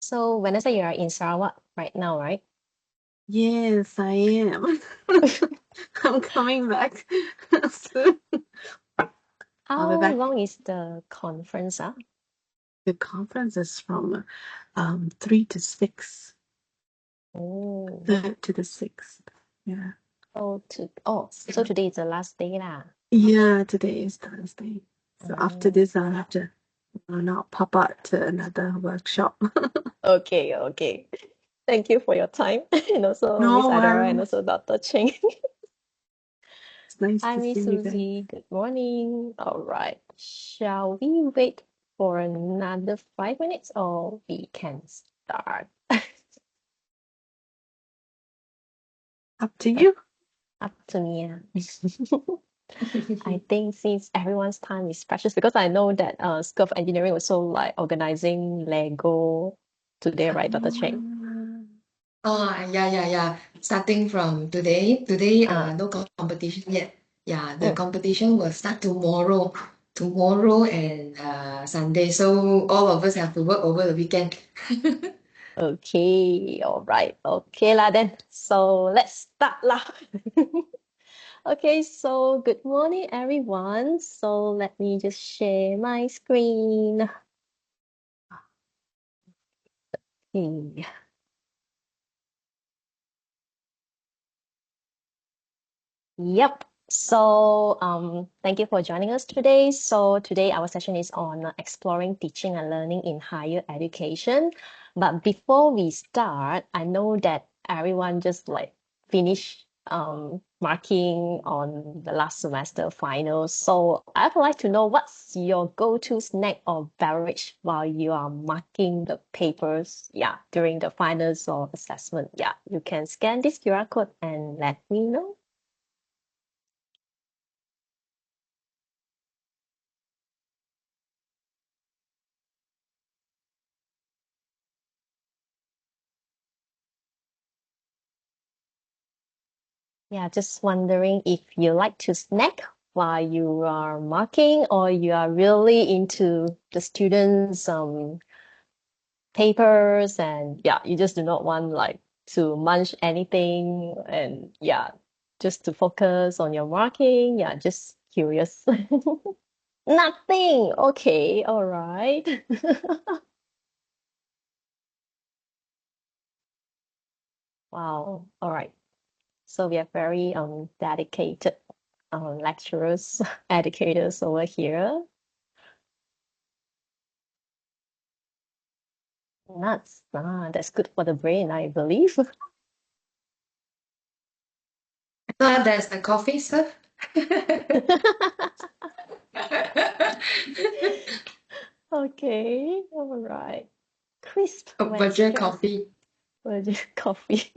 So, Vanessa, you are in Sarawak right now, right? Yes, I am. I'm coming back soon. I'll be How back. long is the conference? The conference is from 3 to 6, Oh, 3rd to the 6th. Yeah. so today is the last day lah. Yeah, today is Thursday. So after Oh, this, I'll have to now pop out to another workshop. okay, okay. Thank you for your time, and also Miss No Aidora and worries. also Dr. Cheng. It's nice Hi, to see Miss you guys. Susie. Good morning. All right. Shall we wait for another 5 minutes or we can start? Up to you. Up to me. I think since everyone's time is precious, because I know that School of Engineering also like organizing Lego today, right, Dr. Cheng? Ah, Oh, yeah. Starting from today, Ah, no competition yet. Yeah, the mm, competition will start tomorrow and Sunday. So all of us have to work over the weekend. okay, all right, okay lah then. So let's start lah. Okay, so good morning, everyone. So let me just share my screen. Okay. Yep. So, thank you for joining us today. So today our session is on exploring teaching and learning in higher education. But before we start, I know that everyone just like finished marking on the last semester finals. So I'd like to know what's your go-to snack or beverage while you are marking the papers, yeah, during the finals or assessment. Yeah, you can scan this QR code and let me know. Yeah, just wondering if you like to snack while you are marking or you are really into the students' papers and yeah, you just do not want like to munch anything and yeah, just to focus on your marking. Yeah, just curious. Nothing. Okay, all right. Wow. All right. So we are very dedicated lecturers, educators over here. Nuts. Ah, that's good for the brain, I believe. There's the coffee, sir. Okay, all right. Crisp Virtual Western coffee. virgin coffee.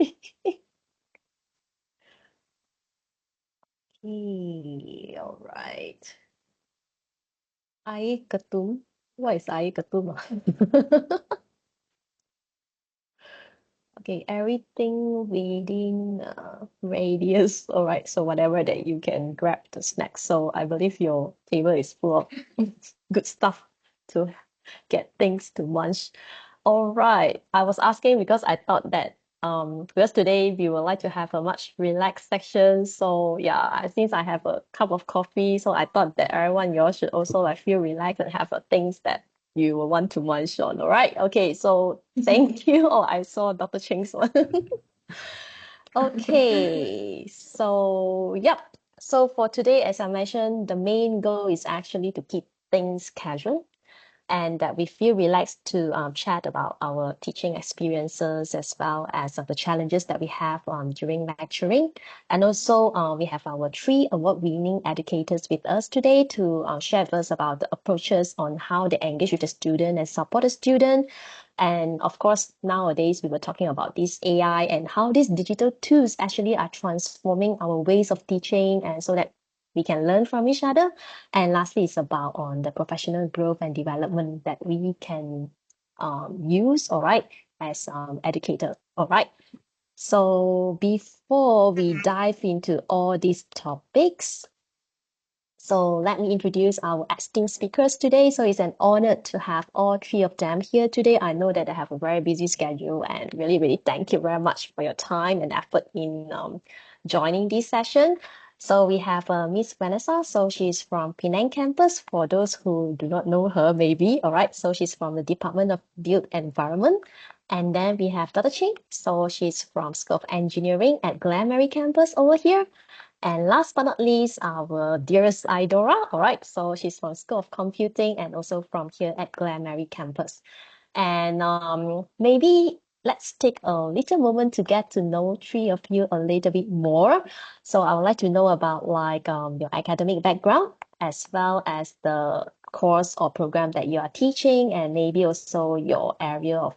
Okay, all right. Air ketum. What is air ketum? Okay, everything within radius. All right, so whatever that you can grab the snack. So I believe your table is full of good stuff to get things to munch. All right. I was asking because I thought that because today we would like to have a much relaxed section. So yeah, since I have a cup of coffee, so I thought that everyone you all should also like feel relaxed and have things that you will want to munch on. All right. Okay. So thank you. Oh, I saw Dr. Ching's one. Okay. So yep. So for today, as I mentioned, the main goal is actually to keep things casual and that we feel relaxed to chat about our teaching experiences as well as the challenges that we have during lecturing. And also, we have our three award-winning educators with us today to share with us about the approaches on how they engage with the student and support the student. And of course, nowadays we were talking about this AI and how these digital tools actually are transforming our ways of teaching, and so that we can learn from each other. And lastly, it's about on the professional growth and development that we can use, all right, as educator. All right. So before we dive into all these topics, So let me introduce our esteemed speakers today. So it's an honor to have all three of them here today. I know that they have a very busy schedule and really, really thank you very much for your time and effort in joining this session. So we have Miss Vanessa. So she's from Penang campus. For those who do not know her, maybe, all right. So she's from the Department of Built Environment. And then we have Dr. Cheng. So she's from School of Engineering at Glenmary campus over here. And last but not least, our dearest Aidora. All right, so she's from School of Computing and also from here at Glenmary campus. And maybe let's take a little moment to get to know three of you a little bit more. So I would like to know about like your academic background as well as the course or program that you are teaching, and maybe also your area of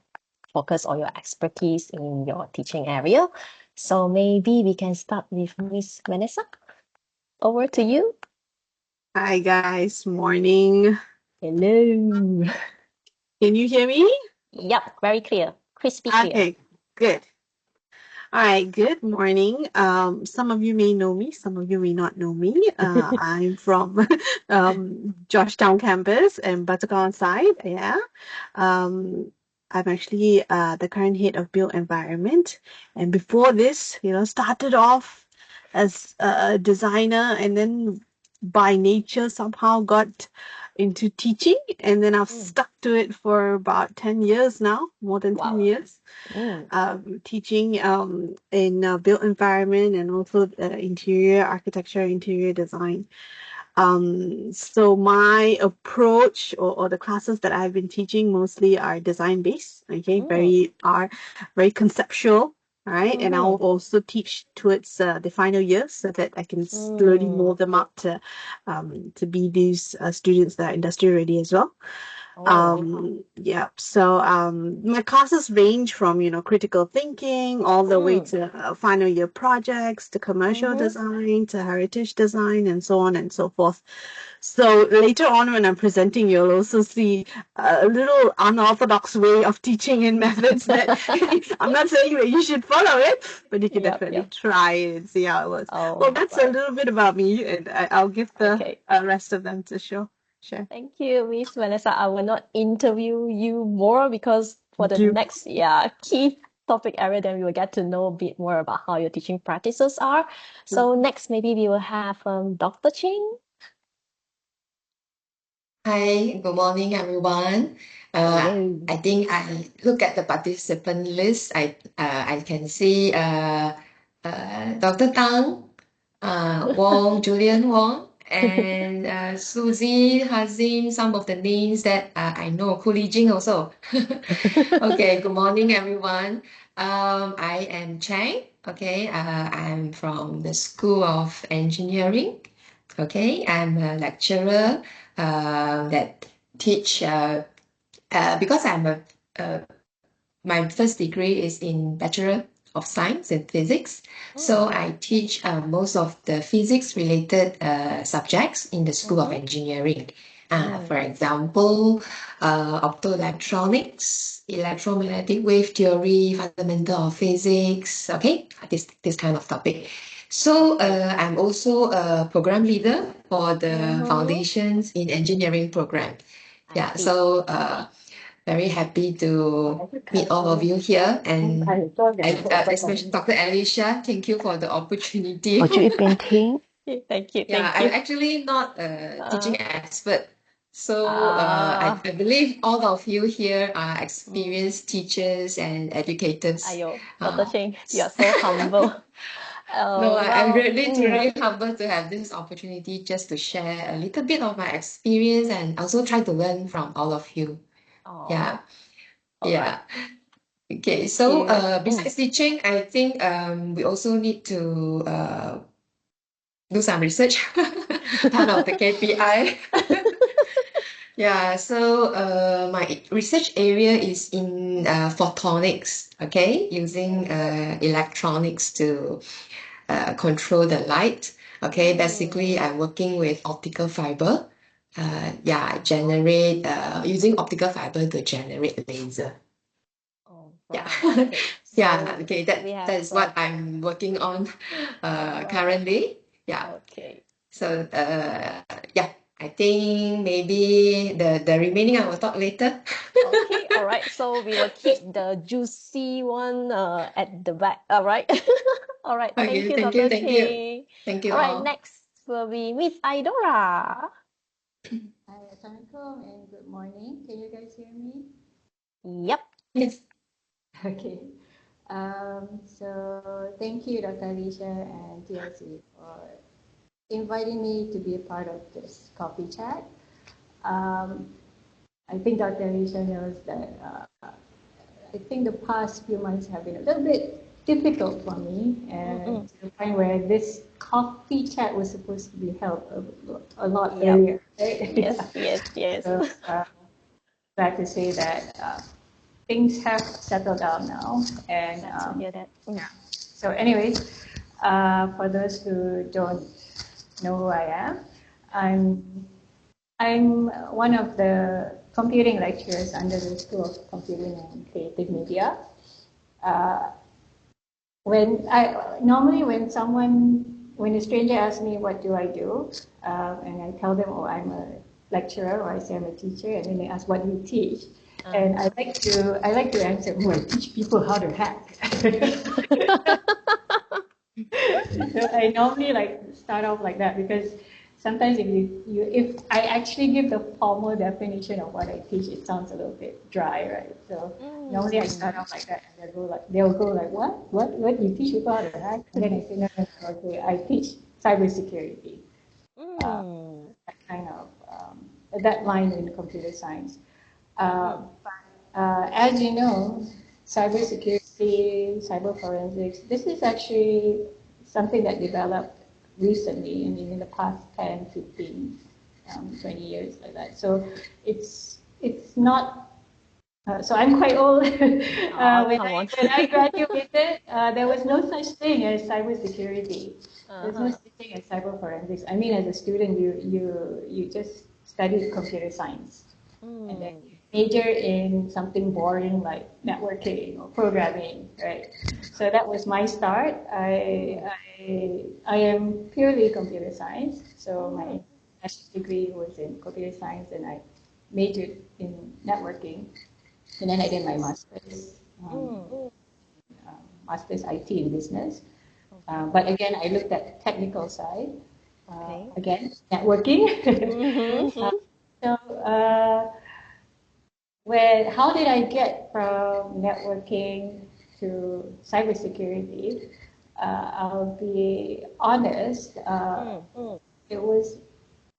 focus or your expertise in your teaching area. So maybe we can start with Miss Vanessa. Over to you. Hi guys, morning. Hello. Can you hear me? Yep, very clear. Crispy clear. Okay, good. All right, good morning. Some of you may know me, some of you may not know me. I'm from Georgetown campus and Buttercorn side. Yeah. I'm actually the current head of built environment. And before this, started off as a designer and then by nature somehow got into teaching. And then I've Mm, stuck to it for about 10 years now, more than 10 wow. years Mm, teaching in built environment and also interior architecture, interior design. So my approach or the classes that I've been teaching mostly are design based, okay, mm, very conceptual, all right, and I'll mm-hmm, also teach towards the final years so that I can slowly mm. mold them up to be these students that are industry ready as well. Oh. Yeah. So my classes range from, critical thinking all the way Mm, to final year projects, to commercial mm-hmm. design, to heritage design, and so on and so forth. So later on, when I'm presenting, you'll also see a little unorthodox way of teaching and methods that I'm not saying that you should follow it, but you can Yep, definitely yep. try it and see how it works. Well, Oh, that's a right. little bit about me, and I'll give the Okay. rest of them to share. Thank you, Miss Vanessa. I will not interview you more because for the Do. next, yeah, key topic area, then we will get to know a bit more about how your teaching practices are. So next, maybe we will have Dr. Cheng. Hi, good morning, everyone. Hello. I think I look at the participant list. I can see Dr. Tang, Wong, Julian Wong, and Susie, Hazim, some of the names that I know, Kuli Jing also. Okay, good morning, everyone. I am Cheng. Okay, I'm from the School of Engineering. Okay, I'm a lecturer that teach because uh, my first degree is in Bachelor of Science in Physics. Mm, So I teach most of the physics related subjects in the School of mm-hmm, Engineering. For mm, example, optoelectronics, electromagnetic wave theory, fundamental of physics, okay, this kind of topic. So okay. I'm also a program leader for the Mm-hmm. Foundations in Engineering program. I Yeah, see. so very happy to meet all of you here and especially Dr. Alicia, thank you for the opportunity. 我去一边听。Thank you, Yeah, thank I'm you. actually not a Uh, teaching expert. So uh, I believe all of you here are mm, experienced teachers and educators. ayo, Dr. Uh, Cheng, you are so humble. no, I'm Well, really humbled to have this opportunity just to share a little bit of my experience and also try to learn from all of you. Yeah, oh, all right. yeah. Okay, Thank so you. besides teaching, I think we also need to do some research, part of the KPI. Yeah, so my research area is in photonics, okay, using electronics to control the light. Okay, basically Mm. I'm working with optical fiber. Yeah, generate using optical fiber to generate laser. Oh, Yeah. right. Okay. Yeah, So okay, we that have that is what I'm working on all right. currently. Yeah. Okay. So yeah, I think maybe the remaining I will talk later. Okay, all right. So we will keep the juicy one at the back. All right. All right. Thank Okay, you, thank you, Dr. thank you. Cheng. Thank you All right, all. next will be Miss Aidora. Hi, Assalamualaikum and good morning. Can you guys hear me? Yep. Yes. Okay. So thank you, Dr. Alicia and TLC for inviting me to be a part of this coffee chat. I think Dr. Alicia knows that I think the past few months have been a little bit difficult for me, and to the point where this coffee chat was supposed to be held a lot Yep. earlier. Right? Yes, yes, yes. So glad to say that things have settled down now. And Glad to hear that. yeah. So, anyways, for those who don't know who I am, I'm one of the computing lecturers under the School of Computing and Creative Media. When a stranger asks me what do I do, and I tell them, oh, I'm a lecturer, or I say I'm a teacher, and then they ask, what do you teach? And I like to answer, oh, I teach people how to hack. So I normally start off like that, because sometimes if I actually give the formal definition of what I teach, it sounds a little bit dry, right? So normally I start off like that, and they'll go like, what you teach people how to hack? And then I say, no, okay, I teach cybersecurity. That kind of that line in computer science. As you know, cybersecurity, cyber forensics, this is actually something that developed recently, I mean, in the past 10, 15, 20 years, like that. So it's not, so I'm quite old. When I graduated, there was no such thing as cybersecurity. There's no such thing as cyber forensics. I mean, as a student, you just studied computer science, and then you major in something boring like networking or programming, right? So that was my start. I am purely computer science. So my master's degree was in computer science, and I majored in networking. And then I did my master's IT in business. But again, I looked at the technical side. Again, networking. So how did I get from networking to cybersecurity? I'll be honest. It was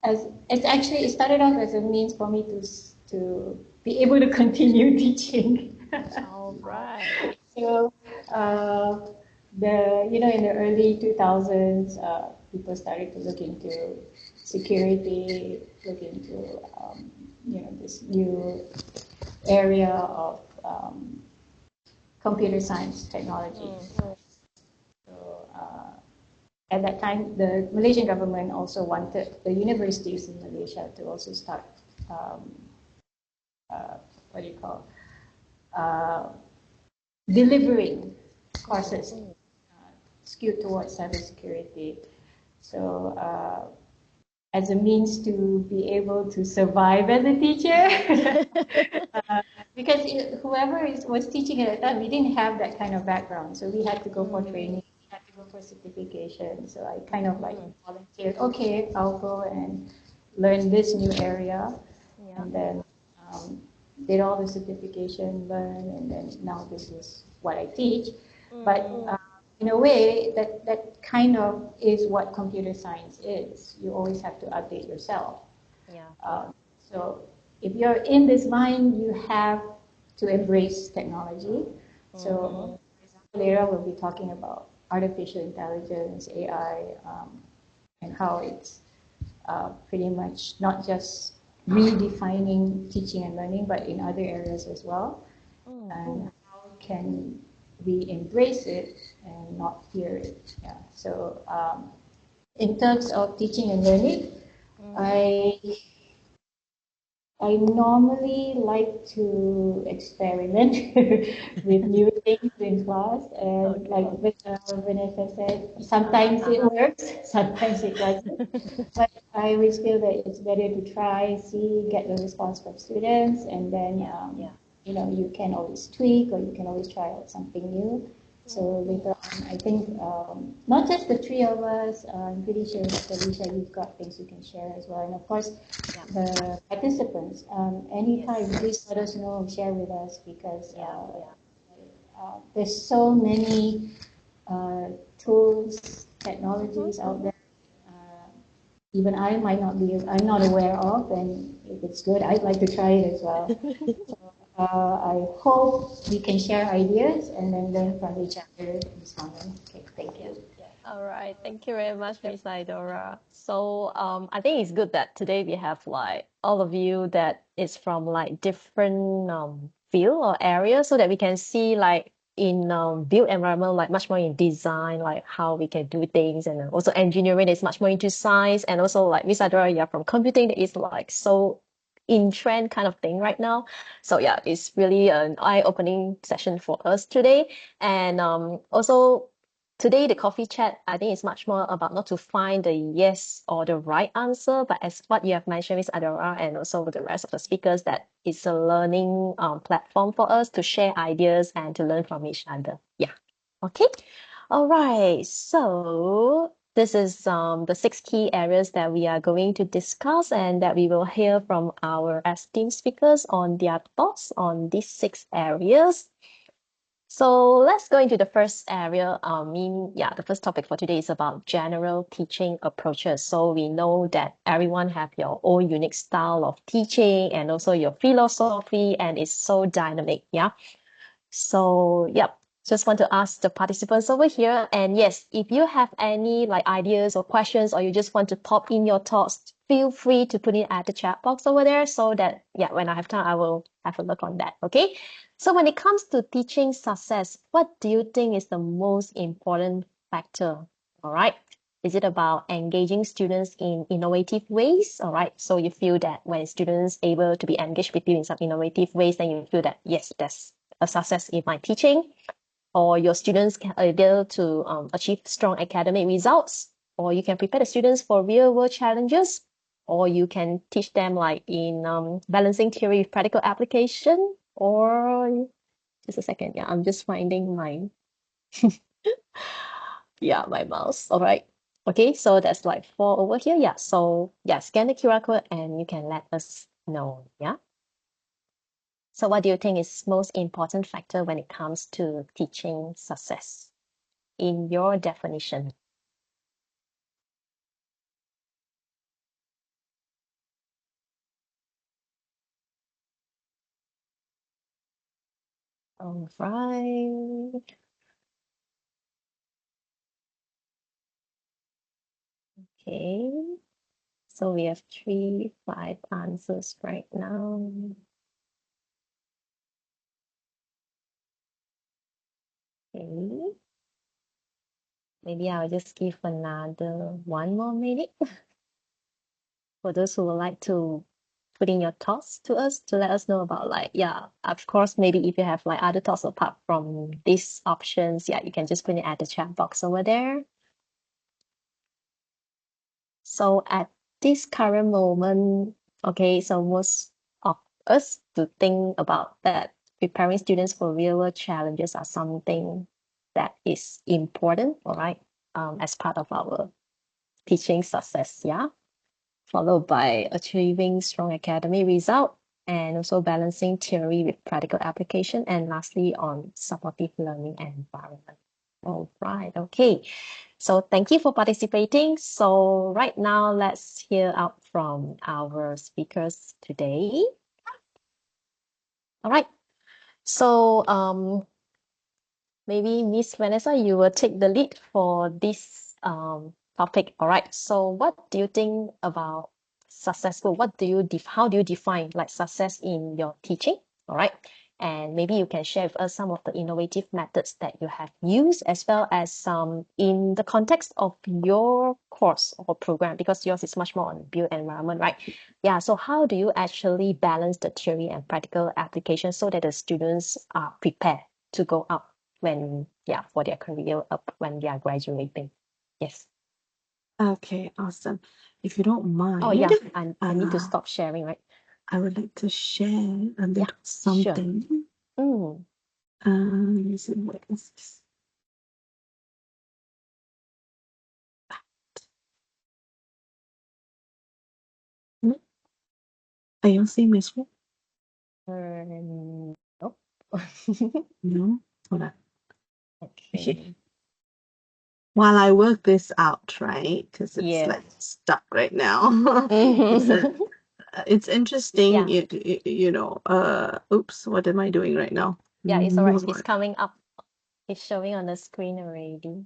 it started off as a means for me to be able to continue teaching. All right. So in the early 2000s, people started to look into security, look into this new area of computer science technology. So at that time, the Malaysian government also wanted the universities in Malaysia to also start delivering courses skewed towards cybersecurity. So as a means to be able to survive as a teacher, because whoever was teaching at that time, we didn't have that kind of background, so we had to go for training, we had to go for certification. So I kind of volunteered, okay, I'll go and learn this new area, and then did all the certification, learn, and then now this is what I teach. But in a way, that kind of is what computer science is. You always have to update yourself. So if you're in this line, you have to embrace technology. So, for example, later we'll be talking about artificial intelligence, AI, and how it's pretty much not just redefining teaching and learning, but in other areas as well. And how can we embrace it and not fear it? Yeah. So in terms of teaching and learning, I normally like to experiment with new things in class, and like Vanessa said, sometimes it works, sometimes it doesn't. But I always feel that it's better to try, see, get the response from students, and then you can always tweak or you can always try out something new. So later on, I think not just the three of us, I'm pretty sure Felicia, you've got things you can share as well. And of course, the participants, anytime, please let us know, share with us, because there's so many tools, technologies out there. Even I might not be, I'm not aware of, and if it's good, I'd like to try it as well. So I hope we can share ideas and then learn from each other this morning. Okay, thank you. All right, thank you very much, Miss Aidora. So, I think it's good that today we have like all of you that is from like different field or area, so that we can see like in built environment, like much more in design, like how we can do things, and also engineering is much more into science, and also like Miss Aidora, you're from computing, that is like so in trend kind of thing right now. So yeah, it's really an eye-opening session for us today, and also. Today, the coffee chat, I think, is much more about not to find the yes or the right answer, but as what you have mentioned, Ms. Aidora, and also the rest of the speakers, that it's a learning platform for us to share ideas and to learn from each other. Yeah. Okay. All right. So this is the 6 key areas that we are going to discuss and that we will hear from our esteemed speakers on their thoughts on these 6 areas. So let's go into the first area. The first topic for today is about general teaching approaches. So we know that everyone have your own unique style of teaching and also your philosophy, and it's so dynamic. Yeah. So, yep, just want to ask the participants over here. And yes, if you have any like ideas or questions, or you just want to pop in your thoughts, feel free to put it at the chat box over there so that, yeah, when I have time, I will have a look on that. Okay. So when it comes to teaching success, what do you think is the most important factor? All right. Is it about engaging students in innovative ways? All right. So you feel that when students able to be engaged with you in some innovative ways, then you feel that, yes, that's a success in my teaching, or your students can able to achieve strong academic results, or you can prepare the students for real world challenges, or you can teach them like in balancing theory with practical application, or just a second, yeah, I'm just finding my my mouse. All right. Okay, so that's like 4 over here. Yeah, so yeah, scan the QR code and you can let us know. Yeah. So what do you think is most important factor when it comes to teaching success in your definition? All right. Okay. So we have 5 answers right now. Okay. Maybe I'll just give another 1 more minute for those who would like to put in your thoughts to us to let us know about like, yeah, of course, maybe if you have like other thoughts apart from these options, yeah, you can just put it at the chat box over there. So at this current moment, okay, so most of us to think about that preparing students for real world challenges are something that is important, all right, as part of our teaching success, yeah, followed by achieving strong academic result and also balancing theory with practical application, and lastly on supportive learning environment. All right, okay. So thank you for participating. So right now, let's hear out from our speakers today. All right. So maybe Miss Vanessa, you will take the lead for this topic. All right. So what do you think about successful? How do you define like success in your teaching? All right. And maybe you can share with us some of the innovative methods that you have used, as well as some in the context of your course or program, because yours is much more on built environment, right? Yeah, so how do you actually balance the theory and practical application so that the students are prepared to go out when, yeah, for their career up when they are graduating? Yes. Okay, awesome. If you don't Oh, mind, yeah, I need to stop sharing, right? I would like to share a Yeah, little sure. something. Mm, Let me see, what is this? Hmm? Are you seeing my screen? nope. No? Hold on. Okay. Okay. While I work this out, right? Because it's Yes. like stuck right now. It's interesting, Yeah. you know. Oops, what am I doing right now? Yeah, it's all right. It's Lord, coming up. It's showing on the screen already.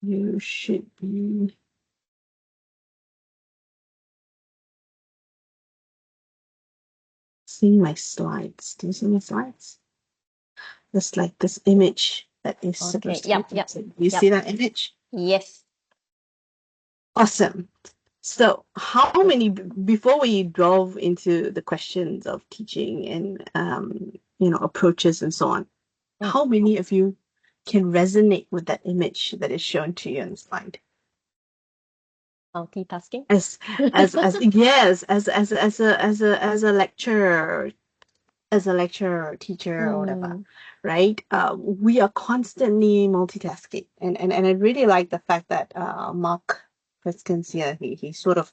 you should be seeing my slides. Do you see my slides? There's like this image that is Okay. supposed to be Yep. printed. You see that image? Yes. Awesome. So, how many, before we delve into the questions of teaching and, you know, approaches and so on, Mm. how many of you can resonate with that image that is shown to you on the slide? Multitasking. Yes, as a lecturer, teacher, or whatever, Mm, right? We are constantly multitasking, and I really like the fact that Mark Friskins here, he sort of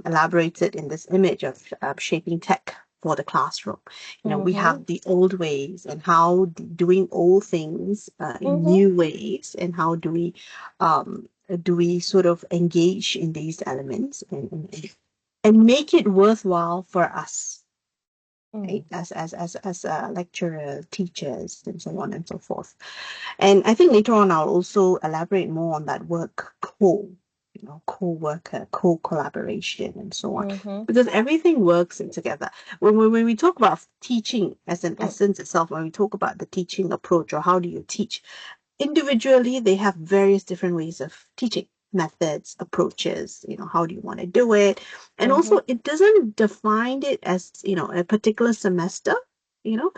elaborated in this image of shaping tech for the classroom. You know, we mm-hmm, have the old ways and how doing old things in mm-hmm, new ways, and how do we sort of engage in these elements and make it worthwhile for us, right? mm, As lecturers, teachers, and so on and so forth. And I think later on I'll also elaborate more on that work co-worker, co-collaboration, and so on. mm-hmm, Because everything works in together. When we talk about teaching as an mm, essence itself, when we talk about the teaching approach or how do you teach, individually they have various different ways of teaching, methods, approaches, you know, how do you want to do it. And mm-hmm, also it doesn't define it as, you know, a particular semester, you know.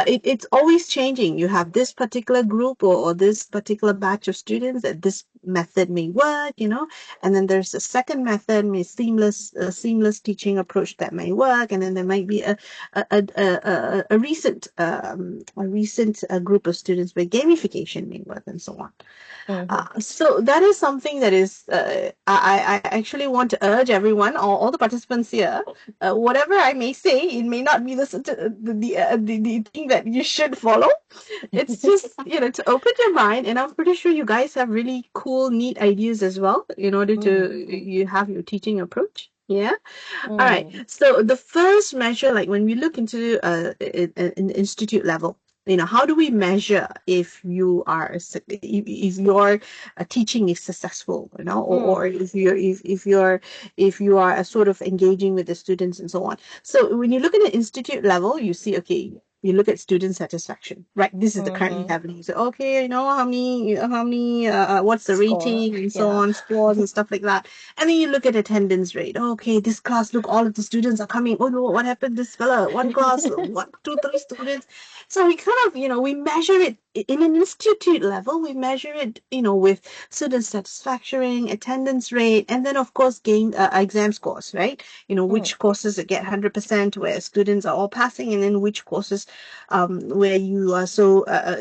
It's always changing. You have this particular group, or this particular batch of students that this method may work, you know, and then there's a second method, seamless teaching approach that may work, and then there might be a recent group of students where gamification may work, and so on. mm-hmm, So that is something that is, I actually want to urge everyone, all the participants here, whatever I may say, it may not be the thing that you should follow. It's just, you know, to open your mind, and I'm pretty sure you guys have really cool, neat ideas as well in order to you have your teaching approach. Yeah. All right. mm, So the first measure, like when we look into in the institute level, you know, how do we measure if you are if your teaching is successful, you know, or mm, if you are sort of engaging with the students and so on. So when you look at the institute level, you see, okay, you look at student satisfaction, right? This is the currently mm-hmm. happening. So okay, you know, how many what's the Score. rating and so Yeah. on, scores and stuff like that. And then you look at attendance rate. Okay, this class, look, all of the students are coming. Oh no, what happened? This fella, one class, one, two, three students. So we kind of, you know, we measure it in an institute level. We measure it, you know, with student satisfaction, attendance rate, and then of course gain exam scores, right? You know, Mm, which courses that get 100% where students are all passing, and then which courses where you are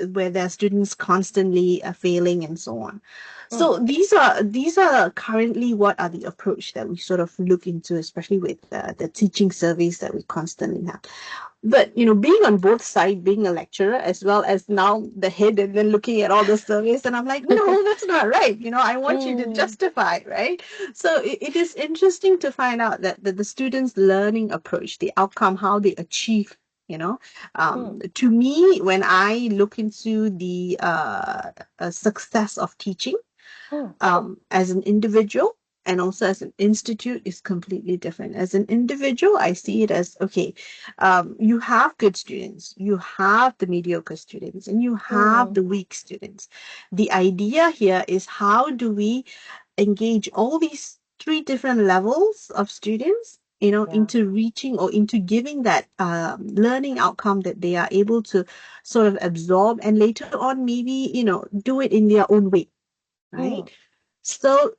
where there are students constantly failing and so on. mm, So these are currently what are the approach that we sort of look into, especially with the teaching surveys that we constantly have. But you know, being on both sides, being a lecturer as well as now the head, and then looking at all the surveys, and I'm like, no, that's not right. You know, I want you to mm, justify, right? So it is interesting to find out that the students' learning approach, the outcome, how they achieve. You know, mm, to me, when I look into the success of teaching mm, as an individual, and also as an institute is completely different. As an individual, I see it as, okay, you have good students, you have the mediocre students, and you have the weak students. The idea here is, how do we engage all these three different levels of students, Yeah. into reaching or into giving that learning outcome that they are able to sort of absorb, and later on maybe do it in their own way, right? So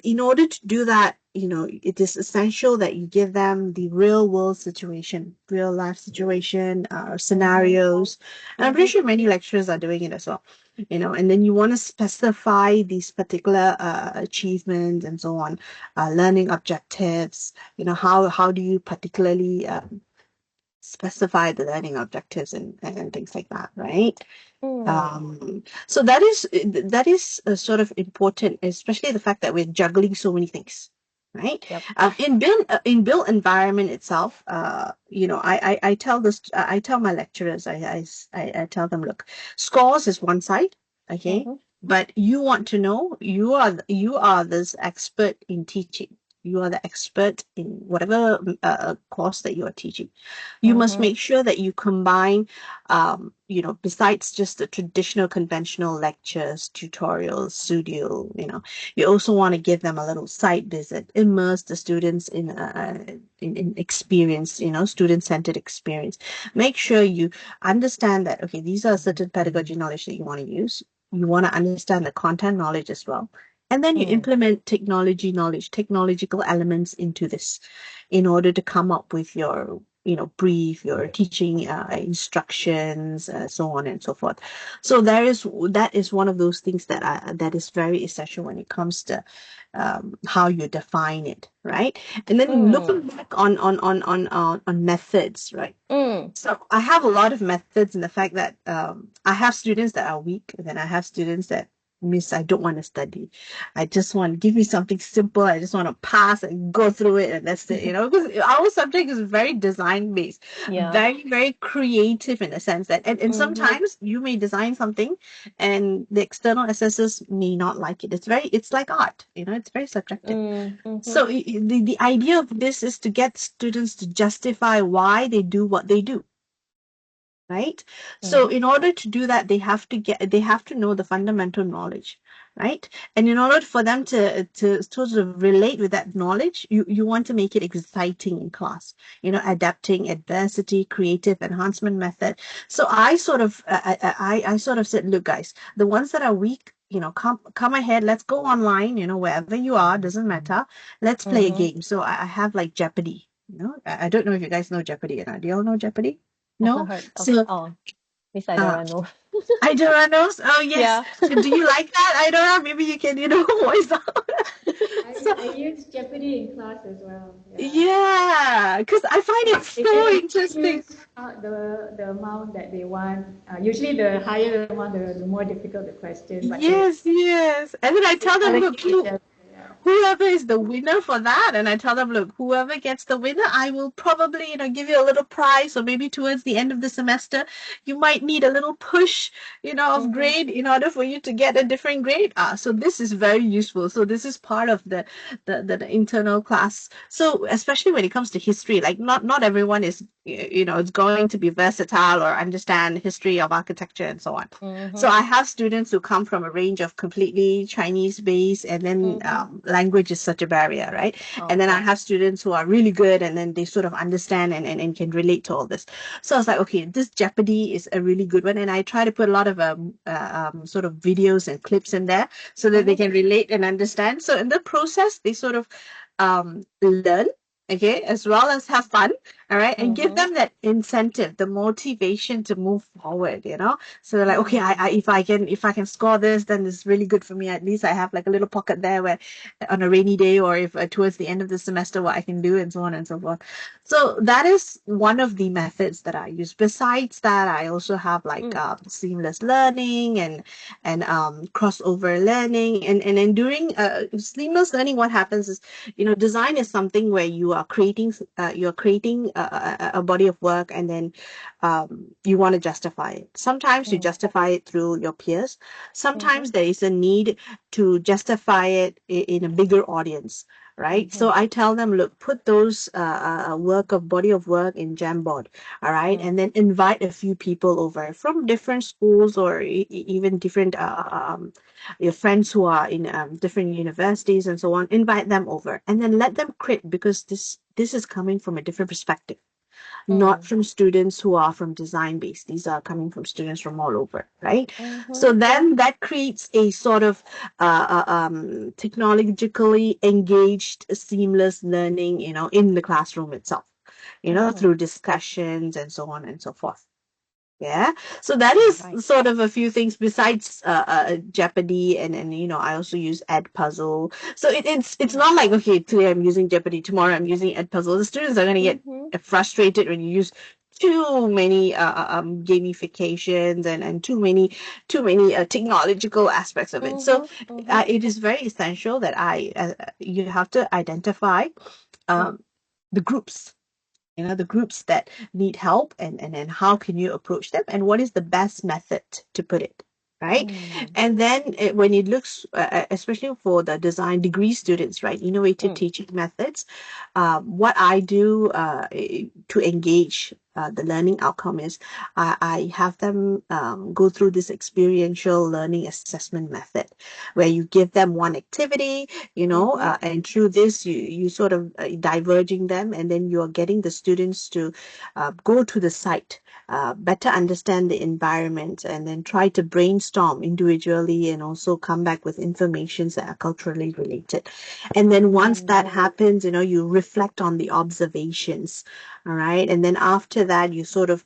in order to do that, it is essential that you give them the real world situation, real life situation, scenarios. And I'm pretty sure many lecturers are doing it as well. And then you want to specify these particular achievements and so on, learning objectives. How do you particularly specify the learning objectives and things like that, right? So that is sort of important, especially the fact that we're juggling so many things, right? Yep. In built environment itself, I tell this, I tell my lecturers, I tell them, look, scores is one side, okay, but you want to know, you are this expert in teaching. You are the expert in whatever course that you are teaching. You must make sure that you combine besides just the traditional conventional lectures, tutorials, studio, you also want to give them a little site visit, immerse the students in experience, student-centered experience. Make sure you understand that, okay, these are certain pedagogy knowledge that you want to use. You want to understand the content knowledge as well. And then you implement technology knowledge, technological elements into this in order to come up with your brief, your teaching instructions, so on and so forth. So that is one of those things that is very essential when it comes to how you define it, right? And then looking back on methods, right? So I have a lot of methods in the fact that I have students that are weak, and then I have students that, Miss, I don't want to study. I just want to give me something simple. I just want to pass and go through it, and that's it. Because our subject is very design based, Yeah. very, very creative in a sense that, and sometimes you may design something, and the external assessors may not like it. It's like art. It's very subjective. So the idea of this is to get students to justify why they do what they do, right? So in order to do that, they have to know the fundamental knowledge, right? And in order for them to sort of relate with that knowledge, you want to make it exciting in class, adapting adversity, creative enhancement method. So I sort of I sort of said, look, guys, the ones that are weak, come ahead, let's go online, wherever you are, doesn't matter, let's play a game. So I have like Jeopardy. I don't know if you guys know Jeopardy or not. Do you all know Jeopardy? I've not No? heard of. So, Oh, Miss uh, Aidora, no. Aidora knows? Oh, yes. Yeah. So do you like that, Aidora? Maybe you can, voice out. I use Jeopardy in class as well. Yeah, because I find it They so can interesting. choose the amount that they want. Usually, the higher the amount, the more difficult the question. But Yes, yes. And then I tell them, look, allocate each other. Yeah. whoever is the winner for that, and I tell them, look, whoever gets the winner, I will probably, give you a little prize, or maybe towards the end of the semester, you might need a little push, of grade in order for you to get a different grade. So this is very useful. So this is part of the internal class. So especially when it comes to history, like not everyone is, it's going to be versatile or understand history of architecture and so on. So I have students who come from a range of completely Chinese based, and then language is such a barrier, right? And then I have students who are really good, and then they sort of understand and can relate to all this. So I was like, okay, this Jeopardy is a really good one, and I try to put a lot of sort of videos and clips in there so that they can relate and understand. So in the process, they sort of learn, okay, as well as have fun, all right, and give them that incentive, the motivation to move forward, so they're like, okay, I if I can score this, then it's really good for me. At least I have like a little pocket there where on a rainy day, or if towards the end of the semester, what I can do, and so on and so forth. So that is one of the methods that I use. Besides that, I also have like seamless learning and crossover learning, and then during seamless learning, what happens is, design is something where you are creating a body of work, and then you want to justify it. Sometimes you justify it through your peers. Sometimes there is a need to justify it in a bigger audience, right? So I tell them, look, put those body of work in Jamboard, all right, and then invite a few people over from different schools, or even different your friends who are in different universities and so on. Invite them over, and then let them crit, because this is coming from a different perspective, not from students who are from design base. These are coming from students from all over, right? So then that creates a sort of technologically engaged, seamless learning, in the classroom itself, through discussions and so on and so forth. Yeah, so that is sort of a few things besides Jeopardy, and I also use Edpuzzle. So it's not like, okay, today I'm using Jeopardy, tomorrow I'm using Edpuzzle. The students are going to get frustrated when you use too many gamifications and too many technological aspects of it. So it is very essential that you have to identify the groups, the groups that need help, and how can you approach them, and what is the best method to put it, right? And then when it looks, especially for the design degree students, right, innovative teaching methods, what I do to engage the learning outcome is I have them go through this experiential learning assessment method, where you give them one activity, and through this you sort of diverging them, and then you're getting the students to go to the site, better understand the environment, and then try to brainstorm individually, and also come back with informations that are culturally related. And then once that happens, you reflect on the observations, all right? And then after that, you sort of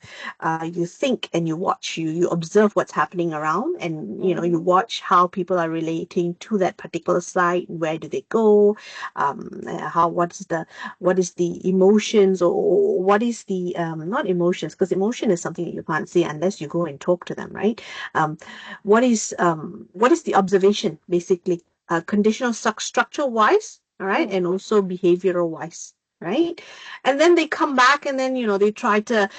you think and you watch, you observe what's happening around, and you watch how people are relating to that particular site. Where do they go? What is the emotions, or what is the not emotions, because emotion is something that you can't see unless you go and talk to them, right? What is the observation, basically, conditional structure wise, all right, and also behavioral wise, right? And then they come back, and then they try to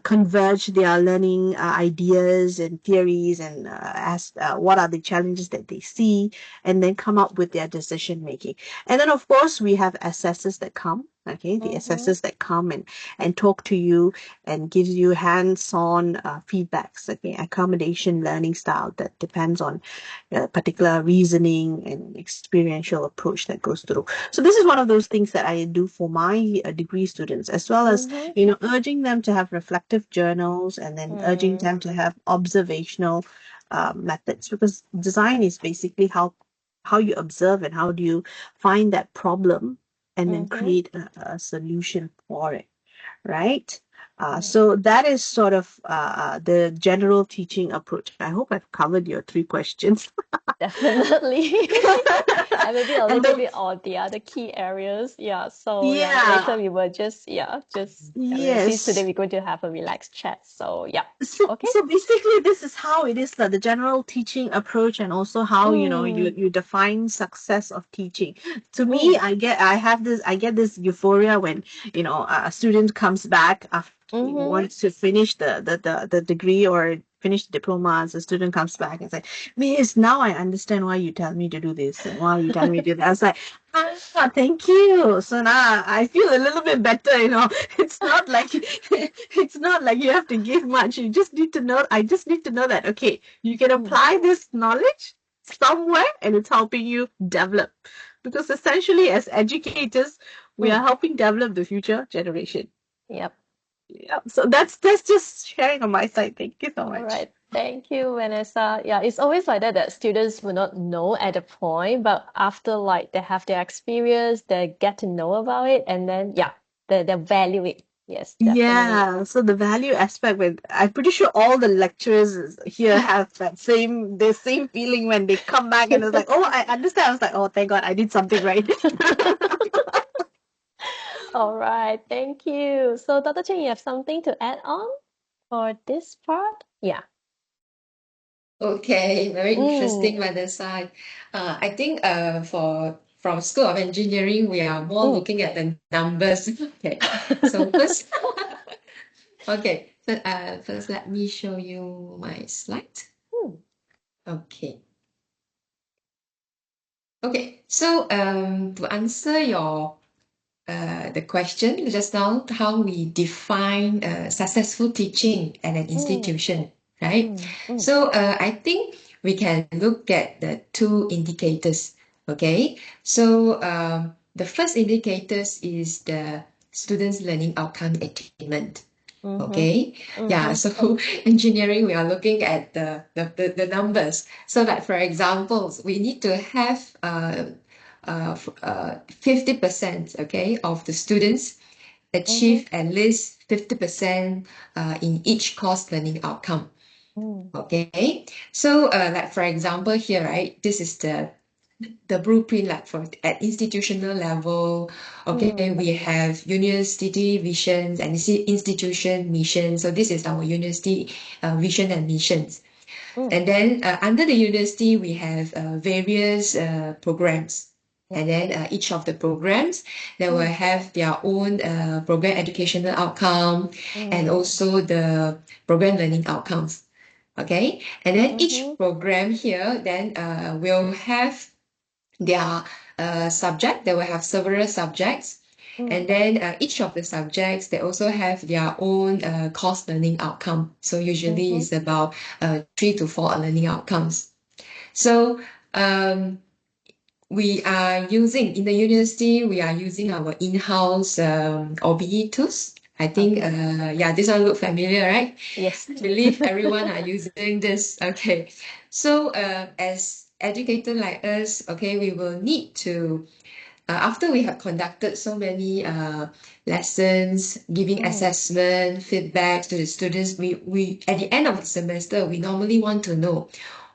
converge their learning ideas and theories, and ask what are the challenges that they see, and then come up with their decision making. And then of course we have assessors that come, okay, the assessors that come and talk to you and gives you hands-on feedbacks, okay, accommodation learning style that depends on particular reasoning and experiential approach that goes through. So this is one of those things that I do for my degree students, as well as urging them to have reflective journals, and then urging them to have observational methods, because design is basically how you observe, and how do you find that problem, and then create a solution for it, right? So that is sort of the general teaching approach. I hope I've covered your 3 questions. Definitely. And maybe a And little bit on the other key areas. Yeah. So yeah, later we will since today yes. we're going to have a relaxed chat. So yeah. So, Okay. so basically, this is how it is, the general teaching approach, and also how you define success of teaching. To me, I get this euphoria when a student comes back after wants to finish the degree, or finish the diploma. As a student comes back and say, "Miss, now I understand why you tell me to do this, and why you tell me to do that." I was like, thank you. So now I feel a little bit better. It's not like you have to give much. You just need to know. I just need to know that, okay, you can apply this knowledge somewhere, and it's helping you develop. Because essentially, as educators, we are helping develop the future generation. Yep. Yeah. So that's just sharing on my side. Thank you so All much. right. Thank you, Vanessa. Yeah, it's always like that students will not know at the point, but after like they have their experience, they get to know about it, and then they value it. Yes, definitely. Yeah, so the value aspect, with I'm pretty sure all the lecturers here have the same feeling when they come back, and it's like, oh, I understand. I was like, oh, thank God, I did something right. All right, thank you. So, Dr. Cheng, you have something to add on for this part? Yeah. Okay, very interesting, Mm, Vanessa. I think for from School of Engineering, we are more looking at the numbers. Okay, so first, okay, first let me show you my slide. Okay. Okay, so to answer your the question just now, how we define successful teaching at an institution, right? So I think we can look at the two indicators. Okay, so the first indicators is the students' learning outcome attainment. Okay, yeah, so engineering, we are looking at the numbers. So like for examples, we need to have 50%, okay, of the students achieve at least 50% in each course learning outcome. Okay, so like for example here, right, this is the blueprint like for at institutional level. Okay, we have university visions and institution missions. So this is our university vision and missions. And then under the university, we have various programs. And then each of the programs, they will have their own program educational outcome and also the program learning outcomes. Okay, and then each program here then will have their subject. They will have several subjects. And then each of the subjects, they also have their own course learning outcome. So usually it's about 3 to 4 learning outcomes. So we are using, in the university, we are using our in-house OBE tools. I think, yeah, this one look familiar, right? Yes. I believe everyone are using this. Okay. So as educator like us, okay, we will need to, after we have conducted so many lessons, giving assessment, feedback to the students, we at the end of the semester, we normally want to know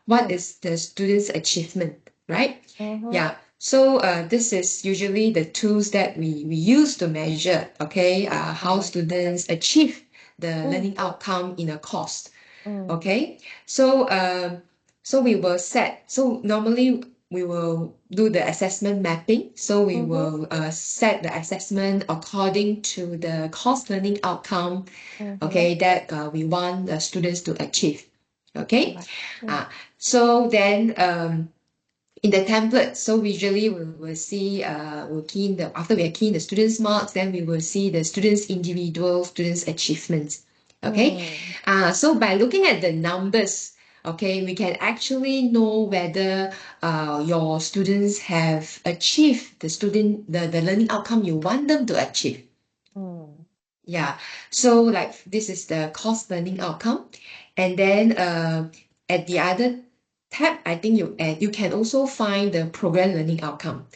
what is the student's achievement, right? Yeah. So this is usually the tools that we use to measure, okay, how students achieve the learning outcome in a course. Okay. So so we will set. So normally we will do the assessment mapping. So we will set the assessment according to the course learning outcome, okay, that we want the students to achieve. Okay. So then in the template, so usually we will see, we'll key in the, after we are keying the students' marks, then we will see the students' individual students' achievements. Okay. So by looking at the numbers, okay, we can actually know whether your students have achieved the learning outcome you want them to achieve. Yeah. So like this is the course learning outcome. And then at the other tab, I think you can also find the program learning outcome.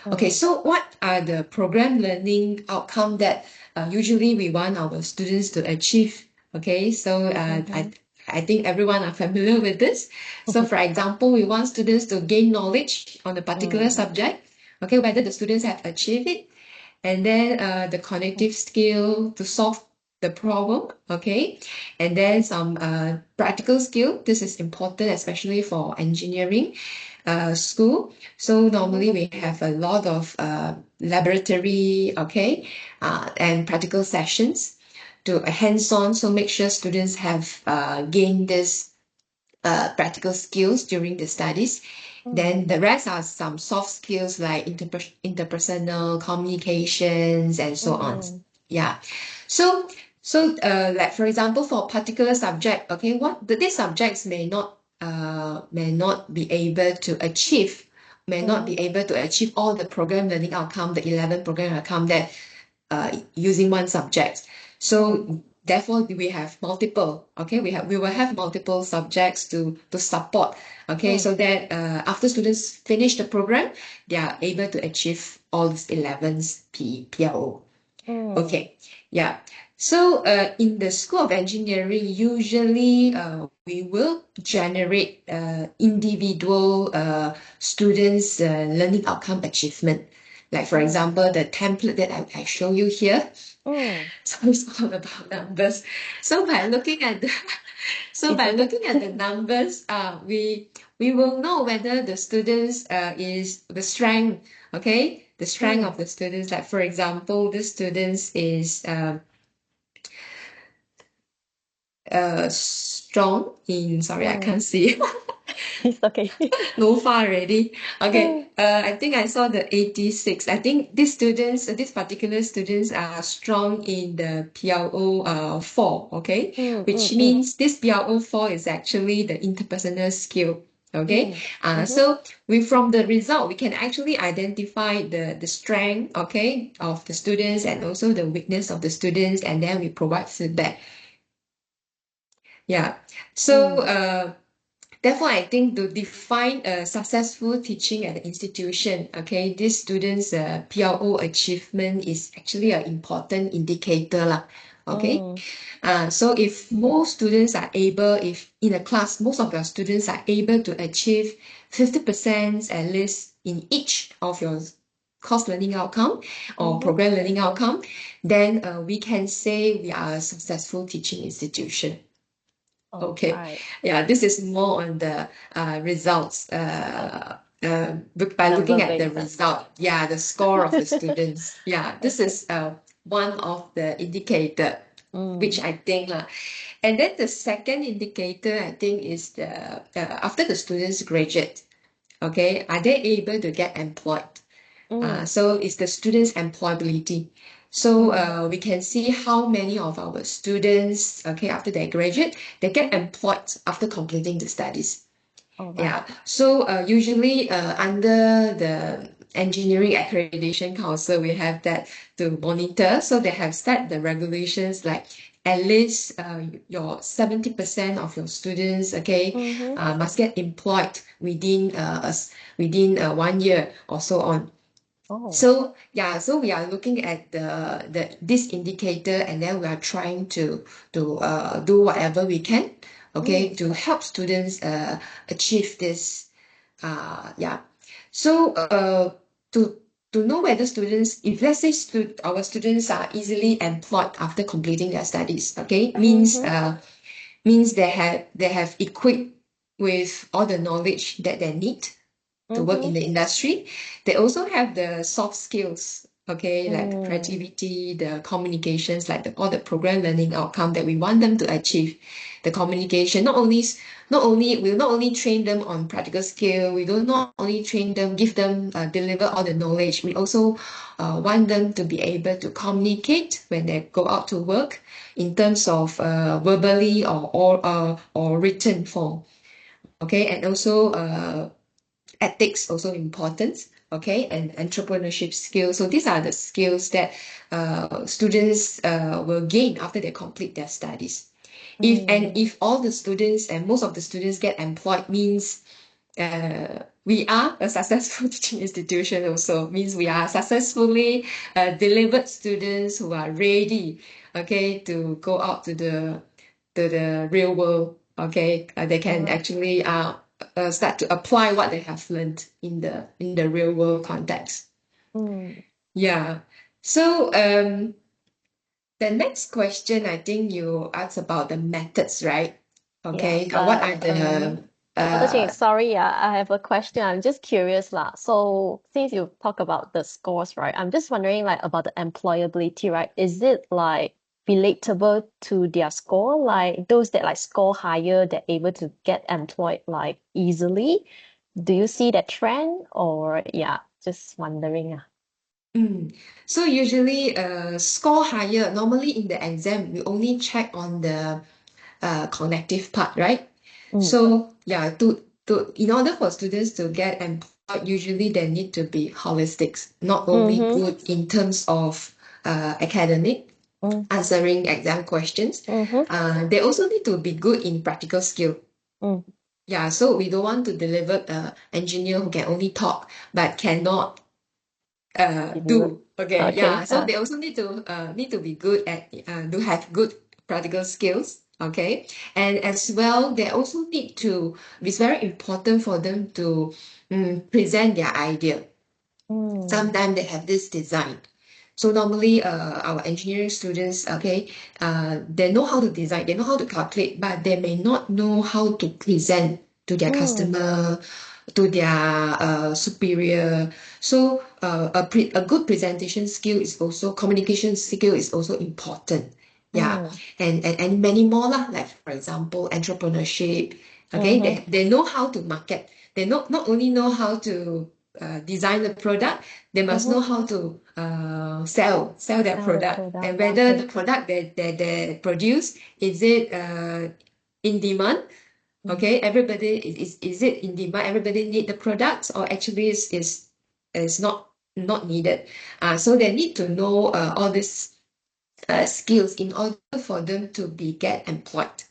Okay, so what are the program learning outcome that usually we want our students to achieve? Okay, so I think everyone are familiar with this. So for example, we want students to gain knowledge on a particular subject. Okay, whether the students have achieved it, and then the cognitive skill to solve the problem, okay, and then some practical skill. This is important, especially for engineering school. So normally we have a lot of laboratory, okay, and practical sessions to hands-on. So make sure students have gained this practical skills during the studies. Then the rest are some soft skills like interpersonal communications and so on. Yeah. So like for example, for a particular subject, okay, these subjects may not be able to achieve, all the program learning outcome, the 11 program outcome that using one subject. So therefore we have multiple, okay, we will have multiple subjects to support, okay, so that after students finish the program, they are able to achieve all these 11's PLO. Okay, yeah. So in the School of Engineering, usually we will generate individual students' learning outcome achievement. Like for example, the template that I show you here. So it's all about numbers. So by looking at the numbers, we we will know whether the students is the strength, okay? The strength of the students. Like for example, the students is strong in, sorry, I can't see. It's okay. No far already. Okay, I think I saw the 86. I think these students, these particular students are strong in the PLO 4, okay? Which means this PLO 4 is actually the interpersonal skill, okay? So from the result, we can actually identify the strength, okay, of the students and also the weakness of the students, and then we provide feedback. Yeah. So, therefore, I think to define a successful teaching at the institution, okay, this students' PLO achievement is actually an important indicator, lah. Okay. So if most students are able, if in a class, most of your students are able to achieve 50% at least in each of your course learning outcome or program learning outcome, then we can say we are a successful teaching institution. Okay. Right. Yeah, this is more on the results by looking at the Number-based. result. Yeah, the score of the students. Yeah, this is one of the indicator, which I think and then the second indicator I think is the after the students graduate, okay, are they able to get employed? So it's the students' employability. So we can see how many of our students, okay, after they graduate, they get employed after completing the studies. Yeah. So usually under the Engineering Accreditation Council, we have that to monitor. So they have set the regulations like at least your 70% of your students, okay, must get employed within 1 year or so on. So yeah, so we are looking at this indicator, and then we are trying to do whatever we can, okay, to help students achieve this. Yeah. So to know whether students, if let's say our students are easily employed after completing their studies, okay, means they have equipped with all the knowledge that they need to work in the industry. They also have the soft skills, okay, like the creativity, the communications, like all the program learning outcome that we want them to achieve. The communication, we'll not only train them on practical skill, we do not only train them, give them, deliver all the knowledge. We also want them to be able to communicate when they go out to work in terms of verbally or written form. Okay, and also ethics also important, okay, and entrepreneurship skills. So these are the skills that students will gain after they complete their studies. If all the students and most of the students get employed, means we are a successful teaching institution. Also means we are successfully delivered students who are ready, okay, to go out to the real world. Okay, they can actually start to apply what they have learned in the real world context. Yeah. So the next question, I think you asked about the methods, right? Okay. What are the Dr. Cheng, sorry, I have a question. I'm just curious lah. So since you talk about the scores, right? I'm just wondering like about the employability, right? Is it like relatable to their score? Like those that like score higher, they're able to get employed like easily? Do you see that trend or yeah, just wondering. So usually score higher. Normally in the exam, we only check on the cognitive part, right? So yeah, in order for students to get employed, usually they need to be holistics, not only good in terms of academic, answering exam questions. They also need to be good in practical skill. Yeah, so we don't want to deliver an engineer who can only talk but cannot do. Okay, yeah. So they also need to be good at to have good practical skills. Okay, and as well, they also need to. It's very important for them to present their idea. Sometimes they have this design. So normally, our engineering students, okay, they know how to design, they know how to calculate, but they may not know how to present to their customer, to their superior. So a good presentation skill is also communication skill is also important. Yeah, and many more lah. Like for example, entrepreneurship. Okay, they know how to market. They not only know how to design the product, they must know how to sell their Sell the product, product. and whether the product they produce is it in demand. Okay, everybody is it in demand? Everybody need the products, or actually is not needed. So they need to know all these skills in order for them to be get employed.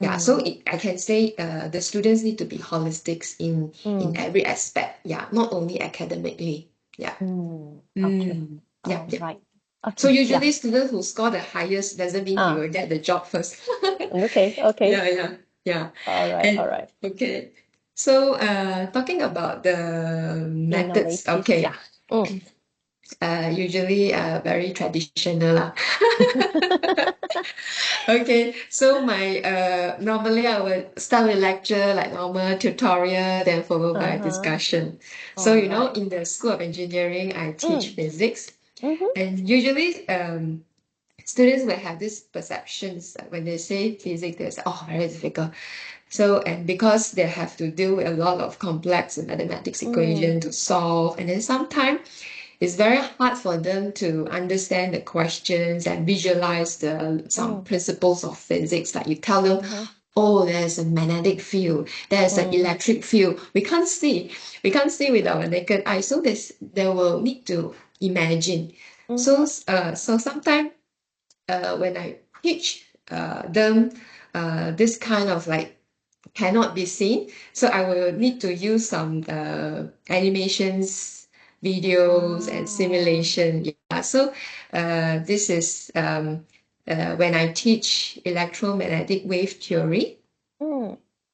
Yeah, so I can say the students need to be holistics in every aspect. Yeah, not only academically. Yeah. Okay. Yeah, yeah. Right. So Okay. Yeah. usually students who score the highest doesn't mean he will get the job first. Okay. Okay. Yeah. All right. All And right. okay. So talking about the methods, Innovative. okay. Yeah. Mm. Usually very traditional lah. Okay, so my normally I would start with lecture like normal tutorial, then followed by discussion. So All right. in the School of Engineering, I teach physics, Mm-hmm. and usually students will have these perceptions that when they say physics, they say, oh, very difficult. So, and because they have to deal with a lot of complex mathematics equation to solve, and then sometimes it's very hard for them to understand the questions and visualize some principles of physics. Like you tell them, oh, there's a magnetic field, there's an electric field. We can't see with our naked eye. So they will need to imagine. So sometimes when I teach them this kind of like cannot be seen, so I will need to use some animations, videos, and simulation. Yeah, so this is when I teach electromagnetic wave theory.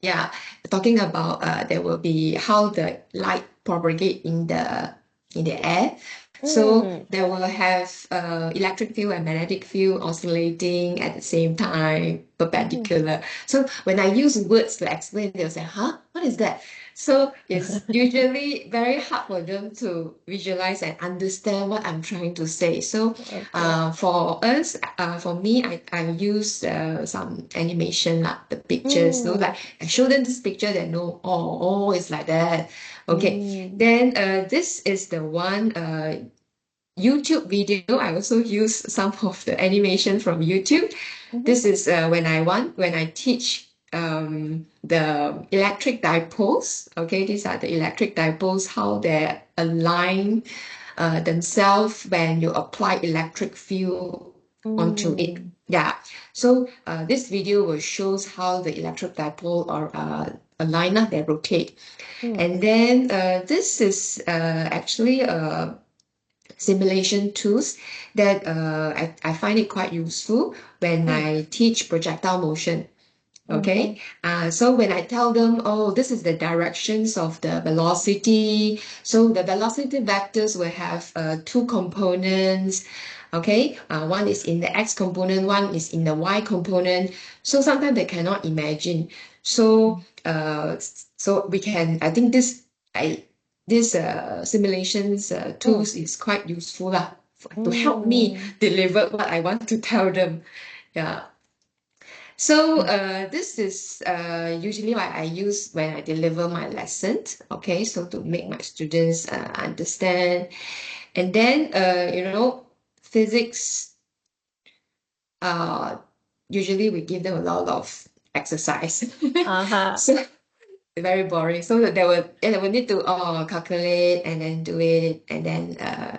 Yeah, talking about there will be how the light propagate in the air. So they will have electric field and magnetic field oscillating at the same time, perpendicular. So when I use words to explain, they'll say, huh, what is that? So it's usually very hard for them to visualize and understand what I'm trying to say. So for us, for me, I use some animation, like the pictures. So like I show them this picture, they know, oh, it's like that. Okay, then this is the one YouTube video. I also use some of the animation from YouTube. This is when I teach the electric dipoles. Okay, these are the electric dipoles, how they align themselves when you apply electric field onto it. Yeah. So this video will shows how the electric dipole are aligned, they rotate. And then this is actually simulation tools that I find it quite useful when I teach projectile motion. Okay, so when I tell them, oh, this is the directions of the velocity. So the velocity vectors will have two components. Okay, one is in the x component, one is in the y component. So sometimes they cannot imagine. So so we can, I think this simulations tools is quite useful lah, to help me deliver what I want to tell them. Yeah. So this is usually what I use when I deliver my lessons. Okay, so to make my students understand. And then physics, usually we give them a lot of exercise. So very boring. So that they will need to calculate and then do it, and then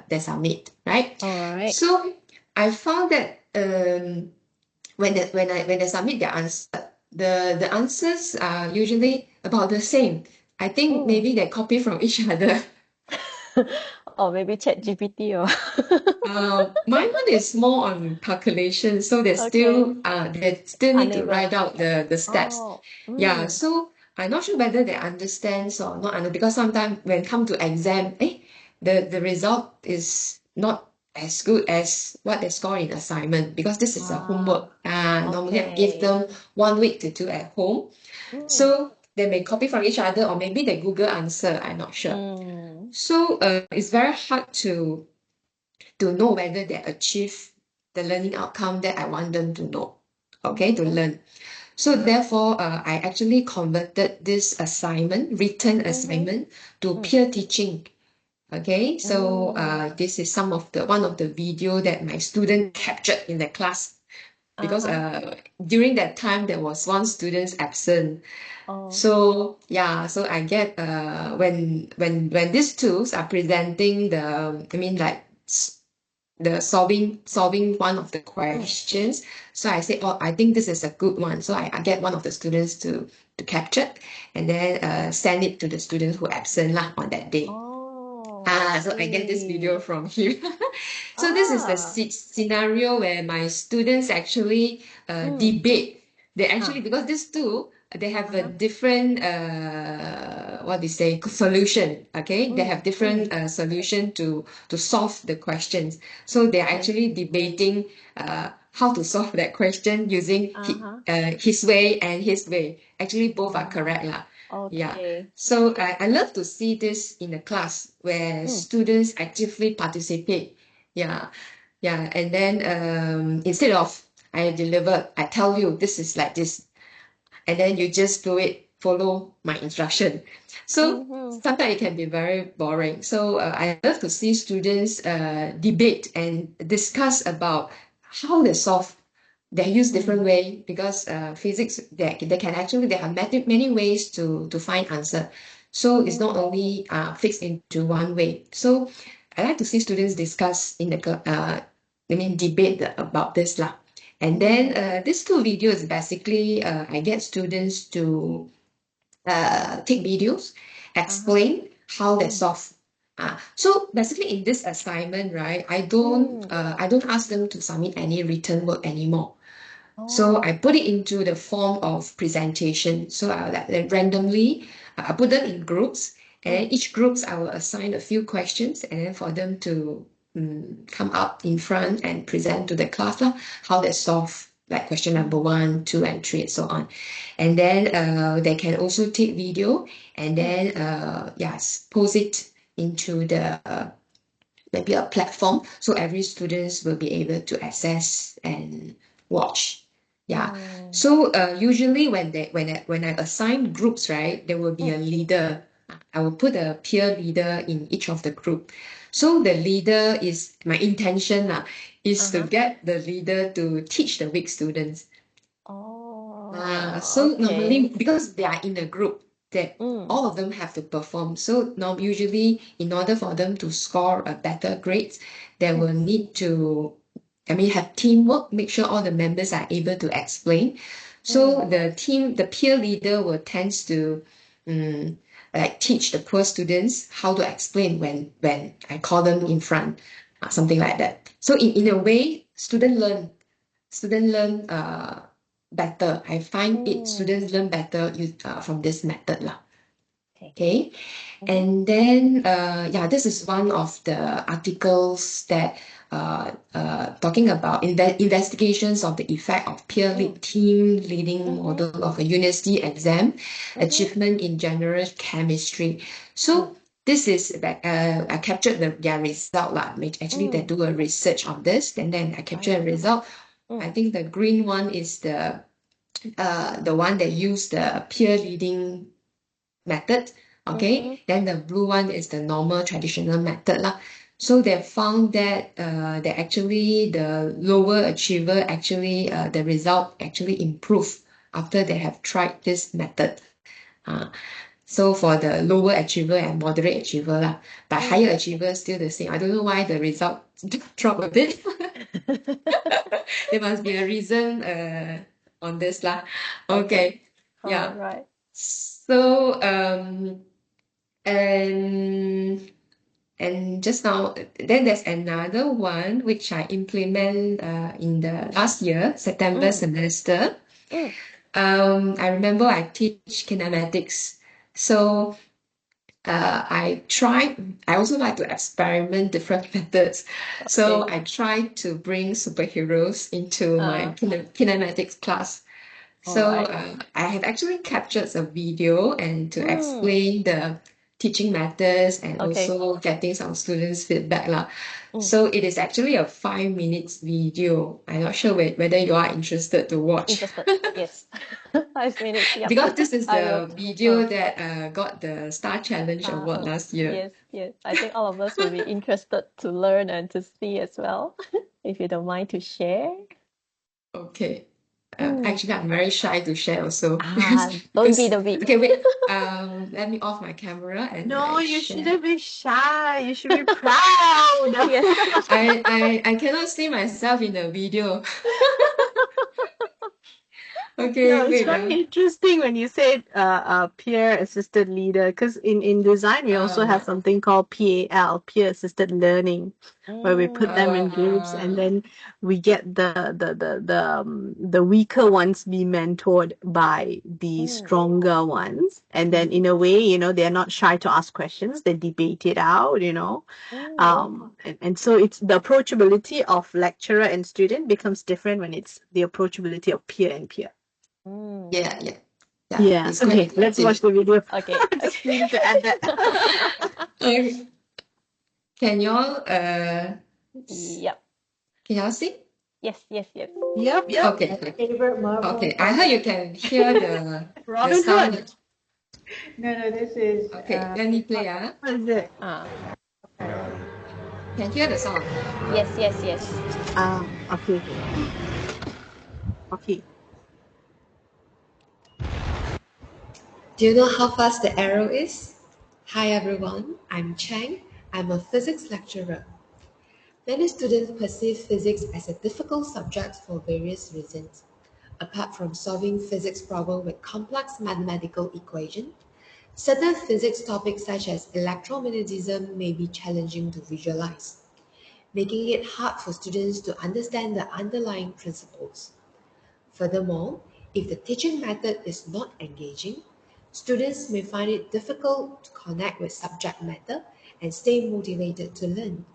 they submit, right? All right. So I found that when they submit their answer, the answers are usually about the same. I think maybe they copy from each other. Or maybe Chat GPT or My one is more on calculation, so they okay. still need to Unable. write out the steps. Oh. Yeah, so I'm not sure whether they understand or not because sometimes when come to exam, the result is not as good as what they score in assignment, because this is a homework. Normally I give Okay. them 1 week to do at home. So they may copy from each other, or maybe they Google answer. I'm not sure. Mm. So it's very hard to know whether they achieve the learning outcome that I want them to know, okay, to learn. So therefore, I actually converted this assignment, written assignment, to peer teaching. Okay, so this is one of the video that my student captured in the class, because during that time there was one student absent. Oh. So yeah, so I get when these tools are presenting the solving one of the questions. So I say, oh, I think this is a good one. So I get one of the students to capture, and then send it to the students who absent lah on that day. Oh, So I get this see. video from him. So this is the scenario where my students actually debate. They actually, because these two, they have a different what they say, solution. Okay, they have different solution to solve the questions. So they are actually debating how to solve that question using his way and his way. Actually, both are correct lah. Yeah. Okay. So I love to see this in the class where students actively participate. Yeah. Yeah. And then instead of I deliver, I tell you this is like this, and then you just do it, follow my instruction. So sometimes it can be very boring. So I love to see students debate and discuss about how they solve. They use different way, because physics, they can actually, there are many ways to find answer. So it's not only fixed into one way. So I like to see students discuss in the debate about this lah. And then these two videos, basically I get students to take videos, explain how they solve. So basically in this assignment, right, I don't ask them to submit any written work anymore. So I put it into the form of presentation. So I like randomly, I put them in groups, and then each groups I will assign a few questions, and then for them to come up in front and present to the class lah, how they solve like question number 1, 2, and 3, and so on. And then they can also take video, and then yes, post it into the maybe a platform, so every students will be able to access and watch. Yeah. So usually when I assign groups, right, there will be a leader. I will put a peer leader in each of the group. So the leader is my intention is to get the leader to teach the weak students. So normally, because they are in a group, that all of them have to perform. So now usually in order for them to score a better grades, they will need to have teamwork, make sure all the members are able to explain. So the peer leader will tends to like teach the poor students how to explain when I call them in front, something like that. So in a way, student learn better. I find students learn better from this method lah. Okay. And then this is one of the articles that talking about investigations of the effect of peer lead team leading model of a university exam achievement in general chemistry. So this is I captured their result lah. Actually, they do a research on this, and then I captured a result. I think the green one is the one that use the peer leading method. Okay, then the blue one is the normal traditional method lah. So they found that the lower achiever actually the result actually improve after they have tried this method. So for the lower achiever and moderate achiever lah, but higher achiever still the same. I don't know why the result drop a bit. There must be a reason on this lah. Okay. Yeah. Right. So and just now, then there's another one which I implement in the last year, September semester. I remember I teach kinematics. So I also like to experiment different methods. So I tried to bring superheroes into my kinematics class. So Alright. I have actually captured a video and to Mm, explain the teaching methods and okay. also getting some students' feedback lah. Mm. So it is actually a 5 minutes video. I'm not sure whether you are interested to watch. Interested. Yes. 5 minutes. Yep. Because this is I will. the video Uh, that got the Star Challenge Award last year. yes, yes. I think all of us will be interested to learn and to see as well. If you don't mind to share. Okay. Mm. Actually, I'm very shy to share also Don't be, don't be. okay, wait. Let me off my camera and No, I you share. shouldn't be shy. You should be proud. Yes. I cannot see myself in the video. Okay, No, it's wait. very interesting when you said peer assisted leader, because in design we also have something called PAL, peer assisted learning, where we put them in groups and then we get the weaker ones be mentored by the stronger ones, and then in a way, you know, they're not shy to ask questions, they debate it out, you know. And so it's the approachability of lecturer and student becomes different when it's the approachability of peer and peer. Yeah. Yeah. It's Okay, quite let's effective. watch the video. Okay. Just need to add that. Okay. Can y'all Yep. can y'all see? Yes. Yep. Okay. Favorite Marvel. Okay. I heard you can hear the Robin sound. Hood. No, this is. Okay, let me play. What is it? Can hear the sound. Yes. Okay. Okay. Do you know how fast the arrow is? Hi everyone, I'm Cheng. I'm a physics lecturer. Many students perceive physics as a difficult subject for various reasons. Apart from solving physics problems with complex mathematical equations, certain physics topics such as electromagnetism may be challenging to visualize, making it hard for students to understand the underlying principles. Furthermore, if the teaching method is not engaging, students may find it difficult to connect with subject matter and stay motivated to learn.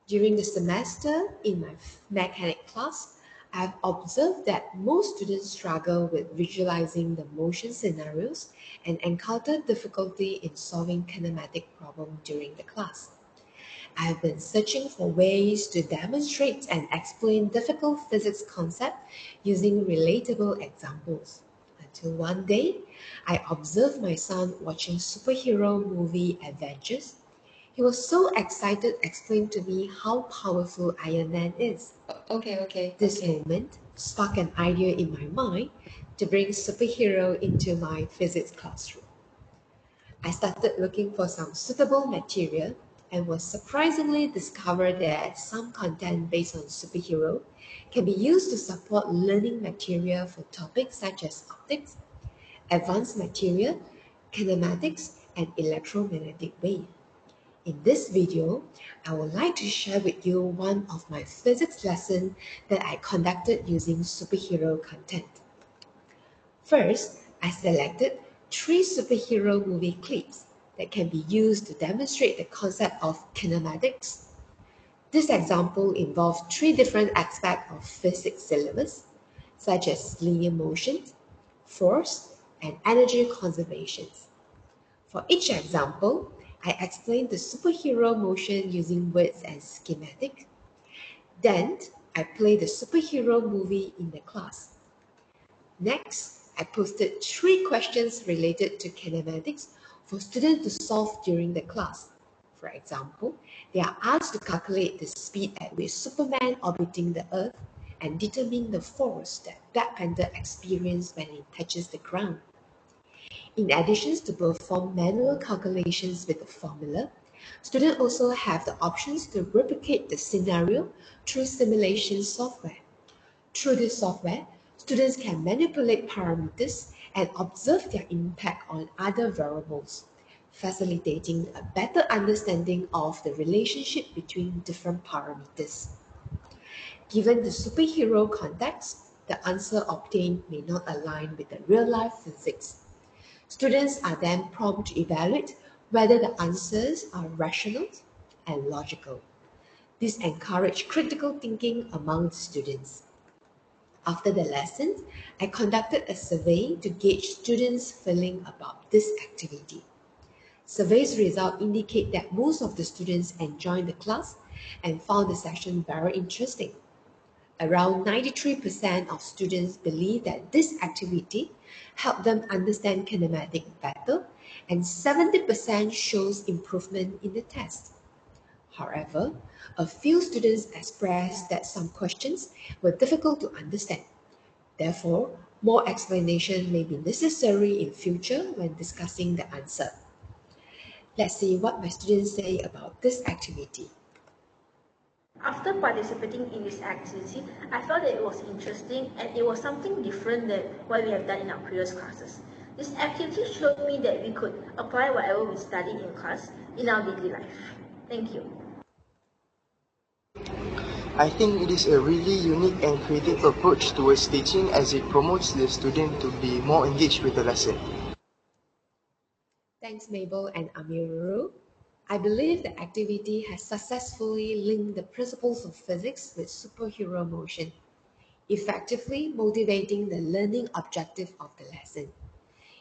During the semester in my mechanic class, I've observed that most students struggle with visualizing the motion scenarios and encounter difficulty in solving kinematic problems during the class. I've been searching for ways to demonstrate and explain difficult physics concepts using relatable examples. Until one day, I observed my son watching superhero movie adventures. He was so excited to explain to me how powerful Iron Man is. This moment sparked an idea in my mind to bring superhero into my physics classroom. I started looking for some suitable material and was surprisingly discovered that some content based on superhero can be used to support learning material for topics such as optics, advanced material, kinematics, and electromagnetic wave. In this video, I would like to share with you one of my physics lessons that I conducted using superhero content. First, I selected 3 superhero movie clips that can be used to demonstrate the concept of kinematics. This example involved 3 different aspects of physics syllabus, such as linear motion, force, and energy conservation. For each example, I explained the superhero motion using words and schematic. Then, I played the superhero movie in the class. Next, I posted 3 questions related to kinematics for students to solve during the class. For example, they are asked to calculate the speed at which Superman orbiting the Earth and determine the force that Black Panther experiences when he touches the ground. In addition to perform manual calculations with the formula, students also have the options to replicate the scenario through simulation software. Through this software, students can manipulate parameters and observe their impact on other variables, facilitating a better understanding of the relationship between different parameters. Given the superhero context, the answer obtained may not align with the real-life physics. Students are then prompted to evaluate whether the answers are rational and logical. This encourages critical thinking among students. After the lesson, I conducted a survey to gauge students' feeling about this activity. Survey's results indicate that most of the students enjoyed the class and found the session very interesting. Around 93% of students believe that this activity helped them understand kinematics better, and 70% shows improvement in the test. However, a few students expressed that some questions were difficult to understand. Therefore, more explanation may be necessary in future when discussing the answer. Let's see what my students say about this activity. After participating in this activity, I felt that it was interesting and it was something different than what we have done in our previous classes. This activity showed me that we could apply whatever we studied in class in our daily life. Thank you. I think it is a really unique and creative approach towards teaching as it promotes the student to be more engaged with the lesson. Thanks, Mabel and Amiru. I believe the activity has successfully linked the principles of physics with superhero motion, effectively motivating the learning objective of the lesson.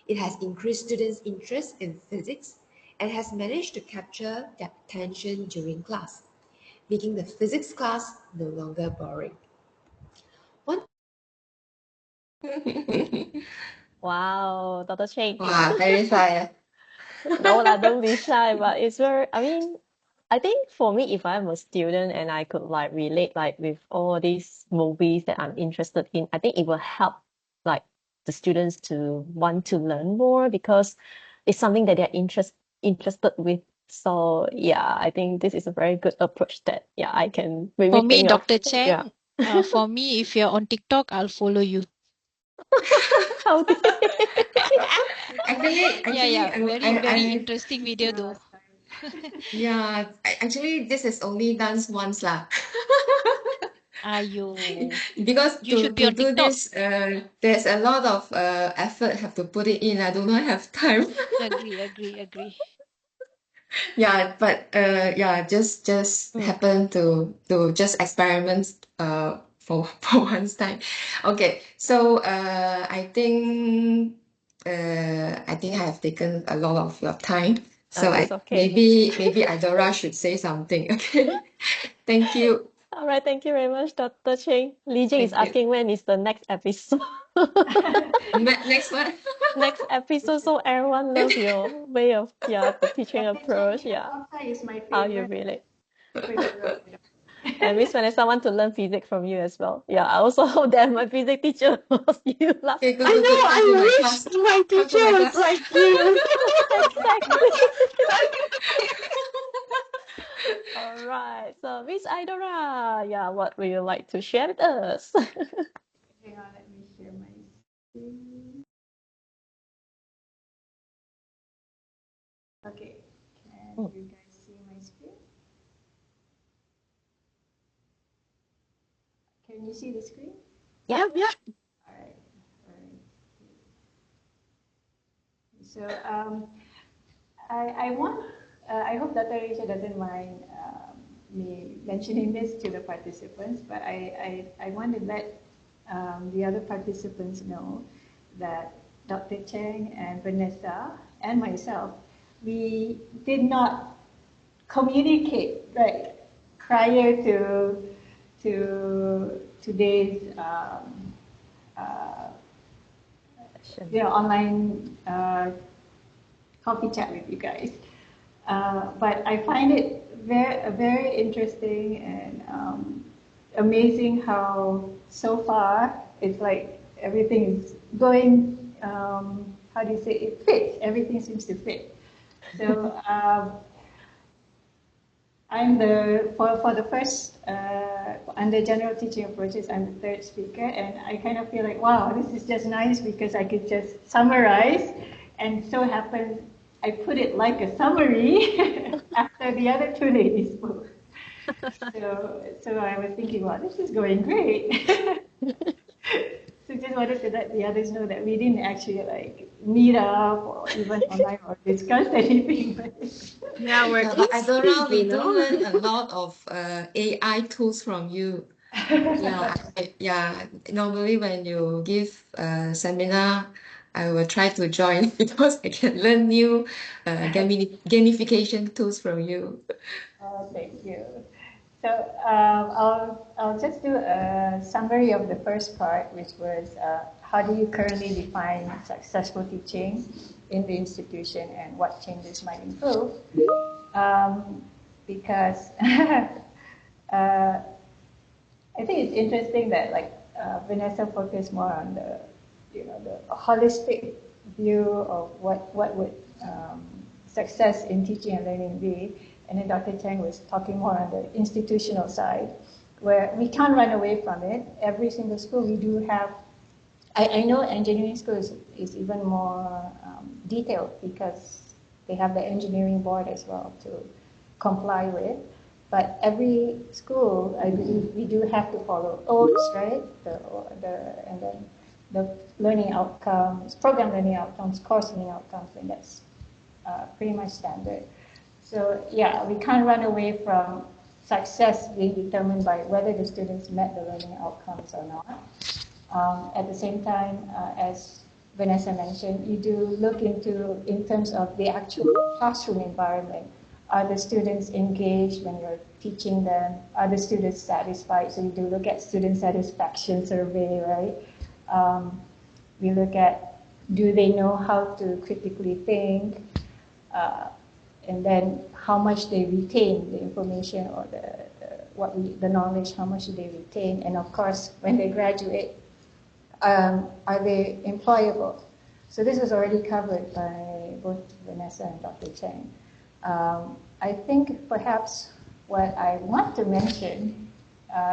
It has increased students' interest in physics and has managed to capture their attention during class, making the physics class no longer boring. Wow, Dr. Cheng. Wow, very fire. No lah, don't be shy, but it's very, I mean, I think for me, if I'm a student and I could like relate like with all these movies that I'm interested in, I think it will help like the students to want to learn more because it's something that they're interested with. So yeah, I think this is a very good approach that yeah, I can maybe For me, think of. Dr. Yeah. Cheng, for me, if you're on TikTok, I'll follow you. How dare Yeah, very I interesting video though. yeah, actually this is only done once lah. Ayo, Because you should be to on do TikTok. this, there's a lot of effort have to put it in. I do not have time. Agree. Yeah, but yeah, just happen to just experiment for for once time. Okay, so I think I have taken a lot of your time. So It's okay. maybe Aidora should say something. Okay, thank you. All right, thank you very much, Dr. Cheng. Li Jing is Thank you. asking when is the next episode. Next one. Next episode, so everyone love your way of the teaching approach. Yeah, Is my how you favorite. relate. And Miss Vanessa want to learn physics from you as well. Yeah, I also hope that my physics teacher was you last Okay, good, I good, know, good. Come to my I class. wish my Come to teacher my was class. like you. Exactly. All right. So Miss Aidora, yeah, what would you like to share with us? Hang on, let me share my screen. Okay, can you guys see my screen? Can you see the screen? Yep. All right. So I want, I hope Dr. Risha doesn't mind me mentioning this to the participants, but I want to let the other participants know that Dr. Cheng and Vanessa and myself, we did not communicate right prior to today's online coffee chat with you guys. But I find it very interesting and amazing how so far it's like everything is going, how do you say, it fits, everything seems to fit. So I'm for the first, under general teaching approaches, I'm the third speaker, and I kind of feel like, wow, this is just nice because I could just summarize, and so happens I put it like a summary after the other two ladies spoke. So I was thinking, wow, this is going great. So just wanted to let the others know that we didn't actually like meet up or even online or discuss anything. Yeah, we're Aidora, we you do know. learn a lot of AI tools from you. Yeah. Normally when you give a seminar, I will try to join because I can learn new gamification tools from you. Oh, thank you. So I'll just do a summary of the first part, which was how do you currently define successful teaching in the institution and what changes might improve? Because I think it's interesting that Vanessa focused more on the holistic view of what would success in teaching and learning be, and then Dr. Cheng was talking more on the institutional side, where we can't run away from it. Every single school we do have. I know engineering school is even more detailed because they have the engineering board as well to comply with. But every school, I believe, we do have to follow OATs, right? And then the learning outcomes, program learning outcomes, course learning outcomes, and that's pretty much standard. So yeah, we can't run away from success being determined by whether the students met the learning outcomes or not. At the same time, as Vanessa mentioned, you do look into, in terms of the actual classroom environment, are the students engaged when you're teaching them? Are the students satisfied? So you do look at student satisfaction survey, right? We look at, do they know how to critically think? And then how much they retain the information or the knowledge, how much do they retain? And of course, when they graduate, are they employable? So this was already covered by both Vanessa and Dr. Cheng. I think perhaps what I want to mention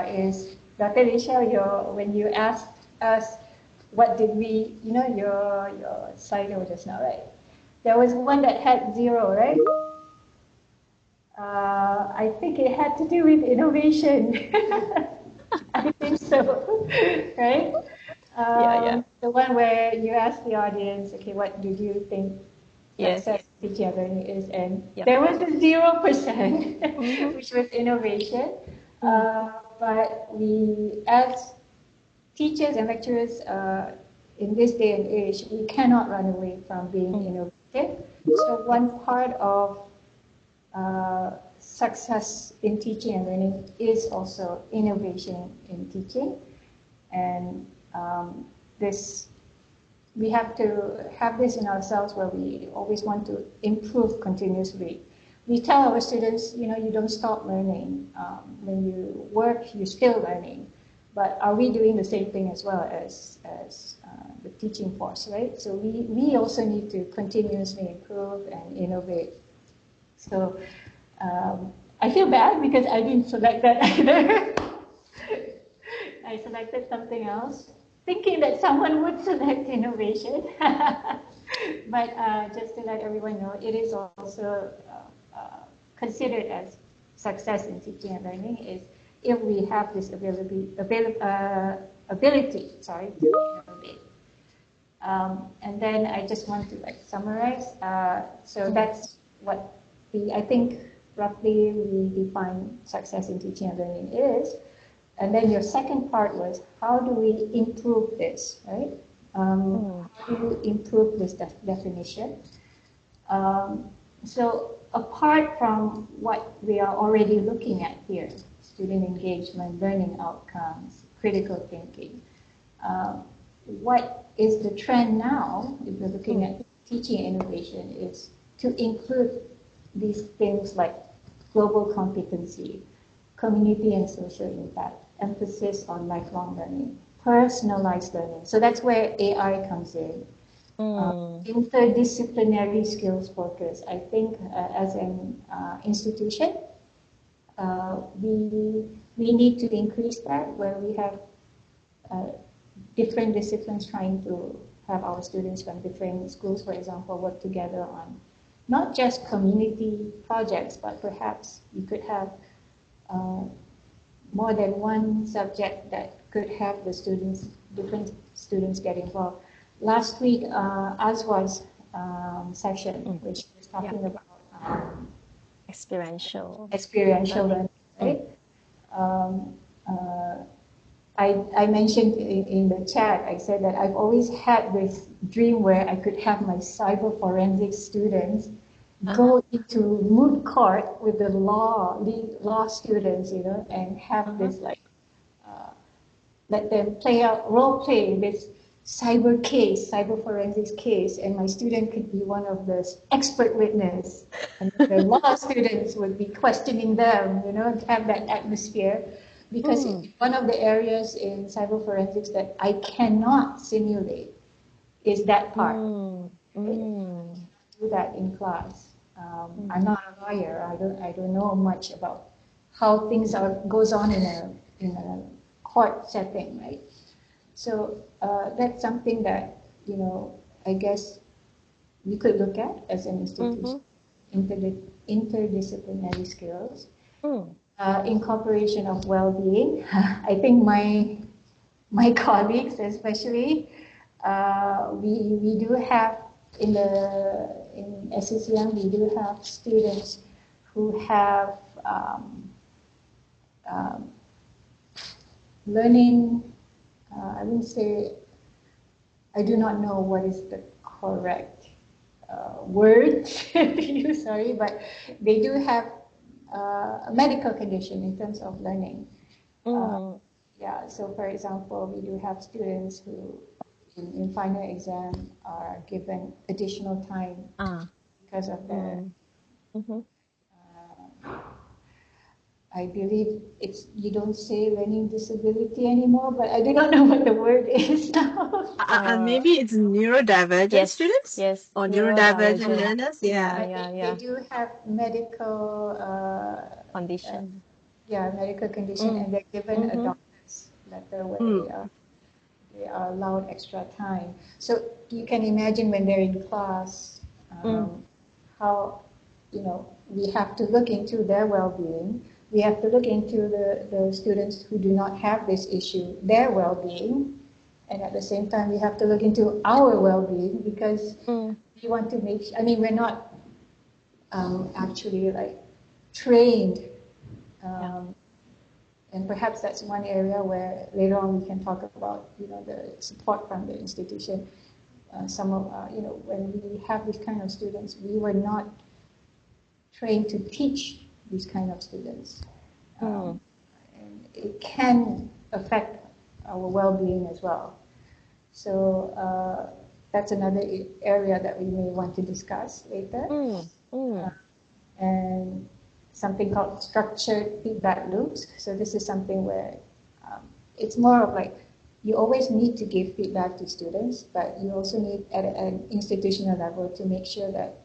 is, Dr. Lisha, when you asked us what did we, your Slido just now, right? There was one that had 0, right? I think it had to do with innovation. I think so, right? Yeah. The one where you ask the audience, okay, what did you think Yes. success teaching and learning is? And Yep. there was a 0%, Mhm. which was innovation. Mm. But as teachers and lecturers in this day and age, we cannot run away from being innovative. So one part of success in teaching and learning is also innovation in teaching. And this, we have to have this in ourselves where we always want to improve continuously. We tell our students, you don't stop learning. When you work, you're still learning. But are we doing the same thing as well as the teaching force, right? So we also need to continuously improve and innovate. So I feel bad because I didn't select that either. I selected something else, thinking that someone would select innovation. But just to let everyone know, it is also considered as success in teaching and learning is if we have this ability to innovate. And then I just want to summarize. So that's what I think roughly we define success in teaching and learning is. And then your second part was, how do we improve this, right? How do you improve this definition? So apart from what we are already looking at here, student engagement, learning outcomes, critical thinking, what is the trend now, if we're looking at teaching innovation, is to include these things like global competency, community and social impact, emphasis on lifelong learning, personalized learning. So that's where AI comes in. Interdisciplinary skills focus. I think as an institution, we need to increase that where we have different disciplines trying to have our students from different schools, for example, work together on not just community projects, but perhaps you could have more than one subject that could have the students, different students get involved. Last week, Aswa's session, which was talking about Experiential learning, right? I mentioned in the chat, I said that I've always had this dream where I could have my cyber forensics students go into moot court with the law students, and have this let them role play this cyber forensics case, and my student could be one of the expert witness, and the law students would be questioning them, and have that atmosphere. Because one of the areas in cyber forensics that I cannot simulate is that part. Do that in class. I'm not a lawyer. I don't know much about how things goes on in a court setting, right? So that's something that I guess we could look at as an institution. Interdisciplinary skills, incorporation of well-being. I think my colleagues, especially, we do have in SCCM, we do have students who have learning. I wouldn't say, I do not know what is the correct word to use, sorry, but they do have a medical condition in terms of learning. Yeah, so for example, we do have students who in final exam are given additional time because of their I believe you don't say learning disability anymore, but I do not know what the word is now. Maybe it's neurodivergent students? Yes. Or neurodivergent learners? They do have medical condition. Medical condition, and they're given a doctor's letter where they are allowed extra time. So you can imagine when they're in class, how we have to look into their well-being. We have to look into the students who do not have this issue, their well-being, and at the same time we have to look into our well-being, because we want to make sure, we're not actually like trained, and perhaps that's one area where later on we can talk about the support from the institution. Some of when we have these kind of students, we were not trained to teach these kind of students. And it can affect our well-being as well. So that's another area that we may want to discuss later. And something called structured feedback loops. So this is something where it's more of like you always need to give feedback to students, but you also need at an institutional level to make sure that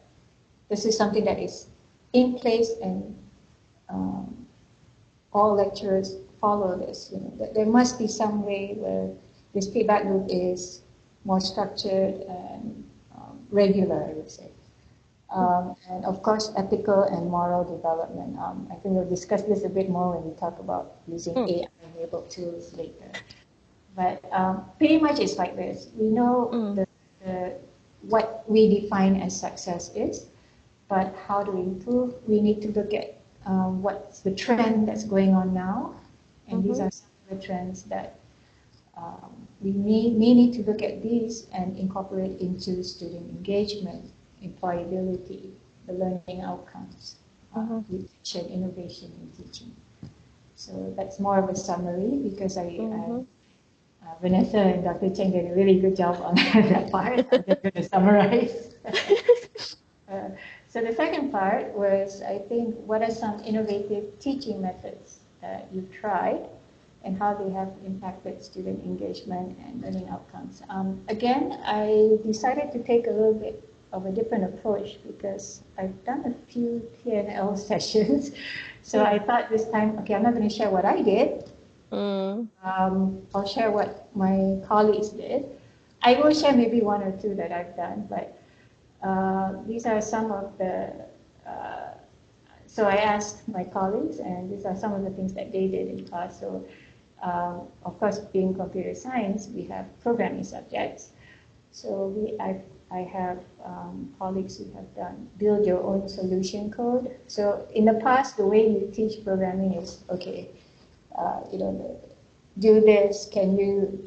this is something that is in place, and all lecturers follow this. That there must be some way where this feedback loop is more structured and regular, I would say. And of course, ethical and moral development. I think we'll discuss this a bit more when we talk about using AI-enabled tools later. But pretty much it's like this. We know what we define as success is, but how to improve, we need to look at what's the trend that's going on now. And these are some of the trends that we need to look at these and incorporate into student engagement, employability, the learning outcomes, retention, innovation in teaching. So that's more of a summary, because Vanessa and Dr. Cheng did a really good job on that part. I'm just going to summarize. So the second part was, I think, what are some innovative teaching methods that you've tried and how they have impacted student engagement and learning outcomes. Again, I decided to take a little bit of a different approach because I've done a few P&L sessions. So I thought this time, okay, I'm not going to share what I did. I'll share what my colleagues did. I will share maybe one or two that I've done, but these are some of the, so I asked my colleagues, and these are some of the things that they did in class. So of course, being computer science, we have programming subjects. So I have colleagues who have done build your own solution code. So in the past, the way you teach programming is, okay, do this, can you,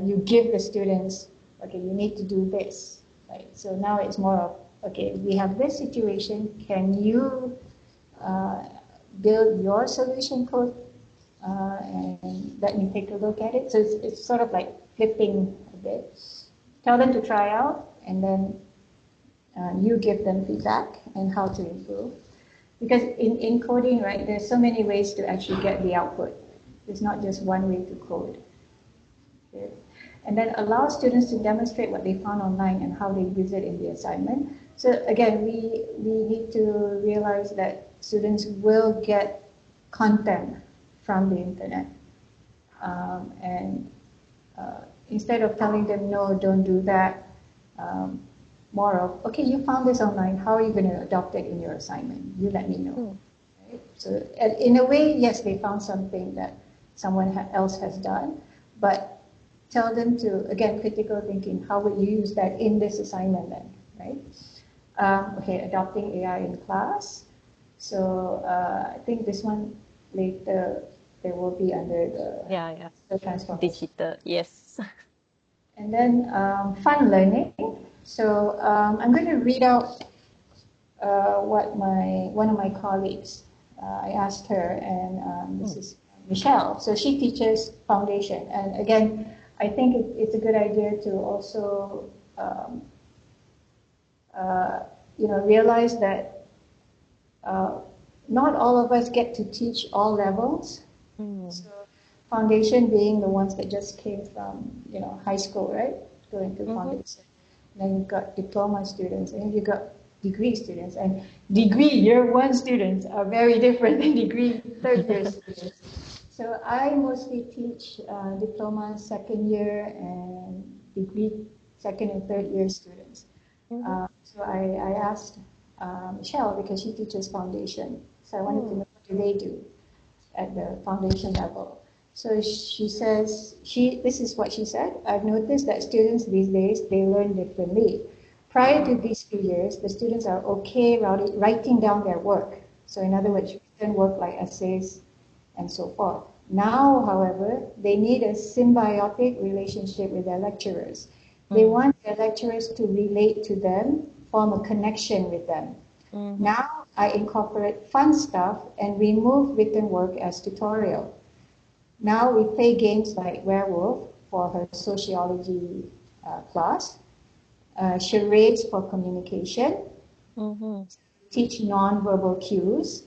you give the students, okay, you need to do this, right? So now it's more of, okay, we have this situation, can you build your solution code and let me take a look at it. So it's sort of like flipping a bit. Tell them to try out, and then you give them feedback and how to improve. Because in coding, right, there's so many ways to actually get the output. There's not just one way to code. Okay? And then allow students to demonstrate what they found online and how they use it in the assignment. So again, we need to realize that students will get content from the internet. And instead of telling them, no, don't do that, more of, okay, you found this online, how are you going to adopt it in your assignment? You let me know. Right? So in a way, yes, they found something that someone else has done, but tell them to, again, critical thinking, how would you use that in this assignment then, right? Okay, adopting AI in class. So I think this one later, they will be under the transformation. Digital, yes. And then fun learning. So I'm going to read out what one of my colleagues, I asked her, and this is Michelle. So she teaches foundation. And again, I think it's a good idea to also realize that not all of us get to teach all levels. So foundation being the ones that just came from high school, right? Going to foundation. Then you've got diploma students, and you've got degree students. And degree year one students are very different than degree third year students. So I mostly teach diploma second year and degree second and third year students. So I asked Michelle, because she teaches foundation. So I wanted to know, what do they do at the foundation level? So she says, this is what she said: I've noticed that students these days, they learn differently. Prior to these few years, the students are okay writing down their work. So in other words, written work like essays and so forth. Now, however, they need a symbiotic relationship with their lecturers. They want their lecturers to relate to them, form a connection with them. Now I incorporate fun stuff and remove written work as tutorial. Now we play games like Werewolf for her sociology class, charades for communication, teach non-verbal cues,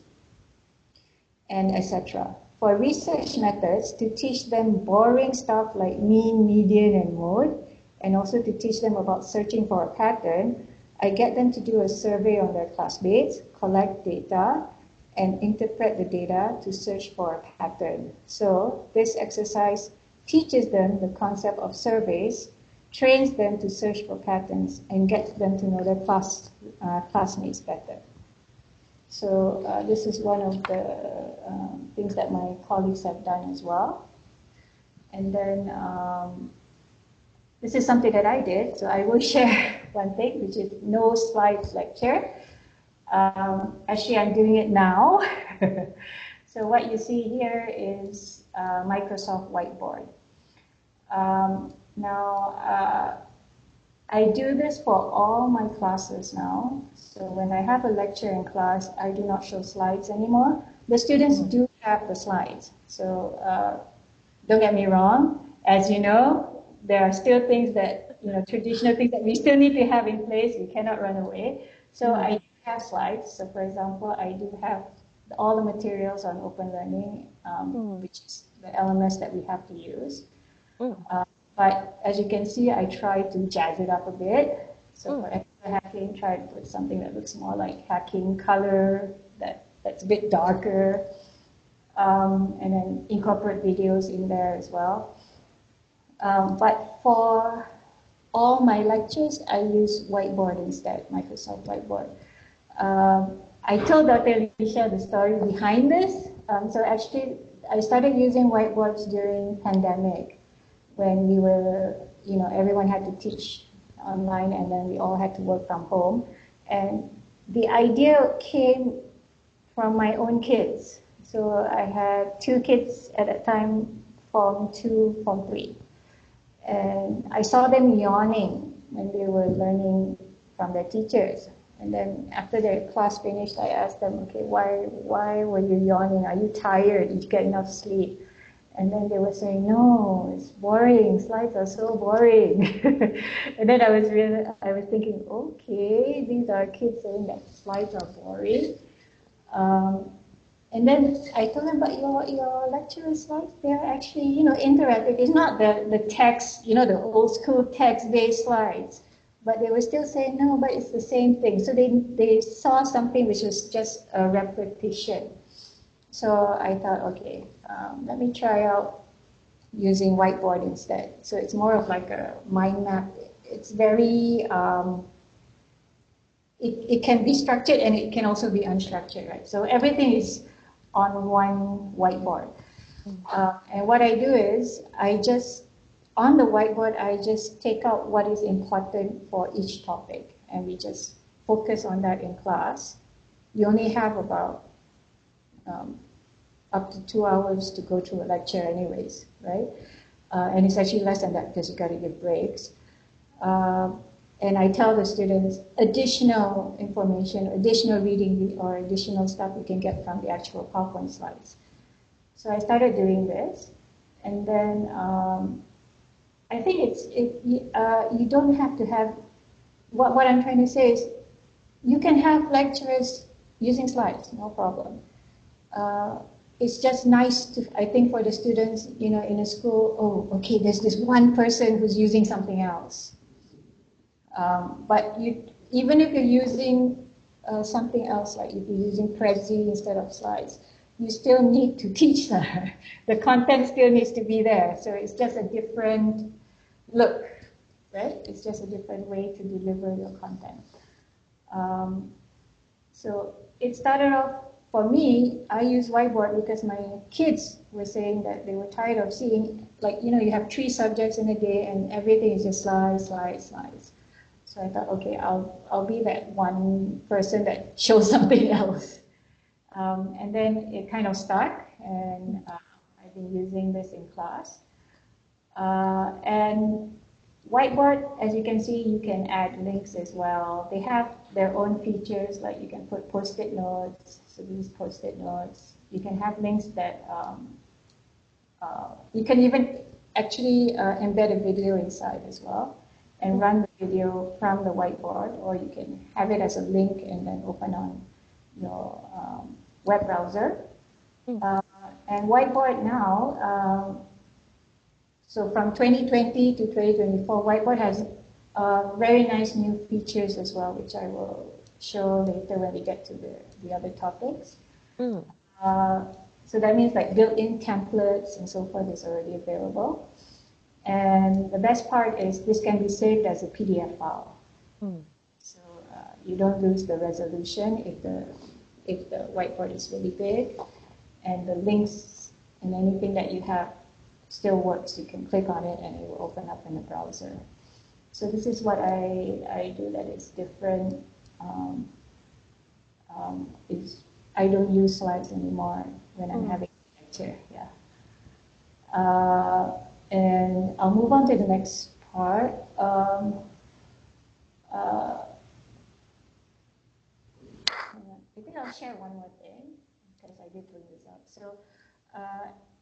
and etc. For research methods, to teach them boring stuff like mean, median, and mode, and also to teach them about searching for a pattern, I get them to do a survey on their classmates, collect data, and interpret the data to search for a pattern. So this exercise teaches them the concept of surveys, trains them to search for patterns, and gets them to know their classmates better. So this is one of the things that my colleagues have done as well. And then this is something that I did, so I will share one thing, which is no slides lecture. Actually, I'm doing it now. So what you see here is Microsoft Whiteboard. Now, I do this for all my classes now. So when I have a lecture in class, I do not show slides anymore. The students do have the slides. So don't get me wrong. As you know, there are still things that, traditional things that we still need to have in place. We cannot run away. So I do have slides. So for example, I do have all the materials on open learning, which is the LMS that we have to use. But as you can see, I try to jazz it up a bit. So for extra hacking, try to put something that looks more like hacking color, that's a bit darker, and then incorporate videos in there as well. But for all my lectures, I use Whiteboard instead, Microsoft Whiteboard. I told Dr. Alicia the story behind this. So actually, I started using whiteboards during pandemic, when we were, everyone had to teach online, and then we all had to work from home. And the idea came from my own kids. So I had 2 kids at that time, Form 2, Form 3. And I saw them yawning when they were learning from their teachers. And then after their class finished, I asked them, okay, why were you yawning? Are you tired? Did you get enough sleep? And then they were saying, no, it's boring. Slides are so boring. And then I was thinking, okay, these are kids saying that slides are boring. And then I told them, but your lecture slides, they're actually, interactive. It's not the text, the old school text-based slides. But they were still saying, no, but it's the same thing. So they saw something which was just a repetition. So I thought, okay, let me try out using whiteboard instead. So it's more of like a mind map. It's very, it can be structured and it can also be unstructured, right? So everything is on one whiteboard. And what I do is on the whiteboard, I just take out what is important for each topic and we just focus on that in class. You only have about up to 2 hours to go through a lecture anyways, right? And it's actually less than that because you got to give breaks. And I tell the students additional information, additional reading or additional stuff you can get from the actual PowerPoint slides. So I started doing this, and then I think you don't have to have, what I'm trying to say is you can have lecturers using slides, no problem. It's just nice to, I think for the students, in a school, oh, okay, there's this one person who's using something else. But even if you're using something else, like if you're using Prezi instead of slides, you still need to teach that. The content still needs to be there. So it's just a different look, right? It's just a different way to deliver your content. So it started off, for me, I use whiteboard because my kids were saying that they were tired of seeing, you have 3 subjects in a day and everything is just slides, slides, slides. So I thought, okay, I'll be that one person that shows something else. And then it kind of stuck, and I've been using this in class. And whiteboard, as you can see, you can add links as well. They have their own features, like you can put post-it notes. So these post-it notes, you can have links that you can even actually embed a video inside as well and run the video from the whiteboard, or you can have it as a link and then open on your web browser. And whiteboard now, so from 2020 to 2024, whiteboard has very nice new features as well, which I will show later when we get to the other topics. So that means like built-in templates and so forth is already available. And the best part is this can be saved as a PDF file. So you don't lose the resolution if the whiteboard is really big, and the links and anything that you have still works. You can click on it and it will open up in the browser. So this is what I do that is different. I don't use slides anymore when I'm having a lecture. Yeah. And I'll move on to the next part. I think I'll share one more thing because I did bring this up. So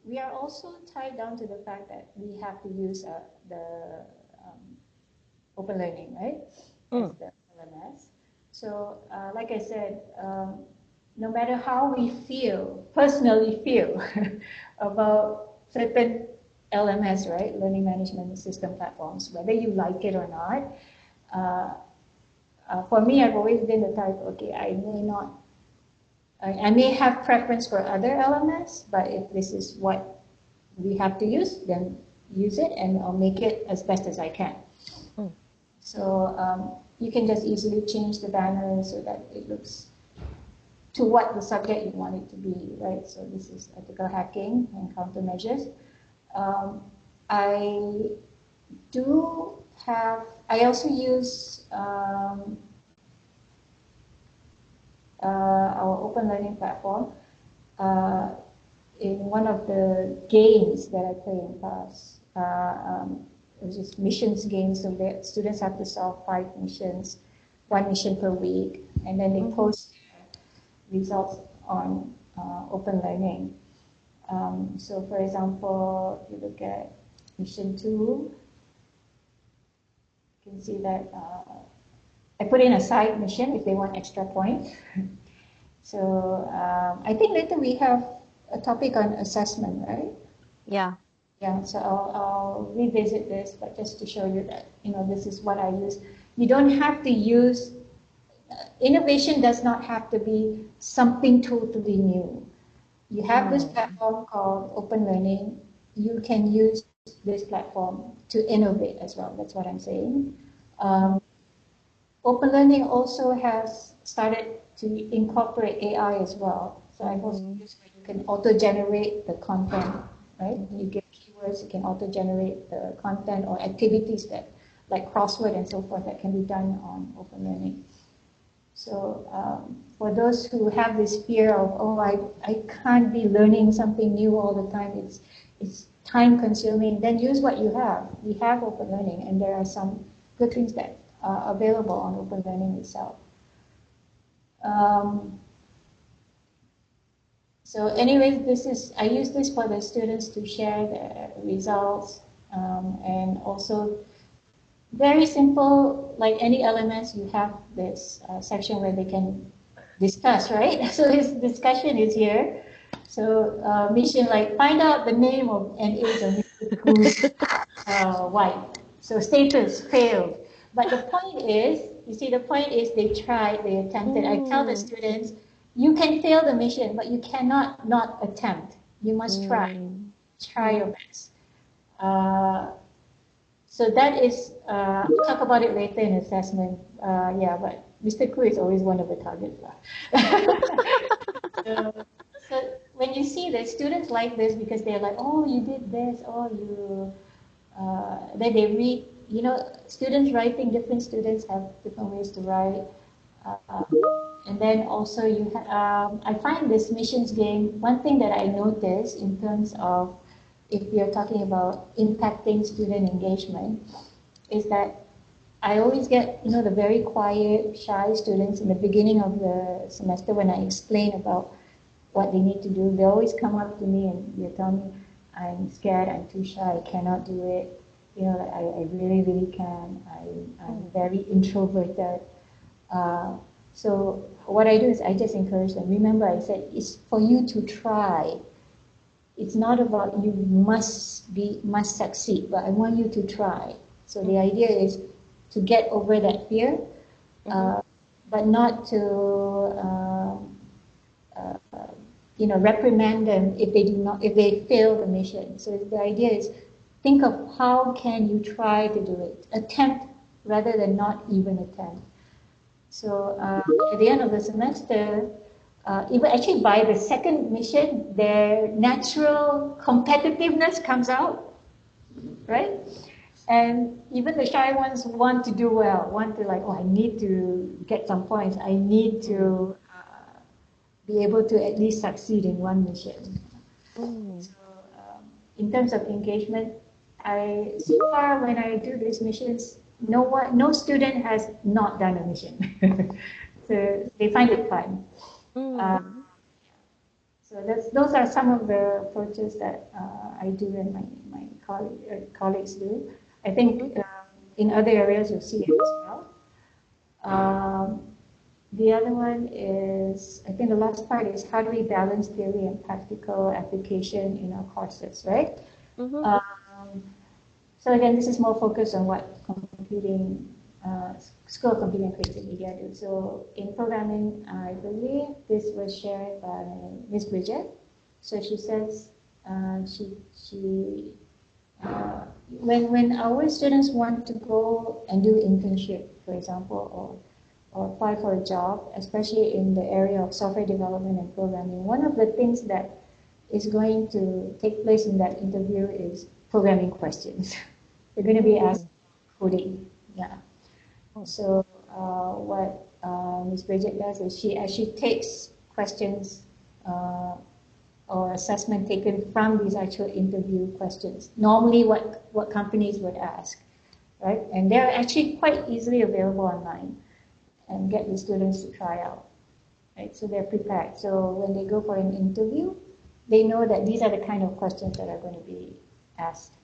we are also tied down to the fact that we have to use the open learning, right? As the LMS. So like I said, no matter how we personally feel about certain LMS, right? Learning management system platforms, whether you like it or not. For me, I've always been the type, okay, I may have preference for other LMS, but if this is what we have to use, then use it and I'll make it as best as I can. So you can just easily change the banner so that it looks to what the subject you want it to be, right? So this is ethical hacking and countermeasures. I also use our open learning platform. in one of the games that I play in class, which is missions games, so the students have to solve 5 missions, 1 mission per week, and then they post results on open learning. So for example, if you look at mission 2, you can see that I put in a side mission if they want extra points. So I think later we have a topic on assessment, right? Yeah. Yeah, so I'll revisit this, but just to show you that, this is what I use. You don't have to use, innovation does not have to be something totally new. You have this platform called Open Learning. You can use this platform to innovate as well. That's what I'm saying. Open Learning also has started to incorporate AI as well. So I've also used where you can auto-generate the content, right? You give keywords, you can auto-generate the content or activities that, like crossword and so forth, that can be done on Open Learning. So for those who have this fear of, I can't be learning something new all the time, it's time consuming, then use what you have. We have Open Learning, and there are some good things that are available on Open Learning itself. So anyway, I use this for the students to share their results, and also very simple, like any LMS, you have this section where they can discuss, right? So this discussion is here. So mission, like find out the name of and age of Mr. Khoo's wife. So status failed. But the point is, they tried, they attempted. I tell the students, you can fail the mission, but you cannot not attempt. You must try your best. So that is, we'll talk about it later in assessment. Yeah, but Mr. Khoo is always one of the targets. So when you see that students like this because they're like, oh, you did this, then they read, students writing, different students have different ways to write. And then also I find this missions game, one thing that I notice in terms of if we are talking about impacting student engagement, is that I always get, the very quiet, shy students in the beginning of the semester when I explain about what they need to do. They always come up to me and they tell me, I'm scared, I'm too shy, I cannot do it. I really, really can. I'm very introverted. So what I do is I just encourage them. Remember, I said it's for you to try. It's not about you must succeed, but I want you to try. So the idea is to get over that fear, but not to reprimand them if they fail the mission. So the idea is think of how can you try to do it. Attempt rather than not even attempt. So at the end of the semester, even actually by the second mission, their natural competitiveness comes out, right? And even the shy ones want to do well, want to I need to get some points. I need to be able to at least succeed in one mission. So in terms of engagement, so far when I do these missions, no student has not done a mission. So they find it fun. So those are some of the approaches that I do and my colleagues do. I think in other areas you'll see it as well. The other one is, I think the last part is how do we balance theory and practical application in our courses, right? So again, this is more focused on what School of Computing and Creative Media do. So in programming, I believe this was shared by Ms. Bridget. So she says when our students want to go and do internship, for example, or apply for a job, especially in the area of software development and programming, one of the things that is going to take place in that interview is programming questions. They're going to be asked coding. Yeah. So what Ms. Bridget does is she takes questions or assessment taken from these actual interview questions. Normally what companies would ask, right? And they're actually quite easily available online and get the students to try out, right? So they're prepared. So when they go for an interview, they know that these are the kind of questions that are going to be asked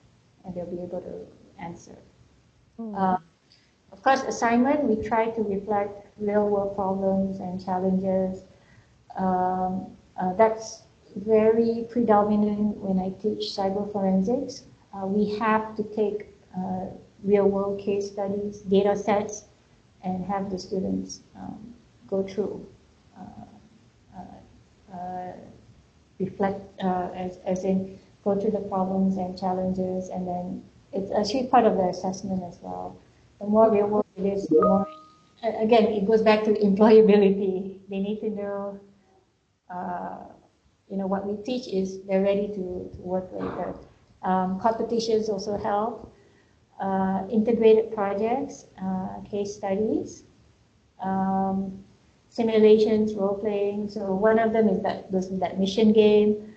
and they'll be able to answer. Of course, assignment, we try to reflect real world problems and challenges. That's very predominant when I teach cyber forensics. We have to take real world case studies, data sets, and have the students go through, reflect, as in go through the problems and challenges, and then it's actually part of the assessment as well. The more real world it is, the more, again, it goes back to employability. They need to know, what we teach is they're ready to work later. Competitions also help. Integrated projects, case studies, simulations, role playing. So one of them is that mission game.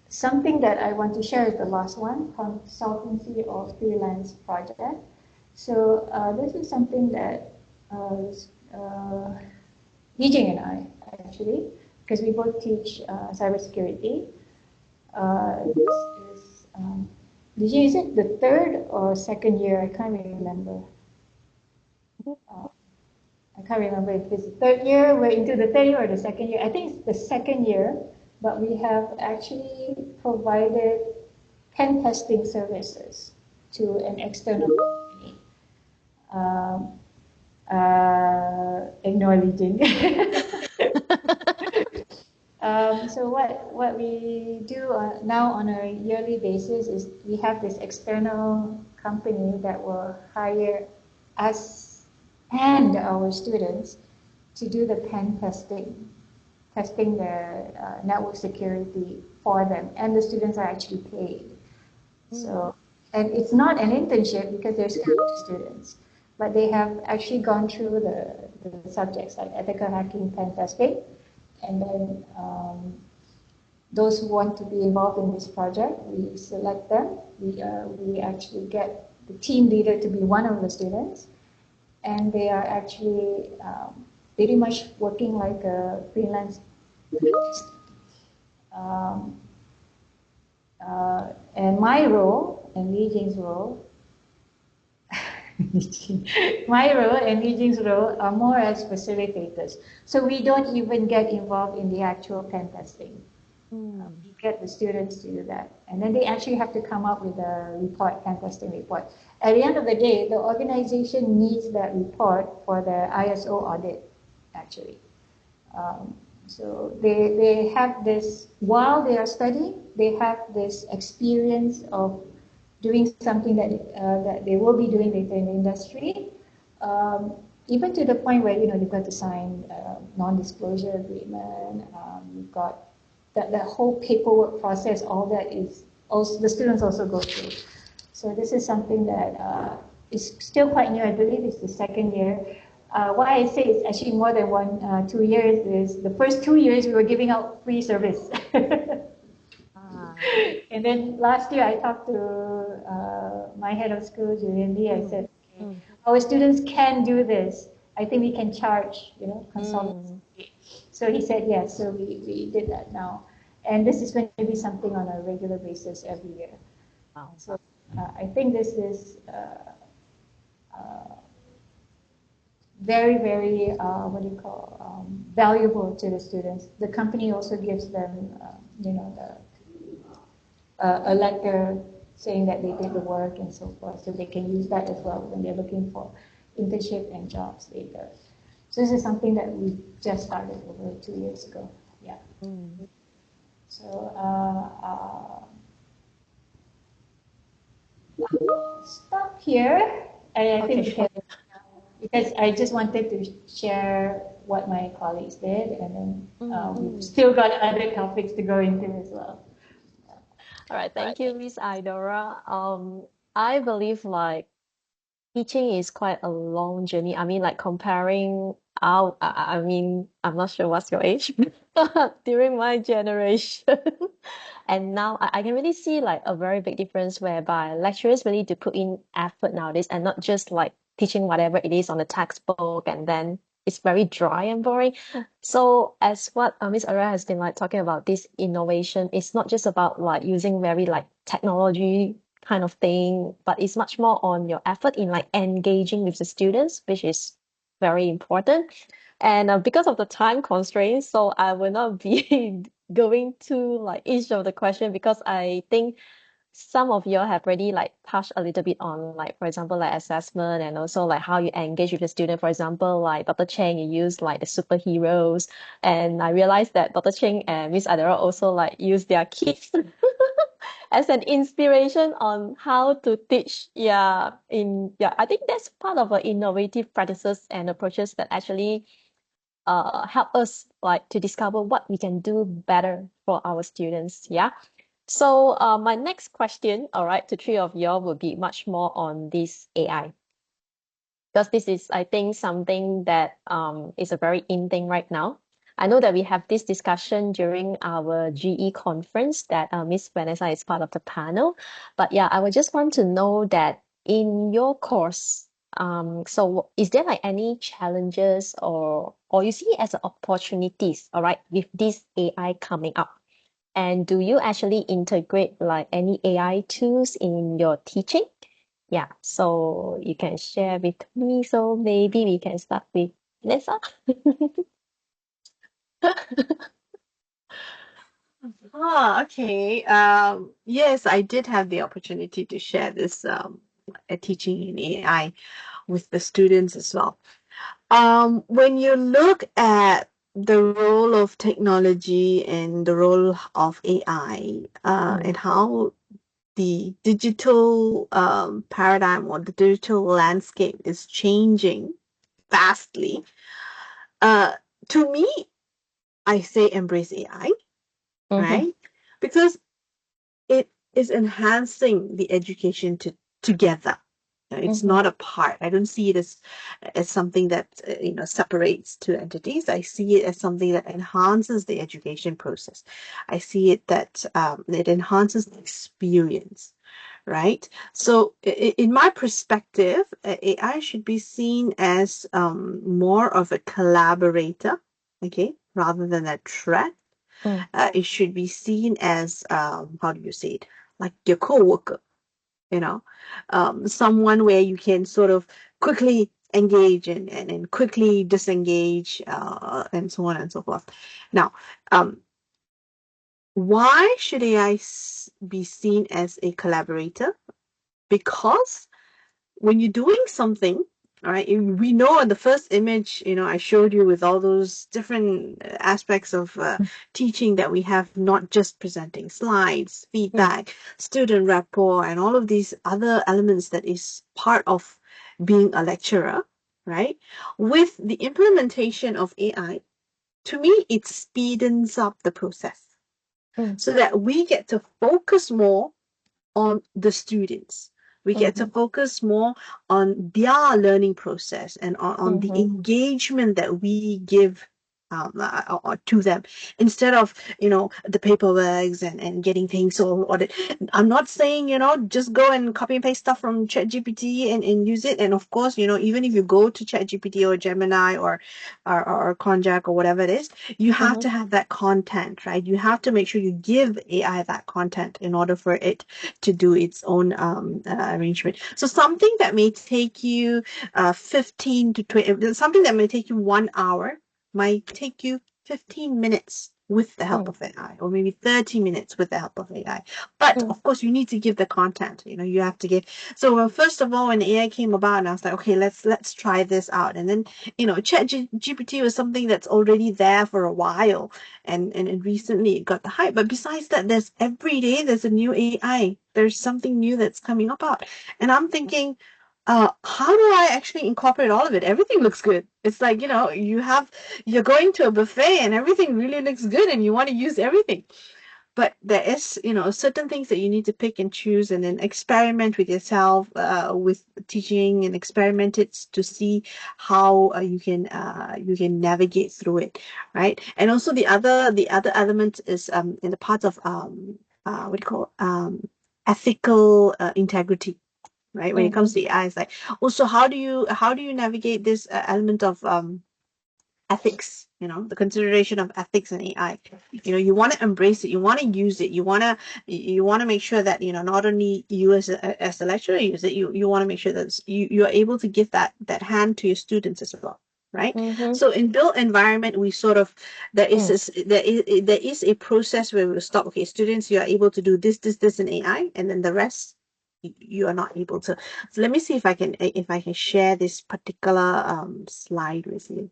Something that I want to share is the last one, consultancy or freelance project. So this is something that Yijing and I actually, because we both teach cybersecurity. This is, is it the third or second year? I can't remember. I can't remember if it's the third year, we're into the third year or the second year. I think it's the second year, but we have actually provided pen testing services to an external company. Acknowledging. So what we do now on a yearly basis is we have this external company that will hire us and our students to do the pen testing the network security for them, and the students are actually paid. So, and it's not an internship because they're still students, but they have actually gone through the subjects like ethical hacking, pen testing, and then those who want to be involved in this project, we select them. We actually get the team leader to be one of the students, and they are actually pretty much working like a freelance. And my role and Li Jing's role, my role and Li Jing's role are more as facilitators. So we don't even get involved in the actual pen testing. We get the students to do that. And then they actually have to come up with a report, pen testing report. At the end of the day, the organization needs that report for the ISO audit, actually. So they have this, while they are studying, they have this experience of doing something that they will be doing later in the industry, even to the point where, they've got to sign non-disclosure agreement, you've got the whole paperwork process, all that is also, the students also go through. So this is something that is still quite new. I believe it's the second year. Why I say it's actually more than 2 years is the first 2 years we were giving out free service. And then last year I talked to my head of school, Julian Lee. I said, okay, our students can do this. I think we can charge, consultancy. So he said yes. So we did that now. And this is going to be something on a regular basis every year. So I think this is very, very, valuable to the students. The company also gives them, a letter saying that they did the work and so forth, so they can use that as well when they're looking for internship and jobs later. So this is something that we just started over 2 years ago. Yeah. So stop here. I think we can, because I just wanted to share what my colleagues did, and then we've still got other topics to go into as well. All right, thank you, Miss Aidora. I believe like teaching is quite a long journey. I mean, like comparing out, I mean, I'm not sure what's your age, during my generation. And now I can really see like a very big difference whereby lecturers really do put in effort nowadays and not just like teaching whatever it is on the textbook and then it's very dry and boring. So as what Miss Ara has been like talking about this innovation, it's not just about like using very like technology kind of thing, but it's much more on your effort in like engaging with the students, which is very important. And because of the time constraints, so I will not be going to like each of the question because I think some of you all have already like touched a little bit on like for example like assessment and also like how you engage with the student. For example, like Dr. Cheng, you use like the superheroes, and I realized that Dr. Cheng and Miss Aidora also like use their kids as an inspiration on how to teach. Yeah, I think that's part of innovative practices and approaches that actually help us like to discover what we can do better for our students. Yeah. So my next question, all right, to three of y'all will be much more on this AI. Because this is, I think, something that is a very in thing right now. I know that we have this discussion during our GE conference that Miss Vanessa is part of the panel. But yeah, I would just want to know that in your course, so is there like any challenges or you see it as opportunities, all right, with this AI coming up? And do you actually integrate like any AI tools in your teaching? Yeah, so you can share with me. So maybe we can start with Vanessa. Okay. Yes, I did have the opportunity to share this teaching in AI with the students as well. When you look at the role of technology and the role of AI, and how the digital paradigm or the digital landscape is changing vastly, uh, to me, I say embrace AI, Mm-hmm, right? Because it is enhancing the education together. It's mm-hmm, not a part. I don't see it as something that separates two entities. I see it as something that enhances the education process. I see it that it enhances the experience, right? So, in my perspective, AI should be seen as more of a collaborator, okay, rather than a threat. mm, It should be seen as how do you say it, like your co-worker, you know, someone where you can sort of quickly engage and quickly disengage, and so on and so forth. Now, why should AI be seen as a collaborator? Because when you're doing something, all right, we know in the first image, I showed you with all those different aspects of teaching that we have, not just presenting slides, mm, feedback, student rapport, and all of these other elements that is part of being a lecturer, right? With the implementation of AI, to me, it speedens up the process mm, so that we get to focus more on the students. We get to mm-hmm, focus more on their learning process and on the mm-hmm, engagement that we give to them, instead of the paperworks and getting things all ordered. I'm not saying just go and copy and paste stuff from ChatGPT and use it. And of course, even if you go to ChatGPT or Gemini or Konjac or whatever it is, you have mm-hmm, to have that content, right? You have to make sure you give AI that content in order for it to do its own arrangement. So something that may take you 15 to 20, something that may take you 1 hour might take you 15 minutes with the help mm, of AI, or maybe 30 minutes with the help of AI. But mm, of course, you need to give the content. You have to give. So first of all, when AI came about, and I was like, okay, let's try this out. And then ChatGPT was something that's already there for a while, and recently it got the hype. But besides that, there's every day there's a new AI. There's something new that's coming about, and I'm thinking, how do I actually incorporate all of it? Everything looks good. It's like, you're going to a buffet and everything really looks good and you want to use everything. but there is, certain things that you need to pick and choose and then experiment with yourself, with teaching, and experiment it to see how you can navigate through it, right? And also the other element is in the part of what do you call ethical integrity, right? When it comes to AI, it's like also how do you navigate this element of ethics, the consideration of ethics in AI. You want to embrace it, you want to use it, you want to make sure that not only you as a lecturer use it, you want to make sure that you are able to give that hand to your students as well, right? So in built environment, we sort of there is a process where we'll stop. Okay, students, you are able to do this in AI, and then the rest you are not able to. So let me see if I can share this particular slide with you.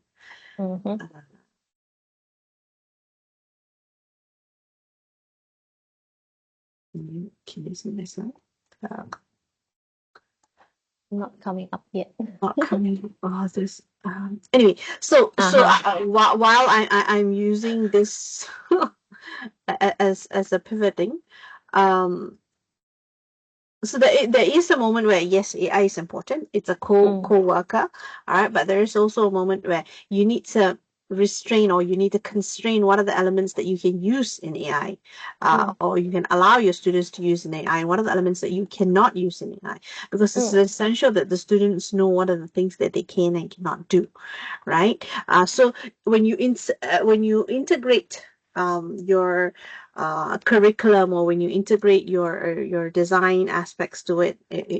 Can you see my slide? Not coming up yet. Not coming. Oh, this. Anyway, so while I'm using this as a pivoting, um, so there is a moment where yes, AI is important. It's a co-worker, all right. But there is also a moment where you need to restrain, or you need to constrain what are the elements that you can use in AI, or you can allow your students to use in AI, and what are the elements that you cannot use in AI, because it's essential that the students know what are the things that they can and cannot do, right? So when you integrate your curriculum, or when you integrate your design aspects to it,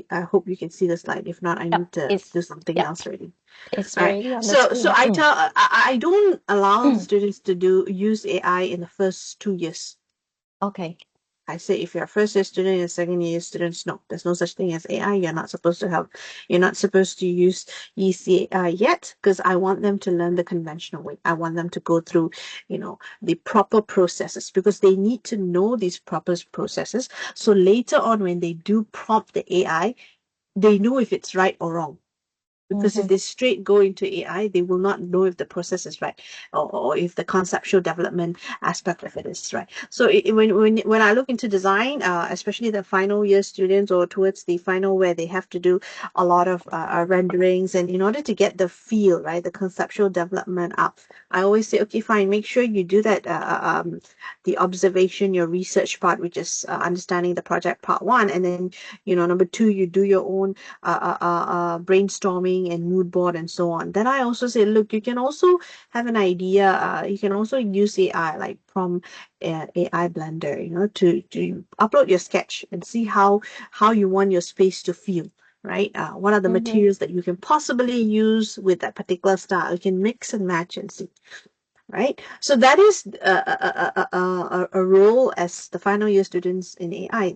I hope you can see the slide. If not, I need to do something else already. It's All right. already on the So screen. I don't allow the students to use AI in the first 2 years. Okay. I say if you're a first year student and second year students, no, there's no such thing as AI. You're not supposed to use ECAI yet, because I want them to learn the conventional way. I want them to go through, the proper processes, because they need to know these proper processes. So later on, when they do prompt the AI, they know if it's right or wrong. Because if they straight go into AI, they will not know if the process is right, or if the conceptual development aspect of it is right. So when I look into design, especially the final year students, or towards the final where they have to do a lot of renderings, and in order to get the feel, right, the conceptual development up, I always say, okay, fine, make sure you do that, the observation, your research part, which is understanding the project part one, and then number two, you do your own brainstorming and mood board and so on. Then I also say, look, you can also have an idea. You can also use AI, like from AI Blender, to upload your sketch and see how you want your space to feel. Right? What are the materials that you can possibly use with that particular style? You can mix and match and see. Right? So that is a role as the final year students in AI.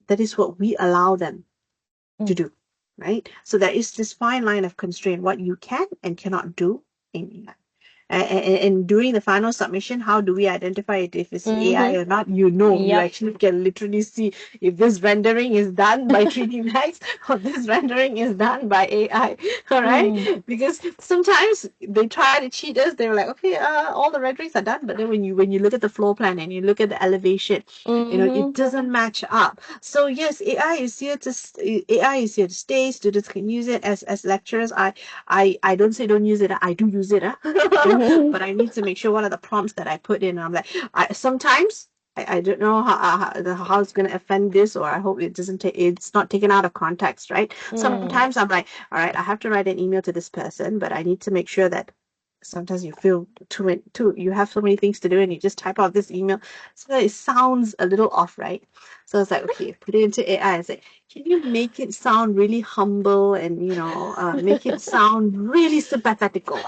That is what we allow them to do, right? So there is this fine line of constraint, what you can and cannot do in AI. And during the final submission, how do we identify it if it's AI or not? You actually can literally see if this rendering is done by 3D Max or this rendering is done by AI. All right, because sometimes they try to cheat us. They're like, okay, all the renderings are done, but then when you look at the floor plan and you look at the elevation, it doesn't match up. So yes, AI is here to stay. Students can use it as lecturers. I don't say don't use it. I do use it. But I need to make sure what are the prompts that I put in. I'm like, sometimes I don't know how it's going to offend this, or I hope it's not taken out of context, right? Sometimes I'm like, all right, I have to write an email to this person, but I need to make sure that sometimes you feel you have so many things to do and you just type out this email, so that it sounds a little off, right? So it's like, okay, put it into AI and say, can you make it sound really humble and make it sound really sympathetical,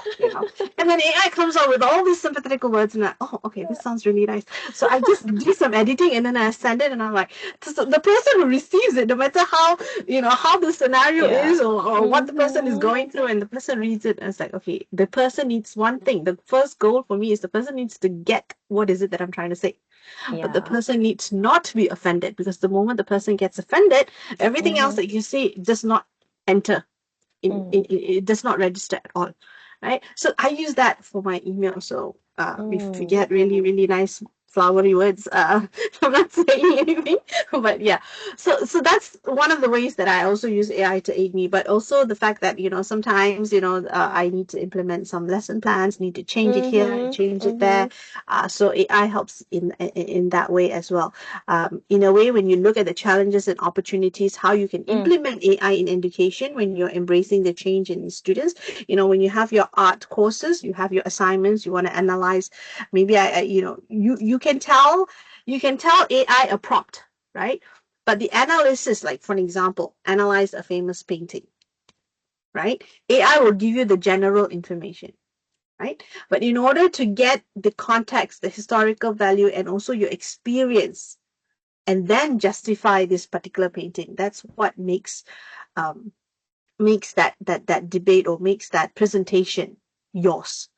and then AI comes out with all these sympathetical words, and oh, okay, this sounds really nice. So I just do some editing and then I send it, and I'm like, so the person who receives it, no matter how how the scenario is, or what the person is going through, and the person reads it, and it's like, okay, the person needs one thing. The first goal for me is the person needs to get what is it that I'm trying to say. But the person needs not to be offended, because the moment the person gets offended, everything else that you say does not enter. It does not register at all, right? So I use that for my email. So if we get really, really nice flowery words. I'm not saying anything, but yeah. So that's one of the ways that I also use AI to aid me. But also the fact that sometimes I need to implement some lesson plans, need to change it here and change it there. So AI helps in that way as well. In a way, when you look at the challenges and opportunities, how you can implement AI in education when you're embracing the change in students. When you have your art courses, you have your assignments, you want to analyze. Maybe you can tell AI a prompt, right? But the analysis, like for an example, analyze a famous painting, right? AI will give you the general information, right? But in order to get the context, the historical value, and also your experience, and then justify this particular painting, that's what makes that debate or makes that presentation yours,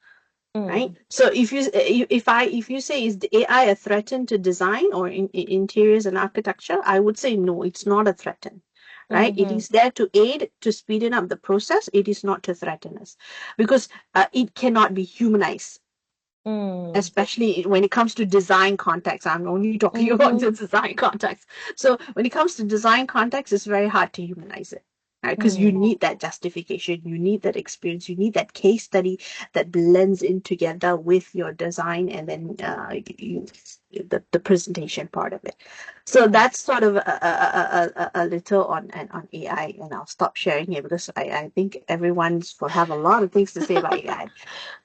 right? So if you say, is the AI a threat to design or interiors and architecture, I would say no, it's not a threat, right? It is there to aid, to speeden up the process. It is not to threaten us, because it cannot be humanized, especially when it comes to design context. I'm only talking about the design context. So when it comes to design context, it's very hard to humanize it, right? Because you need that justification, you need that experience, you need that case study that blends in together with your design, and then the presentation part of it. So that's sort of a little on AI, and I'll stop sharing here because I think everyone's will have a lot of things to say about AI.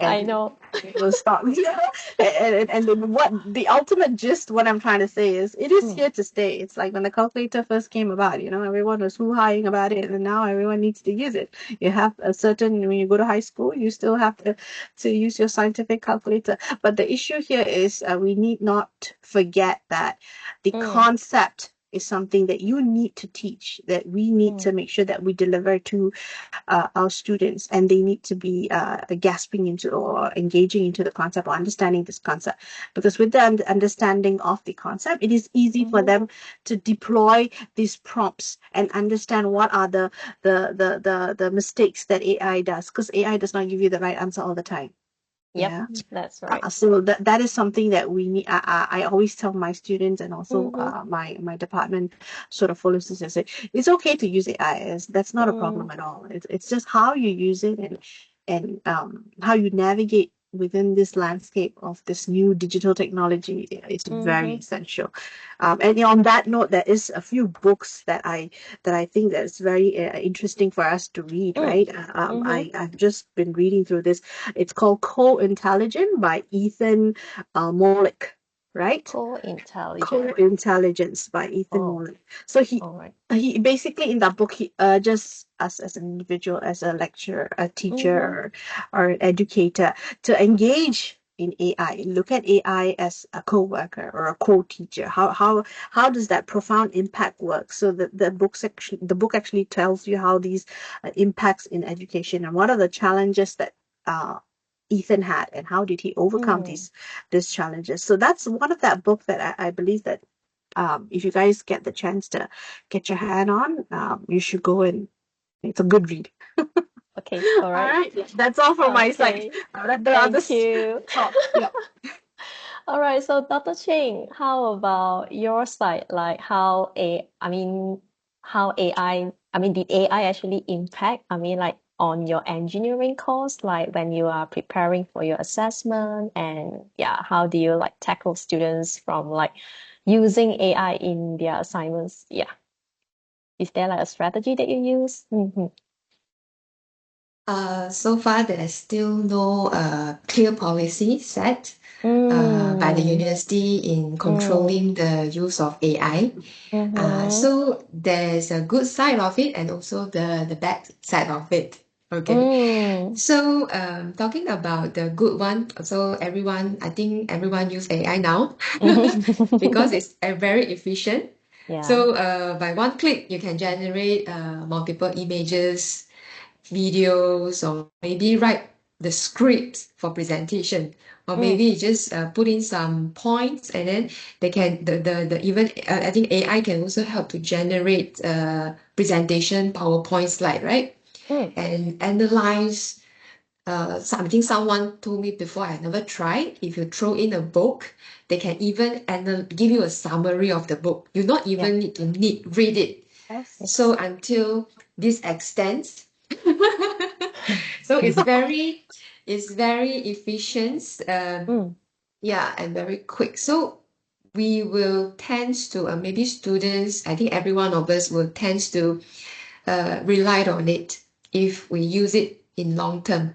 I And know. we'll stop. And then what the ultimate gist, what I'm trying to say is, it is here to stay. It's like when the calculator first came about, everyone was hoo-haing about it, and now everyone needs to use it. You have a certain, when you go to high school, you still have to use your scientific calculator. But the issue here is, we need not forget that the concept is something that you need to teach, that we need to make sure that we deliver to our students, and they need to be gasping into or engaging into the concept or understanding this concept, because with the understanding of the concept, it is easy for them to deploy these prompts and understand what are the mistakes that AI does, because AI does not give you the right answer all the time. Yep, Yeah. that's right. So that is something that we need. I always tell my students, and also my department sort of follows this and say, it's okay to use AI. That's not a problem at all. It's just how you use it, and how you navigate within this landscape of this new digital technology is very essential. And on that note, there is a few books that I think that's very interesting for us to read, right? I've just been reading through this. It's called Co-Intelligent by Ethan Mollick, right? Co-intelligent. Co-Intelligence by Ethan Mollick. So All right. he basically, in that book, he urges us as an individual, as a lecturer, a teacher, or an educator, to engage in AI. Look at AI as a co-worker or a co-teacher. How does that profound impact work? So the book actually tells you how these impacts in education, and what are the challenges that Ethan had, and how did he overcome these challenges. So that's one of that book that I believe that if you guys get the chance to get your hand on, you should go, and it's a good read. Okay, all right. All right, that's all from my side. I'll let the others Thank you. talk. Yeah. All right, so Dr. Cheng, how about your side? Like how AI, did AI actually impact, like on your engineering course, like when you are preparing for your assessment, and yeah, how do you like tackle students from like using AI in their assignments? Yeah. Is there like a strategy that you use? So far, there's still no clear policy set by the university in controlling the use of AI. So there's a good side of it and also the bad side of it. Okay. So talking about the good one, so I think everyone use AI now because it's very efficient. Yeah. So by one click, you can generate multiple images, videos, or maybe write the script for presentation, or maybe you just put in some points, and then they can the even I think AI can also help to generate presentation PowerPoint slide, right? And analyze something someone told me before, I never tried. If you throw in a book, they can even give you a summary of the book. You not even need to read it. Yes. So until this extent, so it's very efficient, yeah, and very quick. So we will tend to maybe students, I think every one of us will tend to rely on it if we use it in long term.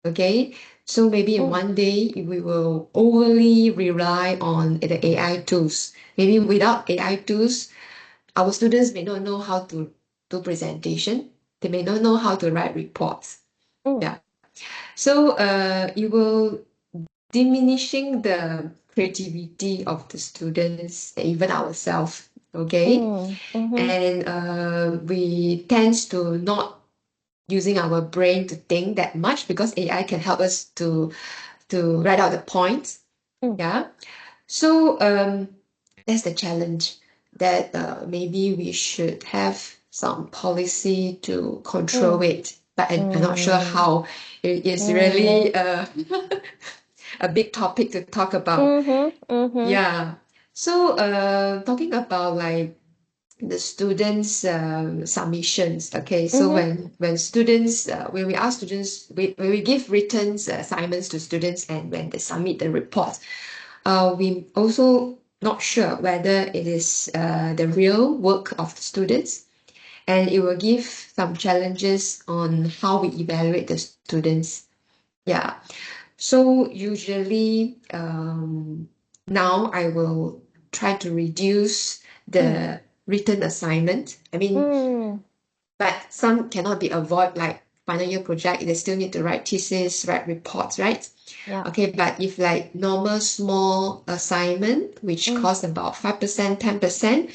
Okay, so maybe in one day we will overly rely on the AI tools. Maybe without AI tools, our students may not know how to do presentation. They may not know how to write reports. Yeah. So it will diminishing the creativity of the students, even ourselves. Okay. And we tend to not using our brain to think that much because AI can help us to write out the points. Yeah. So that's the challenge that maybe we should have some policy to control it. But I'm not sure how. It is really a big topic to talk about. Yeah. So talking about like the students' submissions. Okay, so when students when we ask students when we give written assignments to students and when they submit the report, we also not sure whether it is the real work of the students, and it will give some challenges on how we evaluate the students. Yeah. So usually now I will try to reduce the written assignment. I mean, but some cannot be avoided, like final year project, they still need to write thesis, write reports, right? Yeah. Okay, but if like normal small assignment, which costs about 5%, 10%,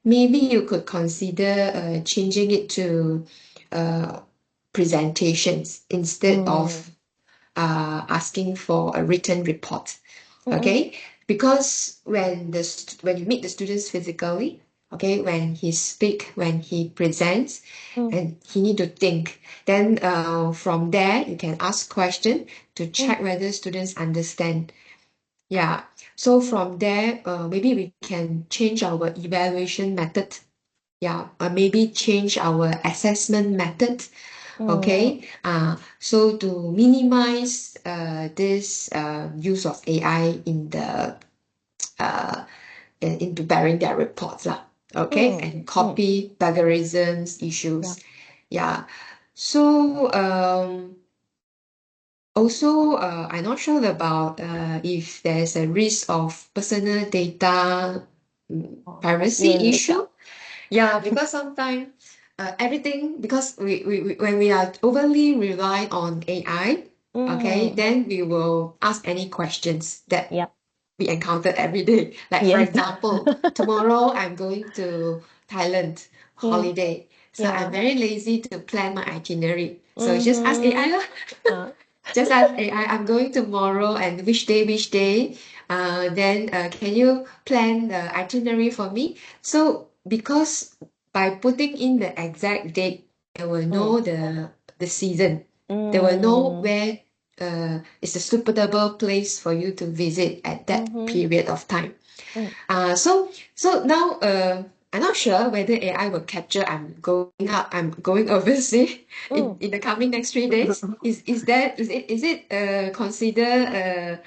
maybe you could consider changing it to presentations instead of asking for a written report. Okay, because when you meet the students physically, okay, when he speak, when he presents, and he need to think, then from there you can ask question to check whether students understand. Yeah, so from there maybe we can change our evaluation method. Yeah, or maybe change our assessment method. Okay, so to minimize this use of AI in the into preparing their reports lah. Okay, and copy plagiarisms issues. Yeah. So also I'm not sure about if there's a risk of personal data privacy Being leaked issue. Yeah, because sometimes everything, because we when we are overly rely on AI, okay, then we will ask any questions that Yep. we encounter every day. Like for Yes. example, tomorrow I'm going to Thailand holiday. So I'm very lazy to plan my itinerary. So just ask AI lah. Just ask AI, I'm going tomorrow and which day, which day. Then can you plan the itinerary for me? So because by putting in the exact date, they will know the season. They will know where is a suitable place for you to visit at that period of time. So now I'm not sure whether AI will capture I'm going overseas in the coming next 3 days. Is it consider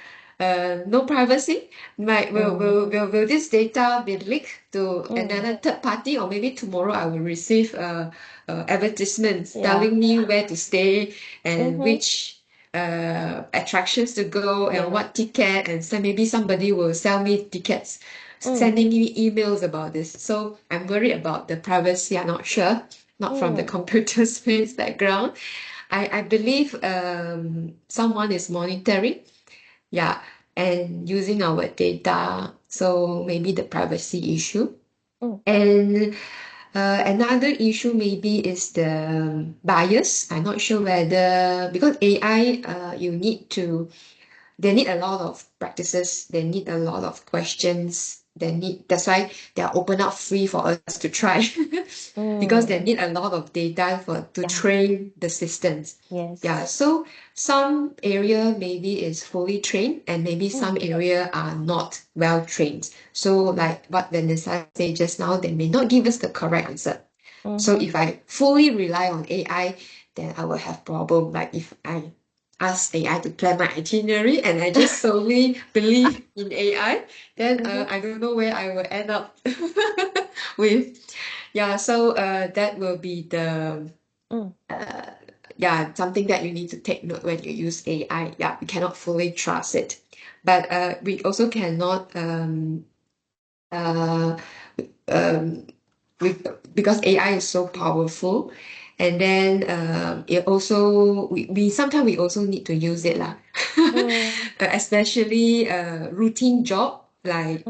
no privacy? Will this data be leaked to another third party, or maybe tomorrow I will receive advertisements telling me where to stay and which attractions to go and what ticket, and so maybe somebody will sell me tickets, sending me emails about this. So I'm worried about the privacy. I'm not sure, not from the computer space background. I believe someone is monitoring, yeah, and using our data. So maybe the privacy issue. And another issue maybe is the bias. I'm not sure whether, because AI, they need a lot of practices, they need a lot of questions that's why they are open up free for us to try because they need a lot of data to train the systems. Yes. Yeah, so some area maybe is fully trained and maybe some area are not well trained. So like what Vanessa said just now, they may not give us the correct answer. So if I fully rely on AI, then I will have problem. Like if I ask AI to plan my itinerary and I just solely believe in AI, then I don't know where I will end up with. Yeah, so that will be the something that you need to take note when you use AI. Yeah, we cannot fully trust it, but we also cannot uh, um, because AI is so powerful, and then it also we sometimes we also need to use it lah, especially routine job like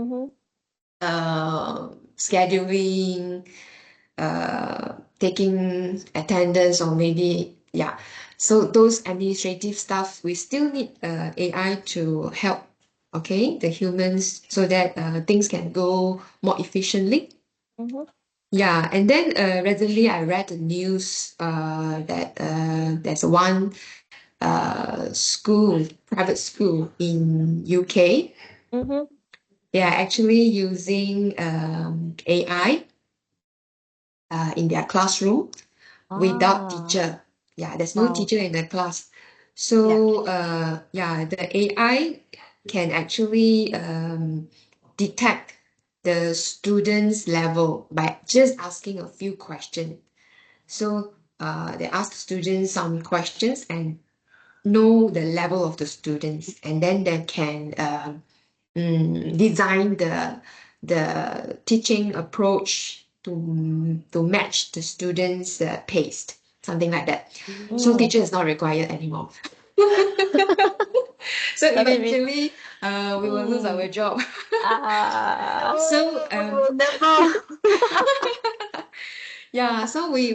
scheduling, taking attendance, or maybe so those administrative stuff we still need AI to help, okay, the humans so that things can go more efficiently. Yeah, and then recently I read the news that there's one private school in UK. They are actually using AI in their classroom without teacher. Yeah, there's no teacher in the class. So the AI can actually detect the students' level by just asking a few questions. So they ask students some questions and know the level of the students, and then they can design the teaching approach to match the students' pace, something like that. So teacher is not required anymore. So eventually, we will lose our job. So Never. yeah, so we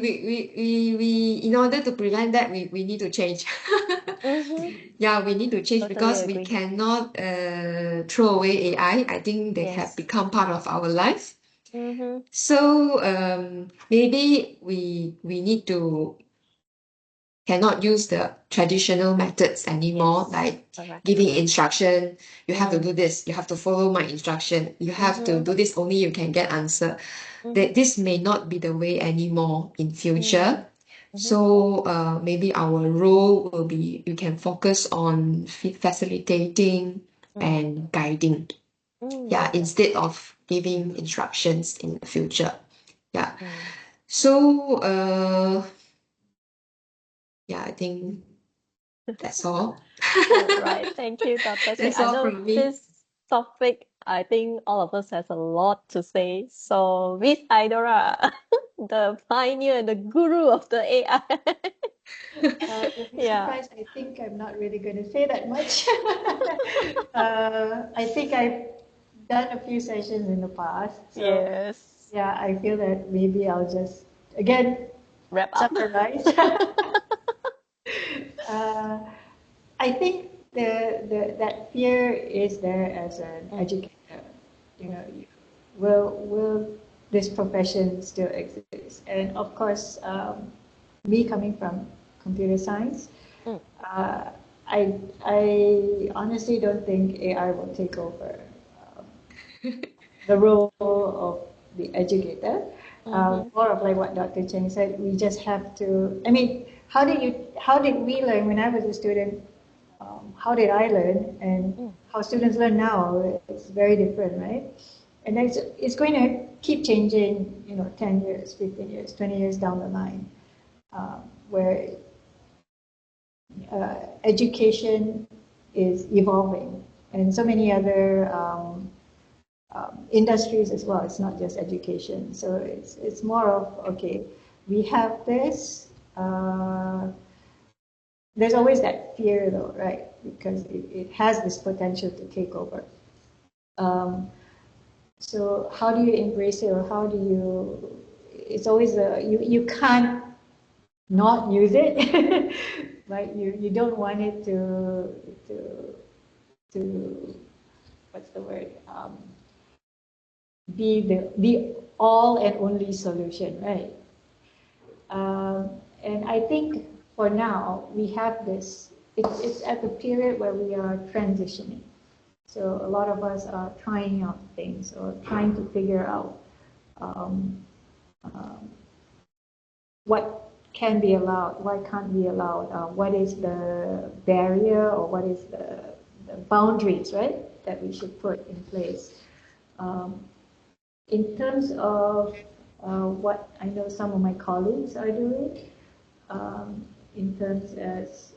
in order to prevent that, we need to change. Yeah, we need to change Totally because we agree. cannot throw away AI. I think they have Yes. become part of our life. So maybe we need to cannot use the traditional methods anymore, Yes. like Correct. giving instruction. You have to do this. You have to follow my instruction. You have to do this. Only you can get answer. That this may not be the way anymore in future. So maybe our role will be you can focus on facilitating and guiding. Yeah, instead of giving instructions in the future. Yeah. So I think that's all. All right. Thank you, Dr. Cheng. That's I all know from me. this topic, I think all of us has a lot to say. So Miss Aidora, the pioneer and the guru of the AI. You'll be Yeah. surprised. I think I'm not really going to say that much. I think I've done a few sessions in the past. So Yes. yeah, I feel that maybe I'll just, again, Wrap up. summarize. uh, I think that fear is there as an educator. You know, will this profession still exist? And of course, me coming from computer science, uh, I honestly don't think AI will take over the role of the educator. More of like what Dr. Cheng said, we just have to. I mean, how did we learn when I was a student? How did I learn, and how students learn now? It's very different, right? And it's going to keep changing. 10 years, 15 years, 20 years down the line, where education is evolving, and so many other industries as well. It's not just education. So it's more of, okay, we have this. There's always that fear though, right? Because it has this potential to take over. So how do you embrace it, or how do you? It's always you can't not use it, right? You don't want it to what's the word? be the all and only solution, right? And I think for now we have this. It's at the period where we are transitioning. So a lot of us are trying out things or trying to figure out um, um, what can be allowed, what can't be allowed, what is the barrier or what is the boundaries, right, that we should put in place. In terms of what I know some of my colleagues are doing, in terms as,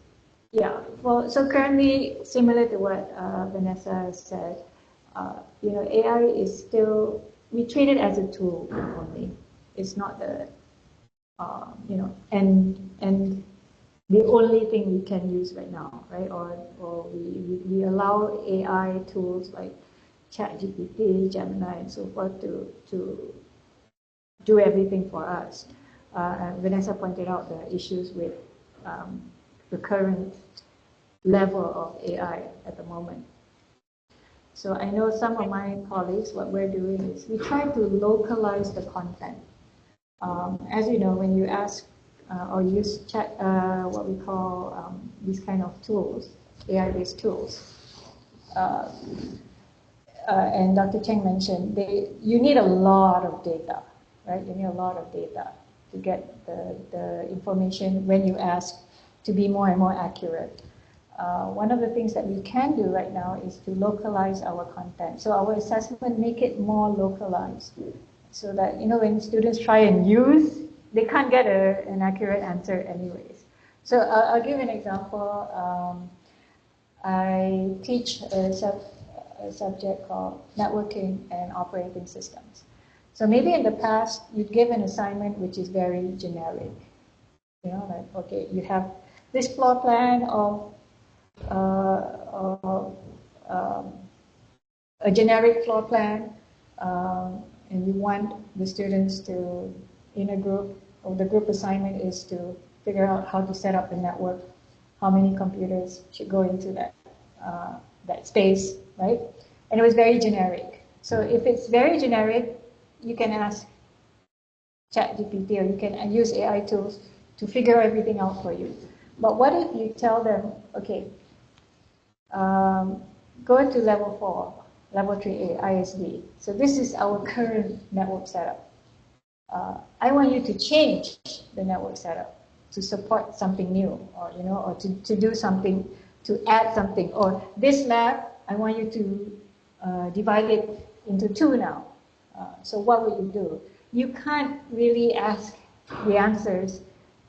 yeah, well, so currently, similar to what Vanessa has said, AI is still, we treat it as a tool only. It's not the, and the only thing we can use right now, right? Or we allow AI tools like ChatGPT, Gemini, and so forth to do everything for us. Vanessa pointed out the issues with the current level of AI at the moment. So I know some of my colleagues, what we're doing is we try to localize the content. As you know, when you ask or use chat, what we call these kind of tools, AI-based tools, and Dr. Cheng mentioned, you need a lot of data, right? You need a lot of data to get the information when you ask to be more and more accurate. One of the things that we can do right now is to localize our content. So our assessment, make it more localized so that, when students try and use, they can't get an accurate answer anyways. So I'll give an example. I teach a subject called networking and operating systems. So maybe in the past, you'd give an assignment which is very generic. Like, okay, you have this floor plan of a generic floor plan, and you want the students to, in a group, or the group assignment is to figure out how to set up the network, how many computers should go into that space, right? And it was very generic. So if it's very generic, you can ask ChatGPT or you can use AI tools to figure everything out for you. But what if you tell them, okay, go to level 4, level 3A, ISD. So this is our current network setup. I want you to change the network setup to support something new, or to do something, to add something. Or this lab, I want you to divide it into 2 now. So what would you do? You can't really ask the answers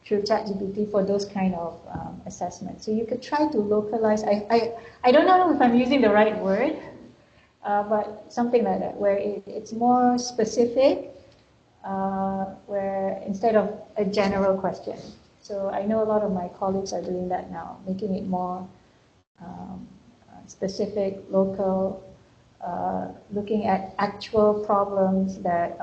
through ChatGPT for those kind of assessments. So you could try to localize. I don't know if I'm using the right word, but something like that, where it's more specific, where instead of a general question. So I know a lot of my colleagues are doing that now, making it more specific, local, looking at actual problems that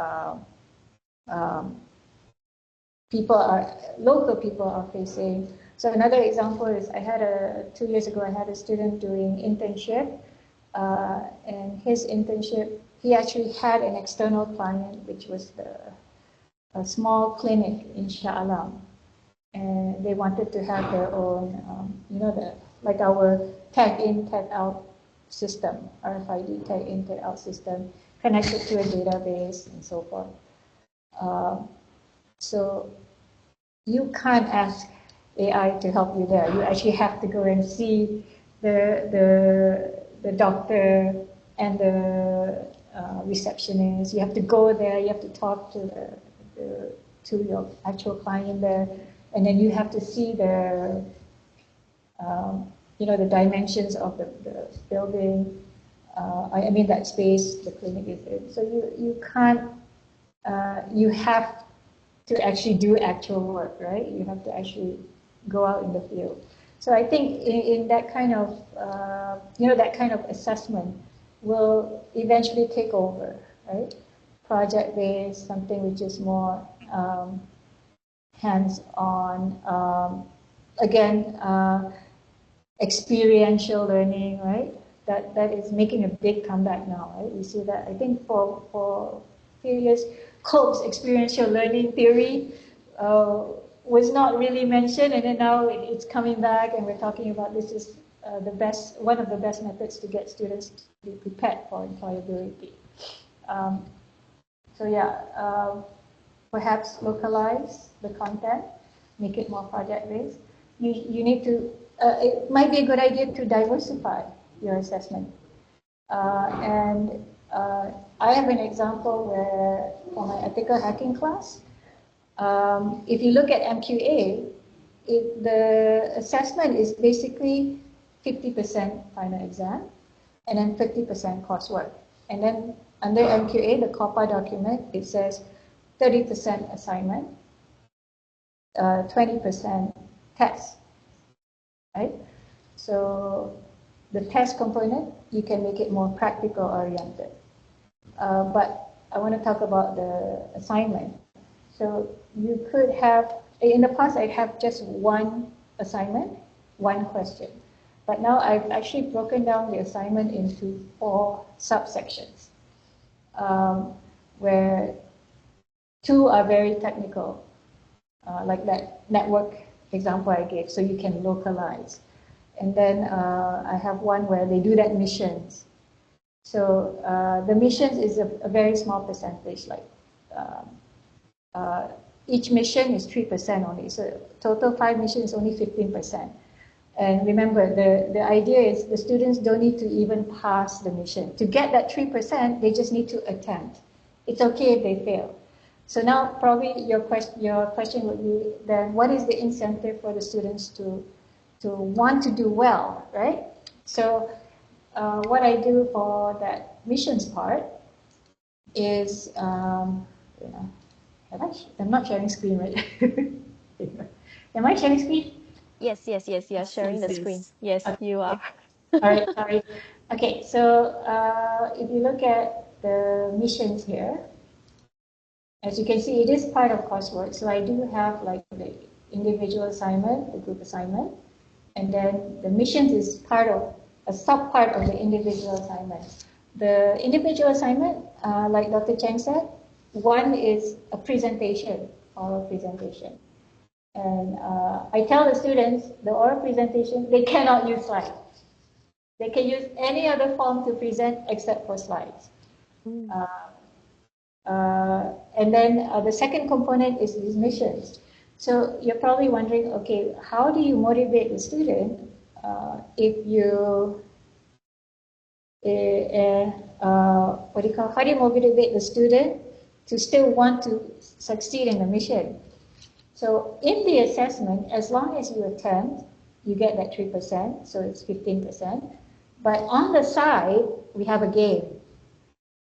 local people are facing. So another example is 2 years ago, I had a student doing internship, and his internship, he actually had an external client, which was a small clinic in Shah Alam, and they wanted to have their own, like our tag in, tag out system, RFID tag in, tag out system, connected to a database and so forth. So you can't ask AI to help you there. You actually have to go and see the doctor and the receptionist. You have to go there. You have to talk to your actual client there, and then you have to see the dimensions of the building. I mean that space the clinic is in. So you can't. You have to actually do actual work, right? You have to actually go out in the field. So I think in that kind of, that kind of assessment will eventually take over, right? Project-based, something which is more hands-on. Again, experiential learning, right? that is making a big comeback now. Right? We see that. I think for a few years, Cope's experiential learning theory was not really mentioned, and then now it's coming back, and we're talking about this is one of the best methods to get students to be prepared for employability. So yeah, perhaps localize the content, make it more project-based. You need to, it might be a good idea to diversify your assessment. And I have an example where for my ethical hacking class, if you look at MQA, the assessment is basically 50% final exam and then 50% coursework. And then under MQA, the COPPA document, it says 30% assignment, 20% test, right? So the test component, you can make it more practical oriented. But I want to talk about the assignment. So you could have, in the past, I'd have just one assignment, one question. But now I've actually broken down the assignment into 4 subsections, where 2 are very technical, like that network example I gave, so you can localize. And then I have one where they do that missions. So the missions is a very small percentage, like each mission is 3% only. So total 5 missions is only 15%. And remember, the idea is the students don't need to even pass the mission. To get that 3%, they just need to attempt. It's okay if they fail. So now probably your question would be then, what is the incentive for the students to want to do well, right? So what I do for that missions part is, I'm not sharing screen, right? Am I sharing screen? Yes, you're sharing the screen. Yes, Okay. you are. All right, sorry. Okay, so if you look at the missions here, as you can see, it is part of coursework. So I do have like the individual assignment, the group assignment, and then the missions is part of a sub-part of the individual assignment. The individual assignment, like Dr. Cheng said, one is a presentation, oral presentation. And I tell the students, the oral presentation, they cannot use slides. They can use any other form to present except for slides. And then the second component is these missions. So you're probably wondering, okay, how do you motivate the student if you, how do you motivate the student to still want to succeed in the mission? So in the assessment, as long as you attempt, you get that 3%, so it's 15%. But on the side, we have a game.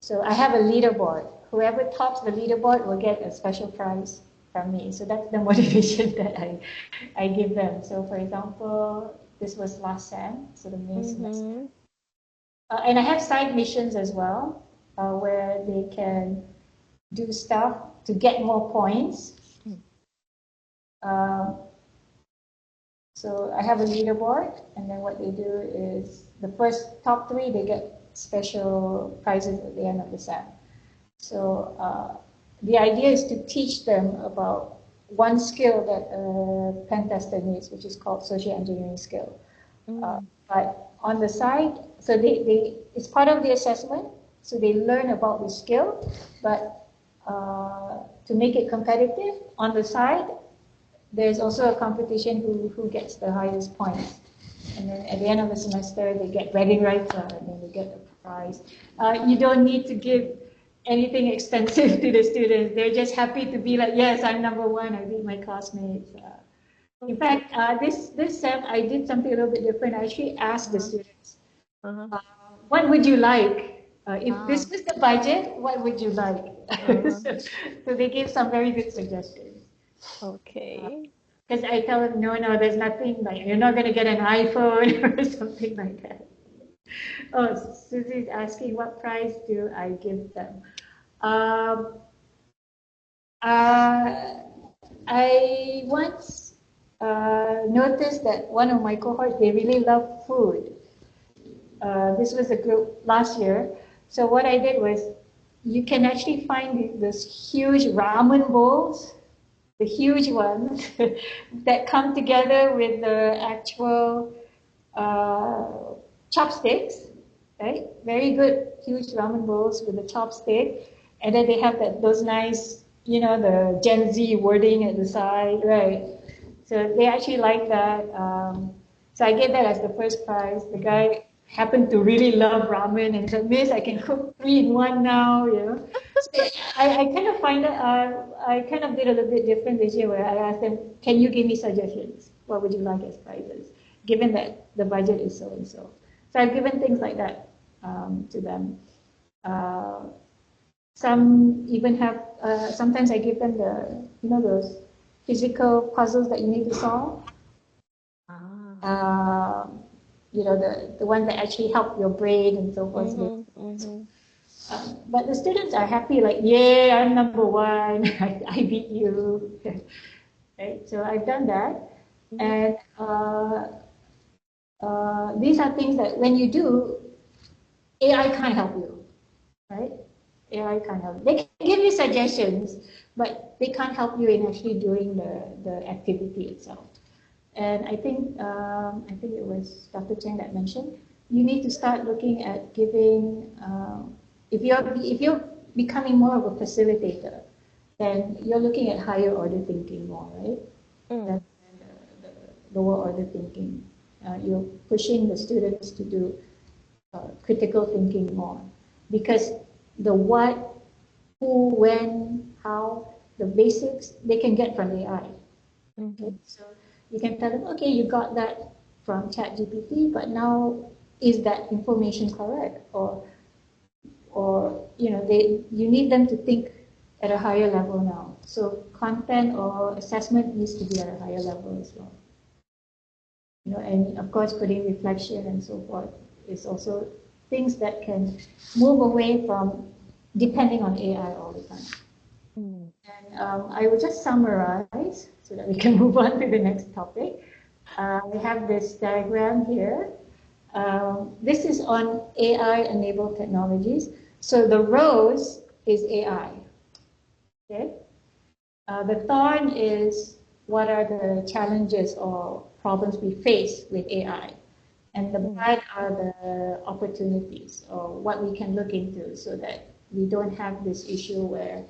So I have a leaderboard. Whoever tops the leaderboard will get a special prize from me. So that's the motivation that I give them. So for example, this was last SEM, so the May semester. And I have side missions as well, where they can do stuff to get more points. So I have a leaderboard, and then what they do is the first top 3, they get special prizes at the end of the SEM. So the idea is to teach them about one skill that a pen tester needs, which is called social engineering skill. But on the side, so it's part of the assessment, so they learn about the skill, but to make it competitive, on the side, there's also a competition who gets the highest points. And then at the end of the semester, they get bragging rights, and then they get a prize. You don't need to give anything expensive to the students. They're just happy to be like, yes, I'm number 1, I beat my classmates. In fact, this SEM, I did something a little bit different. I actually asked the students, what would you like? If this was the budget, what would you like? So they gave some very good suggestions. Okay. Because I tell them, no, there's nothing, like, you're not going to get an iPhone or something like that. Oh, Susie's asking, what prize do I give them? I once noticed that one of my cohorts, they really love food. This was a group last year. So what I did was, you can actually find those huge ramen bowls, the huge ones that come together with the actual chopsticks, right? Very good, huge ramen bowls with the chopstick. And then they have those nice, the Gen Z wording at the side, right? So they actually like that. So I gave that as the first prize. The guy happened to really love ramen and said, "Miss, I can cook 3 in 1 now," So I kind of find that I kind of did a little bit different this year, where I asked them, "Can you give me suggestions? What would you like as prizes, given that the budget is so and so?" So I've given things like that to them. Some even have. Sometimes I give them those physical puzzles that you need to solve. The ones that actually help your brain and so forth. But the students are happy, like, "Yeah, I'm number 1. I beat you." Right? So I've done that. And these are things that when you do, AI can't help you, right? AI can't help. They can give you suggestions, but they can't help you in actually doing the activity itself. And I think it was Dr. Cheng that mentioned, you need to start looking at giving. If you're becoming more of a facilitator, then you're looking at higher order thinking more, right? Than the lower order thinking. You're pushing the students to do critical thinking more, because the what, who, when, how, the basics they can get from AI. Okay? So you can tell them, okay, you got that from ChatGPT, but now is that information correct? Or you need them to think at a higher level now. So content or assessment needs to be at a higher level as well. And of course, putting reflection and so forth is also things that can move away from depending on AI all the time. And I will just summarize so that we can move on to the next topic. We have this diagram here. This is on AI-enabled technologies. So the rose is AI. Okay. The thorn is what are the challenges or problems we face with AI. And the bud are the opportunities or what we can look into so that we don't have this issue where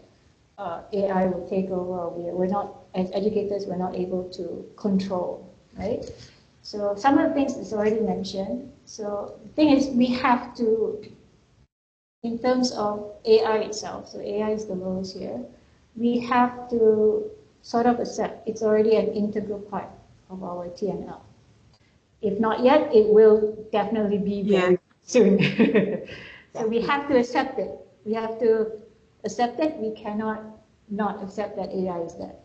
AI will take over. We're not, as educators, we're not able to control, right? So some of the things is already mentioned. So the thing is, we have to, in terms of AI itself, so AI is the lowest here, we have to sort of accept it's already an integral part of our TNL. If not yet, it will definitely be very soon. So we have to accept it. We have to accept it. We cannot not accept that AI is there.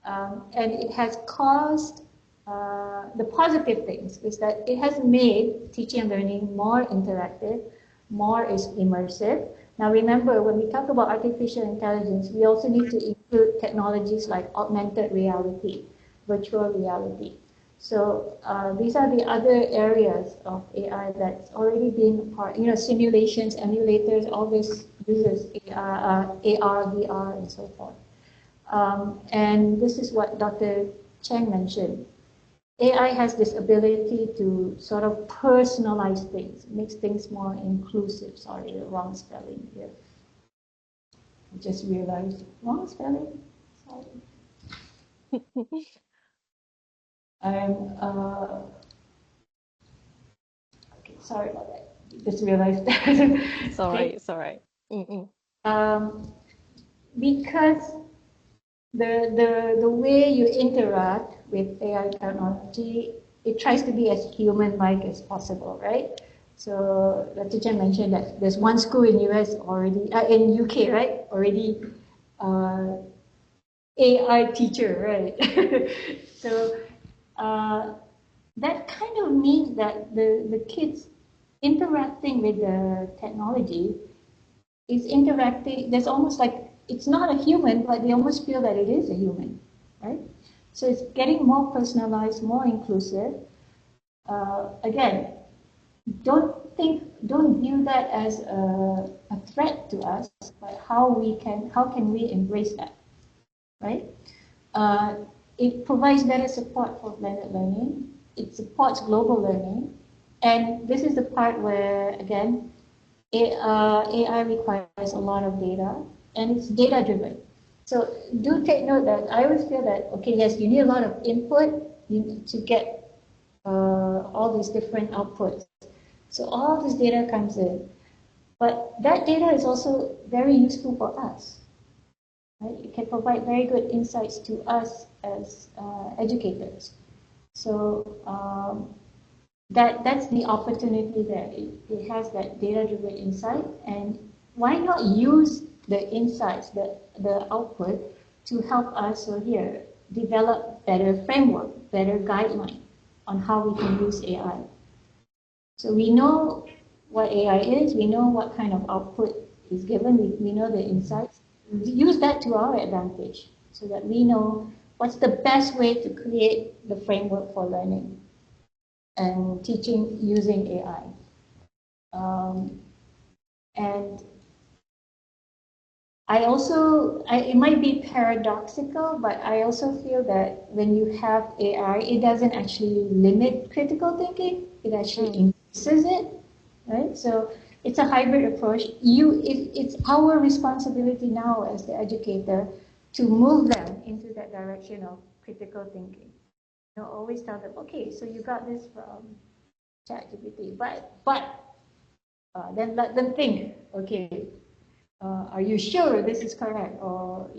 And it has caused the positive things is that it has made teaching and learning more interactive, more is immersive. Now remember, when we talk about artificial intelligence, we also need to include technologies like augmented reality, virtual reality. So these are the other areas of AI that's already been part, simulations, emulators, all this uses AR, VR, and so forth. And this is what Dr. Cheng mentioned. AI has this ability to sort of personalize things, makes things more inclusive. Sorry, the wrong spelling here. I just realized, wrong spelling? Sorry. Okay, sorry about that. Just realized that. It's all right, it's all right. Because the way you interact with AI technology, it tries to be as human-like as possible, right? So Dr. Chen mentioned that there's one school in US already, in UK, right? Already AI teacher, right? So that kind of means that the kids interacting with the technology is interacting, there's almost like, it's not a human, but they almost feel that it is a human, right? So it's getting more personalized, more inclusive. Again, don't don't view that as a threat to us, but how can we embrace that, right? It provides better support for blended learning. It supports global learning. And this is the part where, again, AI requires a lot of data, and it's data driven. So do take note that I always feel that, okay, yes, you need a lot of input to get all these different outputs. So all this data comes in. But that data is also very useful for us. Right? It can provide very good insights to us as educators. So that's the opportunity there. It has that data-driven insight, and why not use the insights, the output, to help us, so here, develop better framework, better guideline on how we can use AI. So we know what AI is, we know what kind of output is given, we know the insights. Use that to our advantage so that we know what's the best way to create the framework for learning and teaching using AI. And it might be paradoxical, but I also feel that when you have AI, it doesn't actually limit critical thinking, it actually increases it, right? So it's a hybrid approach. It's our responsibility now as the educator to move them into that direction of critical thinking. Always tell them, okay, so you got this from ChatGPT, but then let them think, okay, are you sure this is correct? Or,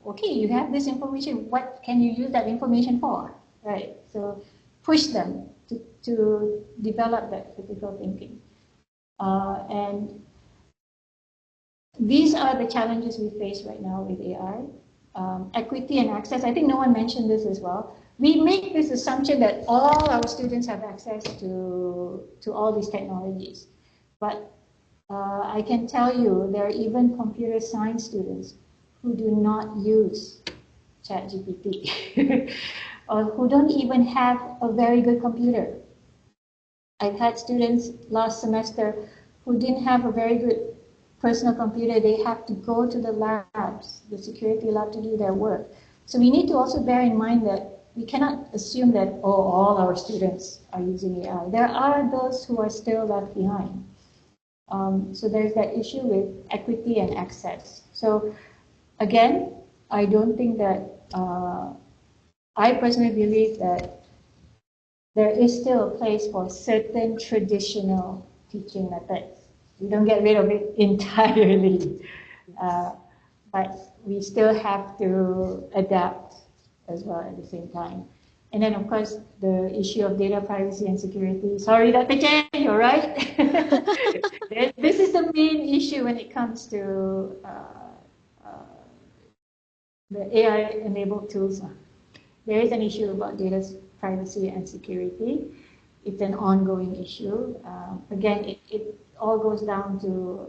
okay, you have this information, what can you use that information for, right? So push them to develop that critical thinking. And these are the challenges we face right now with AI. Equity and access, I think no one mentioned this as well. We make this assumption that all our students have access to all these technologies. But I can tell you there are even computer science students who do not use ChatGPT or who don't even have a very good computer. I've had students last semester who didn't have a very good personal computer. They have to go to the labs, the security lab, to do their work. So we need to also bear in mind that we cannot assume that, all our students are using AI. There are those who are still left behind. So there's that issue with equity and access. So again, I don't think that, I personally believe that there is still a place for certain traditional teaching methods. We don't get rid of it entirely, but we still have to adapt as well at the same time. And then, of course, the issue of data privacy and security. Sorry, Dr. Cheng, you're right. This is the main issue when it comes to the AI-enabled tools. There is an issue about data privacy and security. It's an ongoing issue. Again, it all goes down to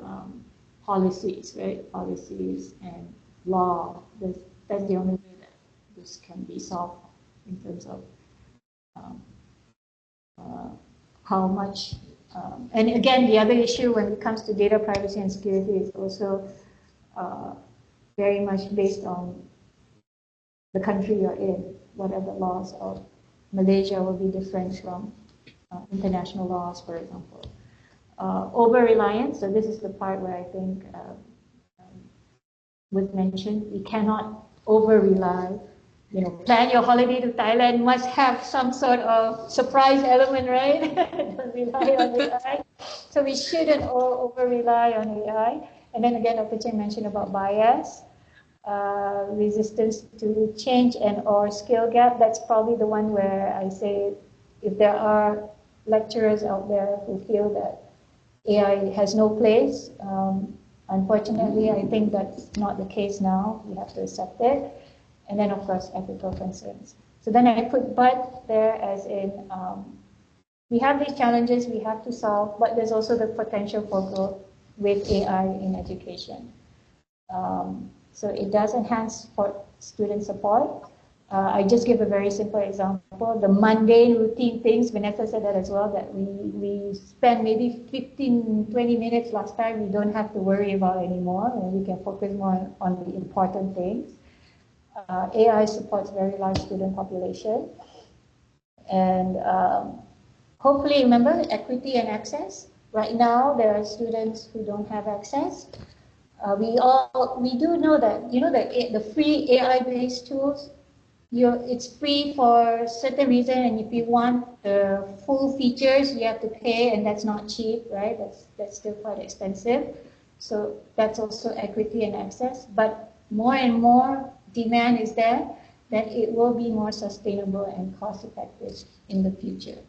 policies, right? Policies and law. That's the only way that this can be solved in terms of how much. And again, the other issue when it comes to data privacy and security is also very much based on the country you're in. What are the laws of Malaysia will be different from international laws, for example. Over-reliance, so this is the part where I think was mentioned. We cannot over-rely. Plan your holiday to Thailand must have some sort of surprise element, right? Don't rely on AI. So we shouldn't over-rely on AI. And then again, Dr. Cheng mentioned about bias, resistance to change and or skill gap. That's probably the one where I say if there are lecturers out there who feel that AI has no place, unfortunately, I think that's not the case now. We have to accept it. And then, of course, ethical concerns. So then I put but there as in we have these challenges we have to solve, but there's also the potential for growth with AI in education. So it does enhance student support. I just give a very simple example. The mundane routine things, Vanessa said that as well, that we spend maybe 15, 20 minutes last time, we don't have to worry about anymore, and we can focus more on the important things. AI supports very large student population. And hopefully, remember, equity and access. Right now, there are students who don't have access. We do know that, the free AI-based tools, it's free for certain reason, and if you want the full features, you have to pay, and that's not cheap, right? That's still quite expensive. So that's also equity and access. But more and more demand is there that it will be more sustainable and cost effective in the future.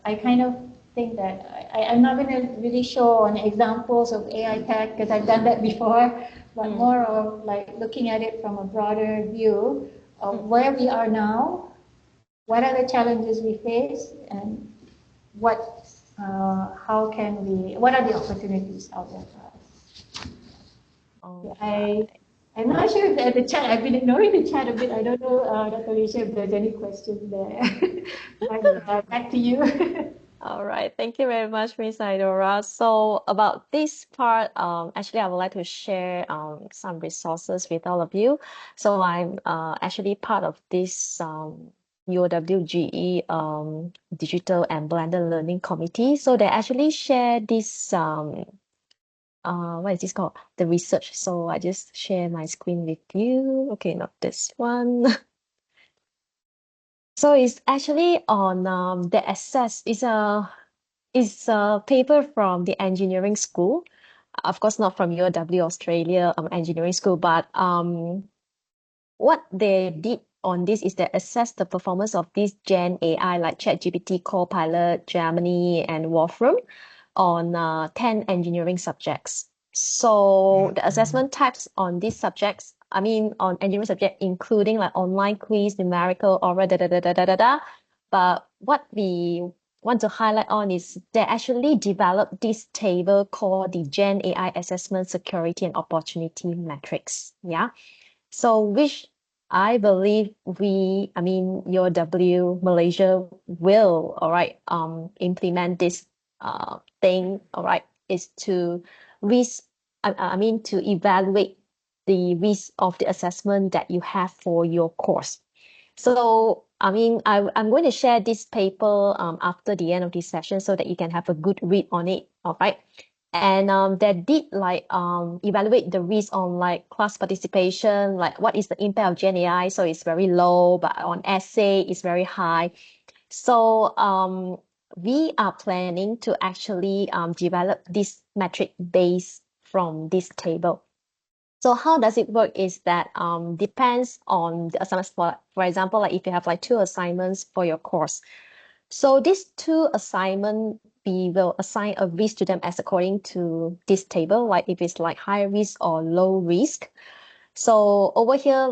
I kind of think that I'm not going to really show on examples of AI tech because I've done that before, but more of like looking at it from a broader view of where we are now, what are the challenges we face, and what are the opportunities out there for us. I'm not sure if the chat, I've been ignoring the chat a bit. I don't know, Dr. Alicia, if there's any questions there. But, back to you. All right, thank you very much, Miss Aidora. So about this part, actually, I would like to share some resources with all of you. So I'm actually part of this UOWGE Digital and Blended Learning Committee. So they actually share this what is this called? The research. So I just share my screen with you. Okay, not this one. So it's actually on the assess. It's a paper from the engineering school. Of course, not from UOW Australia engineering school, but what they did on this is they assess the performance of this Gen AI like ChatGPT, Copilot, Gemini, and Wolfram on 10 engineering subjects. So the assessment types on these subjects, I mean on engineering subject, including like online quiz, numerical, oral, da. But what we want to highlight on is they actually developed this table called the Gen AI Assessment Security and Opportunity Matrix. Yeah. So which I believe UOW Malaysia will, all right, implement this thing, all right, is to risk, to evaluate the risk of the assessment that you have for your course. So, I'm going to share this paper after the end of this session so that you can have a good read on it, all right? And they did like evaluate the risk on like class participation, like what is the impact of Gen AI? So it's very low, but on essay it's very high. So we are planning to actually develop this metric based from this table. So how does it work is that depends on the assignments. For example, like if you have like 2 assignments for your course. So these 2 assignment, we will assign a risk to them as according to this table, like if it's like high risk or low risk. So over here,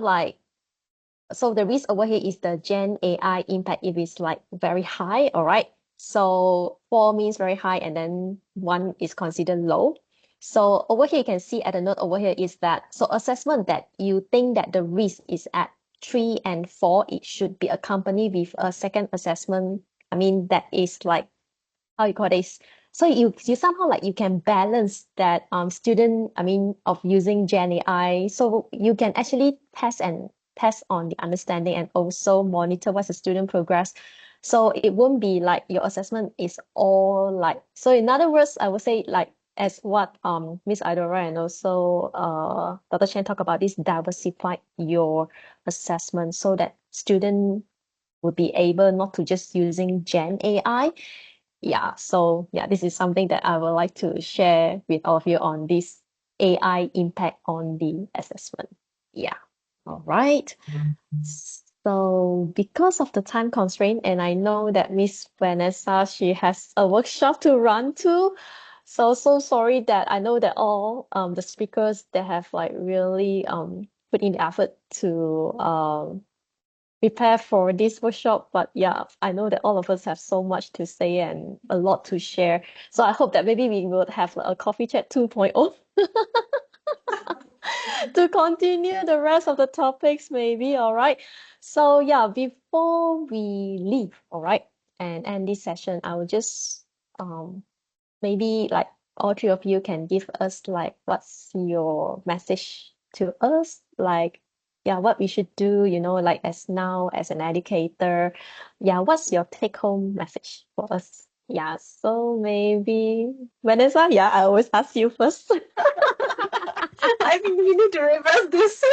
so the risk over here is the Gen AI impact if it's like very high, all right? So 4 means very high and then 1 is considered low. So over here, you can see at the note over here is that, so assessment that you think that the risk is at 3 and 4, it should be accompanied with a second assessment. That is like, how you call this? So you somehow like you can balance that student, of using Gen AI. So you can actually test on the understanding and also monitor what's the student progress. So it won't be like your assessment is all like, so in other words, I would say like as what Miss Aidora and also Dr. Chen talk about this, diversify your assessment so that student would be able not to just using Gen AI. Yeah, so yeah, this is something that I would like to share with all of you on this AI impact on the assessment. Yeah. All right. So because of the time constraint, and I know that Miss Vanessa, she has a workshop to run to. So sorry that I know that all the speakers they have like really put in the effort to prepare for this workshop. But yeah, I know that all of us have so much to say and a lot to share. So I hope that maybe we will have a coffee chat 2.0. to continue the rest of the topics, maybe. All right. So, yeah, before we leave, all right, and end this session, I will just maybe like all three of you can give us like what's your message to us, like yeah, what we should do, like as now as an educator. Yeah, what's your take home message for us? Yeah, so maybe Vanessa, yeah, I always ask you first. I think we need to reverse this.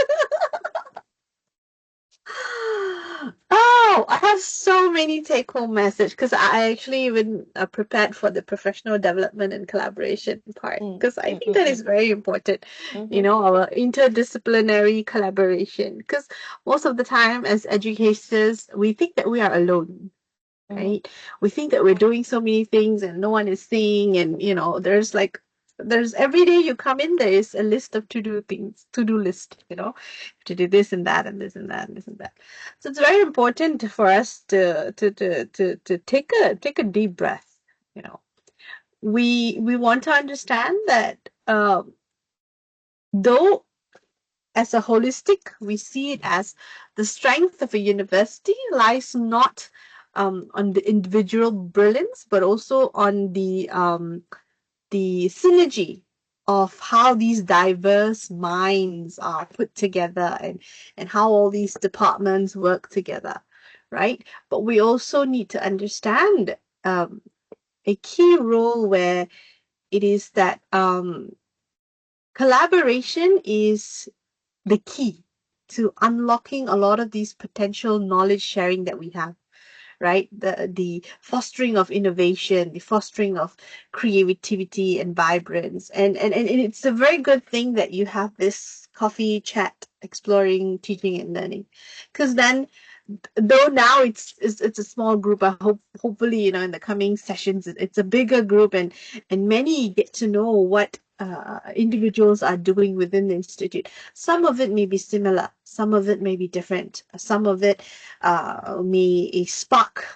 Oh, I have so many take-home message because I actually even prepared for the professional development and collaboration part because I think that is very important, our interdisciplinary collaboration. Because most of the time as educators, we think that we are alone, right? We think that we're doing so many things and no one is seeing, and there's every day you come in, there is a list of to-do list, to do this and that and this and that and this and that. So it's very important for us to take a deep breath. We want to understand that though as a holistic, we see it as the strength of a university lies not on the individual brilliance, but also on the synergy of how these diverse minds are put together, and how all these departments work together, right? But we also need to understand a key role where it is that collaboration is the key to unlocking a lot of these potential knowledge sharing that we have, right? The fostering of innovation, the fostering of creativity and vibrance. And it's a very good thing that you have this coffee chat exploring teaching and learning. Because then, though now it's a small group, I hopefully in the coming sessions it's a bigger group, and many get to know what individuals are doing within the institute. Some of it may be similar, some of it may be different, some of it may spark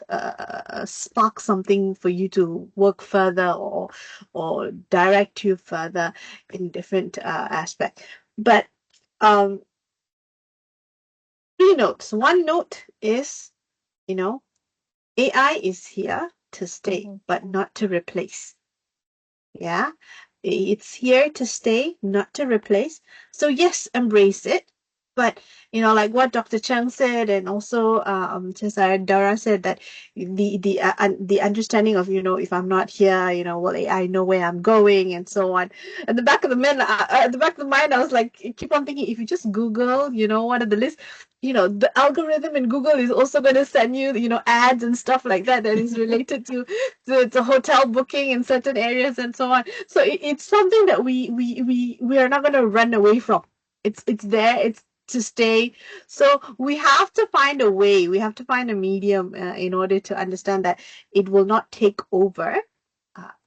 something for you to work further, or direct you further in different aspect. But three notes. One note is, AI is here to stay, but not to replace. Yeah, it's here to stay, not to replace. So yes, embrace it. But like what Dr. Cheng said, and also just Aidora said, that the understanding of if I'm not here, will AI know where I'm going, and so on. At the back of the mind, I was like, keep on thinking, if you just Google, what are the list, the algorithm in Google is also going to send you, ads and stuff like that is related to hotel booking in certain areas and so on. So it's something that we are not going to run away from. It's there. It's to stay. So we have to find a way. We have to find a medium in order to understand that it will not take over,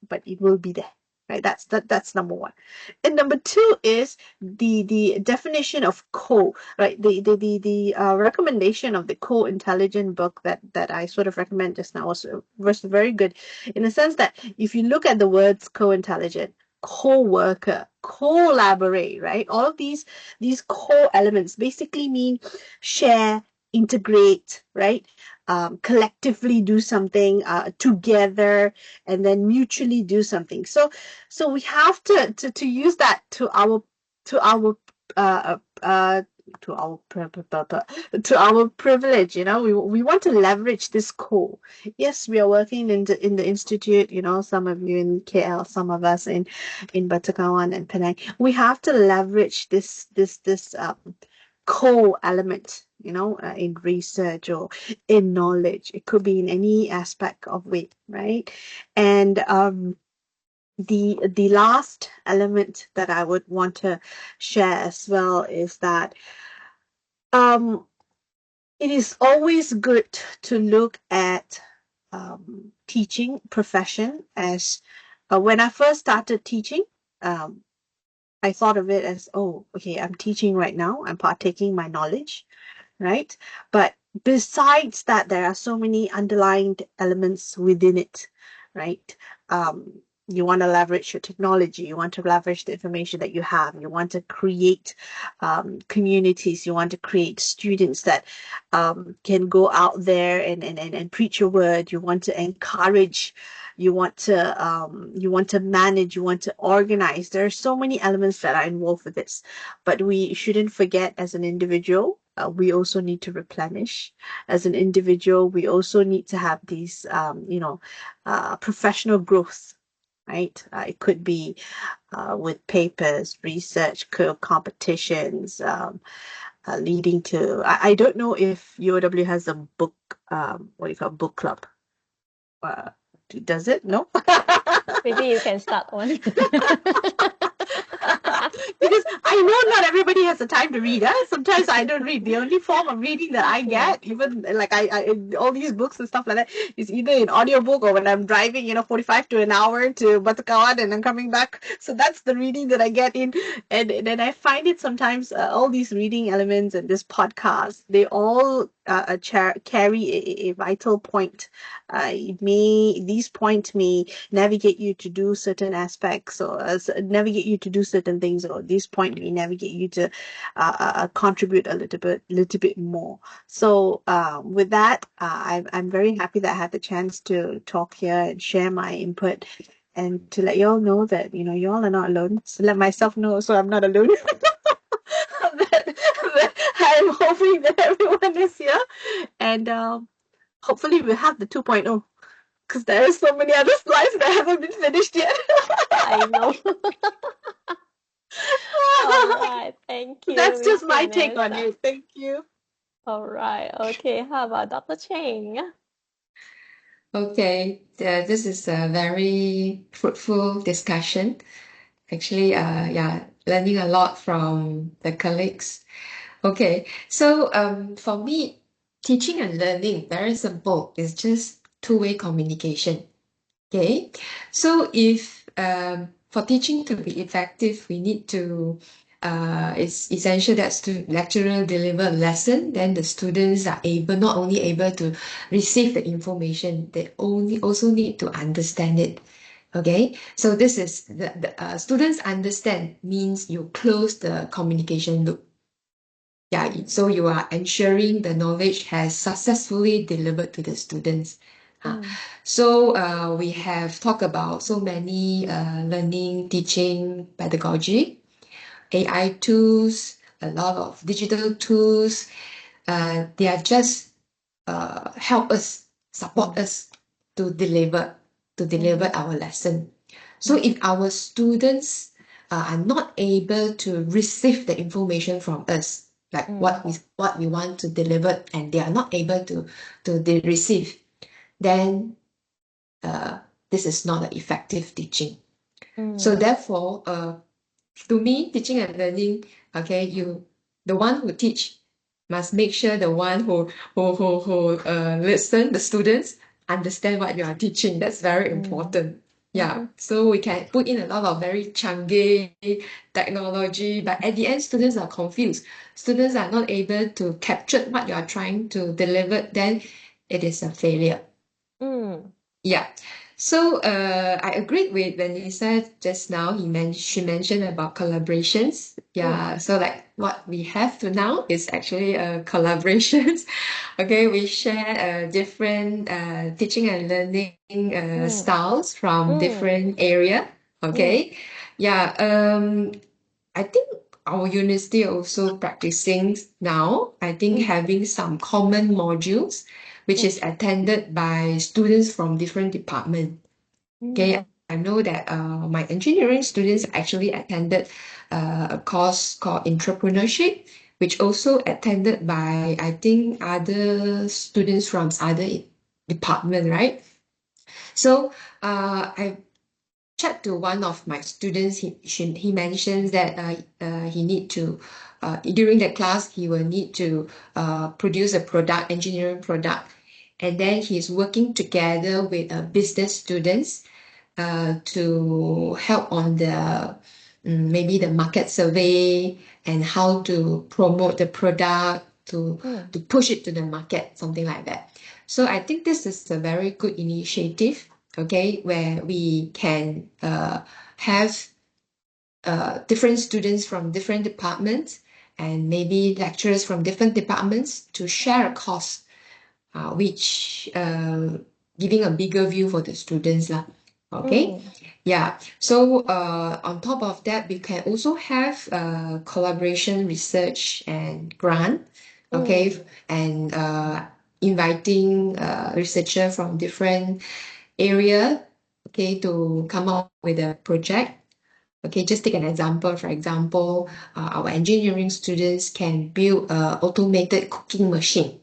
but it will be there. Right. That's number one. And number two is the definition of co. Right. The recommendation of the co-intelligent book that I sort of recommend just now was very good, in the sense that if you look at the words co-intelligent, co-worker, collaborate, right? All of these core elements basically mean share, integrate, right? Collectively do something together, and then mutually do something. So we have to use that to our uh, uh, to our privilege. We want to leverage this core. Yes, we are working in the institute. Some of you in KL, some of us in Batakawan and Penang. We have to leverage this core element, in research or in knowledge. It could be in any aspect of it, right? And the last element that I would want to share as well is that it is always good to look at teaching profession as when I first started teaching, I thought of it as, oh, okay, I'm teaching right now, I'm partaking my knowledge, right? But besides that, there are so many underlying elements within it, right? You want to leverage your technology. You want to leverage the information that you have. You want to create communities. You want to create students that can go out there and preach your word. You want to encourage. You want to manage. You want to organize. There are so many elements that are involved with this, but we shouldn't forget as an individual. We also need to replenish. As an individual, we also need to have these, professional growth, right? It could be with papers, research, competitions, leading to. I don't know if UOW has a book, what do you call book club? Uh, does it? No. Maybe you can start one. Because I know not everybody has the time to read. Sometimes I don't read. The only form of reading that I get, even like I all these books and stuff like that, is either in audiobook or when I'm driving, 45 to an hour to Batakawan and I'm coming back. So that's the reading that I get in. And then I find it sometimes, all these reading elements and this podcast, they all carry a vital point. These points may navigate you to do certain aspects, or navigate you to do certain things, or this point may navigate you to contribute a little bit more. So with that, I'm very happy that I had the chance to talk here and share my input, and to let you all know that you all are not alone. So let myself know so I'm not alone. that I'm hoping that everyone is here, and hopefully we'll have the 2.0, because there are so many other slides that haven't been finished yet. I know. All right. Thank you, That's Miss just my take on Vanessa. it. Thank you. All right. Okay. How about Dr. Cheng? Okay, this is a very fruitful discussion. Actually, learning a lot from the colleagues. Okay, so for me, teaching and learning, very simple. It's just two-way communication. Okay, so if for teaching to be effective, we need to it's essential that lecturer deliver a lesson, then the students are not only able to receive the information, they only also need to understand it. Okay, so this is the students understand means you close the communication loop. Yeah, so you are ensuring the knowledge has successfully delivered to the students. So we have talked about so many learning, teaching pedagogy, AI tools, a lot of digital tools. They have just help us, support us to deliver our lesson. So if our students are not able to receive the information from us, like what we want to deliver, and they are not able to receive, then this is not an effective teaching. So therefore, to me, teaching and learning, okay, the one who teach must make sure the one who listen, the students understand what you are teaching. That's very important. Yeah, so we can put in a lot of very changi technology, but at the end, students are confused. Students are not able to capture what you are trying to deliver, then it is a failure. Yeah. So I agreed with Vanessa just now. She mentioned about collaborations. Yeah. So like what we have to now is actually collaborations. Okay, we share different teaching and learning styles from different area. Okay. Yeah. I think our university also practicing now. I think having some common modules, which is attended by students from different departments. Okay, I know that my engineering students actually attended a course called entrepreneurship, which also attended by, I think, other students from other department, right? So I chat to one of my students. He mentions that he need to during the class he will need to produce a product, engineering product, and then he's working together with business students to help on the maybe the market survey and how to promote the product to push it to the market, something like that. So I think this is a very good initiative. okay, where we can have different students from different departments and maybe lecturers from different departments to share a course, which giving a bigger view for the students lah. Okay, yeah. So on top of that, we can also have collaboration, research, and grant. Okay, and inviting researcher from different area, okay, to come up with a project. Okay, just take an example. For example, our engineering students can build a automated cooking machine.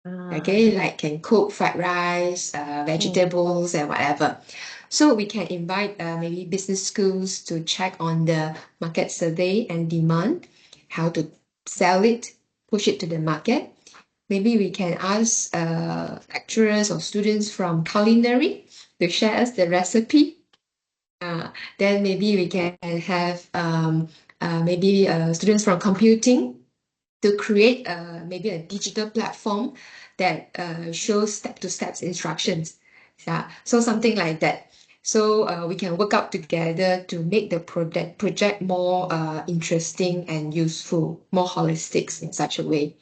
Okay, like can cook fried rice, vegetables, and whatever. So we can invite maybe business schools to check on the market survey and demand, how to sell it, push it to the market. Maybe we can ask lecturers or students from culinary to share us the recipe. Then maybe we can have maybe students from computing to create maybe a digital platform that shows step-to-step instructions. Yeah, so something like that. So we can work out together to make the project more interesting and useful, more holistic in such a way.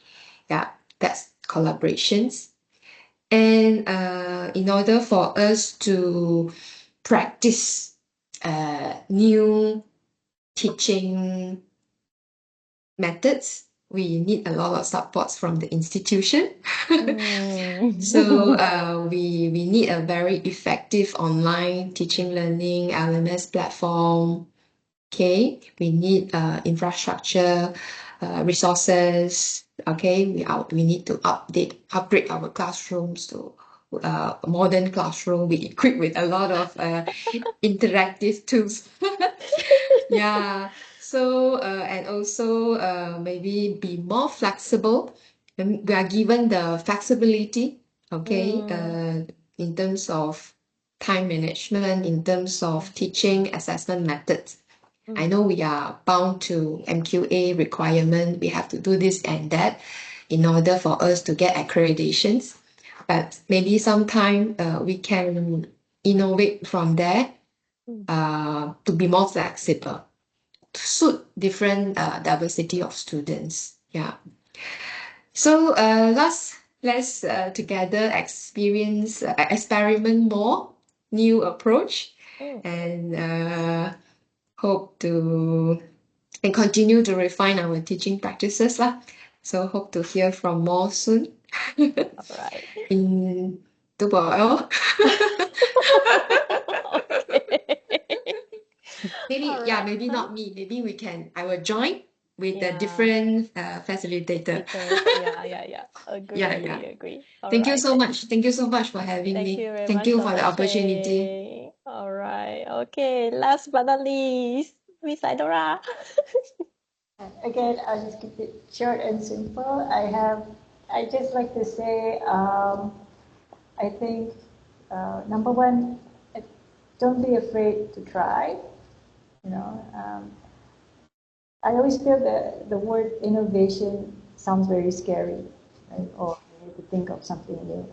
Yeah, that's collaborations. And in order for us to practice new teaching methods, we need a lot of supports from the institution. So we need a very effective online teaching learning LMS platform. Okay, we need infrastructure, resources. Okay, we need to upgrade our classrooms to modern classroom. We equipped with a lot of interactive tools. Yeah. So and also maybe be more flexible. And we are given the flexibility, okay, in terms of time management, in terms of teaching assessment methods. I know we are bound to MQA requirement. We have to do this and that in order for us to get accreditations. But maybe sometime we can innovate from there to be more flexible, to suit different diversity of students. Yeah. So let's together experiment more new approach, and hope to and continue to refine our teaching practices lah. So hope to hear from more soon. Right. In Dubai. Maybe Alright. maybe not me. Maybe I will join with the different facilitator. Yeah. Agree. Thank you Alright so then. much. Thank you so much for having Thank me. you very Thank much, you for the Dr. opportunity. Cheng. Alright. Okay. Last but not least, Miss Aidora. Again, I'll just keep it short and simple. I just like to say, I think, number one, don't be afraid to try. You know, I always feel that the word innovation sounds very scary, right? Or you need to think of something new.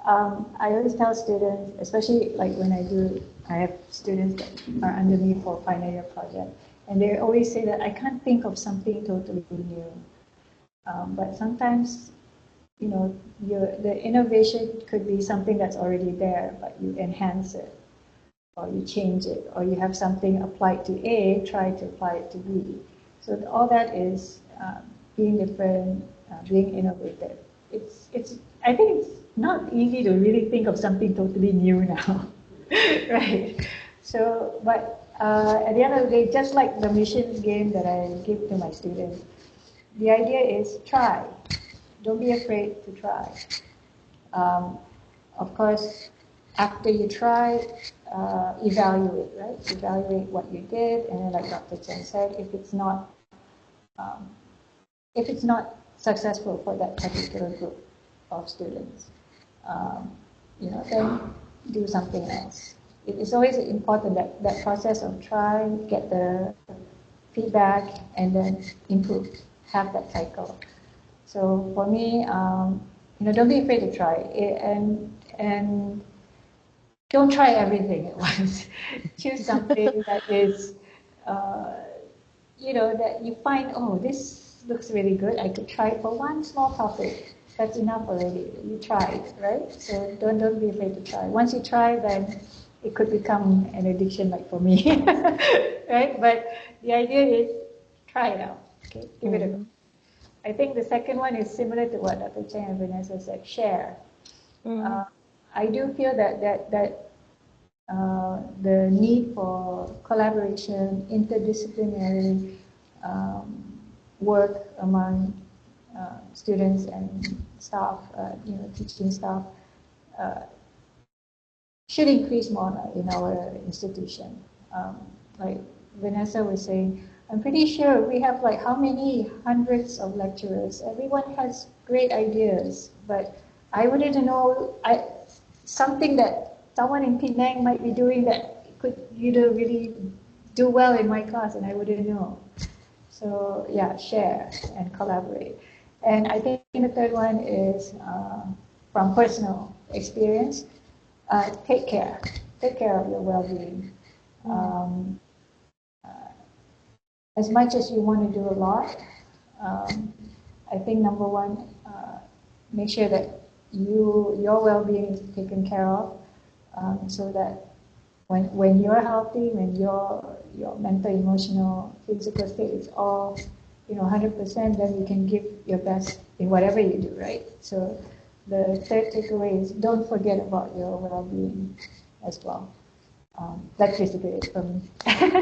I always tell students, especially like when I have students that are under me for final year project, and they always say that I can't think of something totally new. But sometimes, you know, the innovation could be something that's already there, but you enhance it, or you change it, or you have something applied to A, try to apply it to B. So all that is being different, being innovative. I think it's not easy to really think of something totally new now, right? So, but at the end of the day, just like the missions game that I give to my students, the idea is try. Don't be afraid to try. Of course, after you try, evaluate, right? Evaluate what you did, and then like Dr. Chen said, um, if it's not successful for that particular group of students, um, then do something else. It's always important that process of try, get the feedback, and then improve, have that cycle. So for me, don't be afraid to try, and don't try everything at once. Choose something that is, that you find, oh, this looks really good. I could try it for one small topic. That's enough already. You tried, right? So don't be afraid to try. Once you try, then it could become an addiction, like for me, right? But the idea is try it out. Okay, give it a go. I think the second one is similar to what Dr. Cheng and Vanessa said. Share. I do feel that the need for collaboration, interdisciplinary work among students and staff, teaching staff, uh, should increase more in our institution. Like Vanessa was saying, I'm pretty sure we have like how many hundreds of lecturers. Everyone has great ideas, but I wouldn't know something that someone in Penang might be doing that could really do well in my class, and I wouldn't know. So yeah, share and collaborate. And I think the third one is from personal experience. Take care of your well-being. As much as you want to do a lot, I think number one, make sure that your well-being is taken care of, so that when you're healthy, when your mental, emotional, physical state is all 100%, then you can give your best in whatever you do, right? So the third takeaway is don't forget about your well-being as well. That's basically it for me.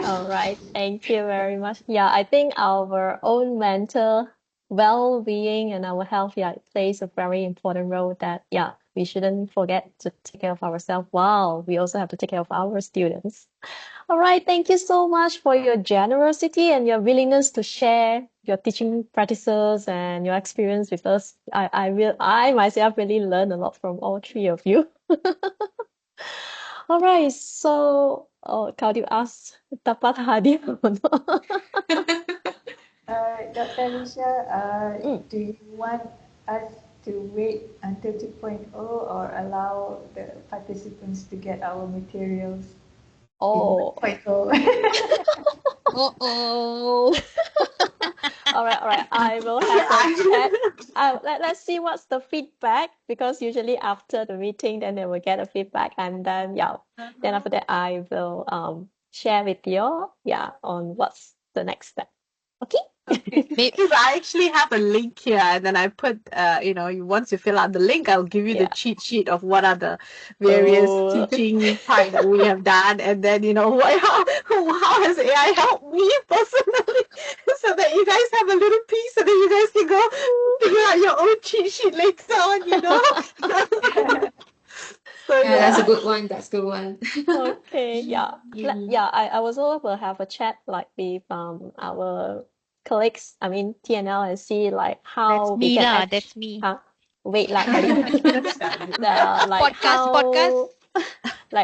All right. Thank you very much. Yeah, I think our own mental well-being and our health, yeah, it plays a very important role that, yeah, we shouldn't forget to take care of ourselves while we also have to take care of our students. All right. Thank you so much for your generosity and your willingness to share your teaching practices and your experience with us. I myself really learned a lot from all three of you. Alright, so kalau you ask dapat hadiah or not? Dr. Alicia, do you want us to wait until 2.0 or allow the participants to get our materials Oh, in 1.0? Oh. all right. I will have a chat. Let's see what's the feedback, because usually after the meeting, then they will get a feedback, and then then after that I will share with you on what's the next step. Okay? Because I actually have a link here, and then I put, once you fill out the link, I'll give you the cheat sheet of what are the various teaching part that we have done, and then how has AI helped me personally, so that you guys have a little piece, so that you guys can go figure out your own cheat sheet later on. So Yeah, that's a good one. That's a good one. Okay, I also will have a chat like with our colleagues, I mean TNL, and see like how That's we me can lah. That's me. wait lah tadi. Like Podcast.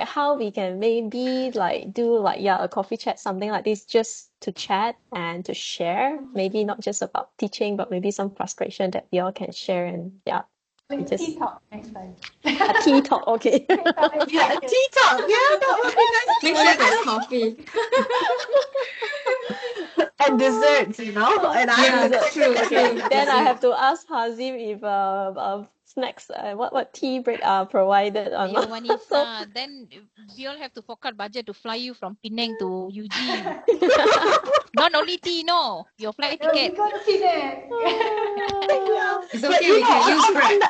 how we can maybe like do like a coffee chat, something like this, just to chat and to share, maybe not just about teaching, but maybe some frustration that we all can share, and Like tea talk next time. a tea talk. Okay. Yeah, a tea talk. Yeah, that would be nice. Make sure there's coffee. And desserts, and Yeah, I true. Then I have to ask Hazim if snacks, what tea break are provided or Yo, not. Vanessa, then we all have to fork out budget to fly you from Penang to Eugene. Not only tea, no, your flight No, we ticket. go to Penang. It's okay. We can use Grab.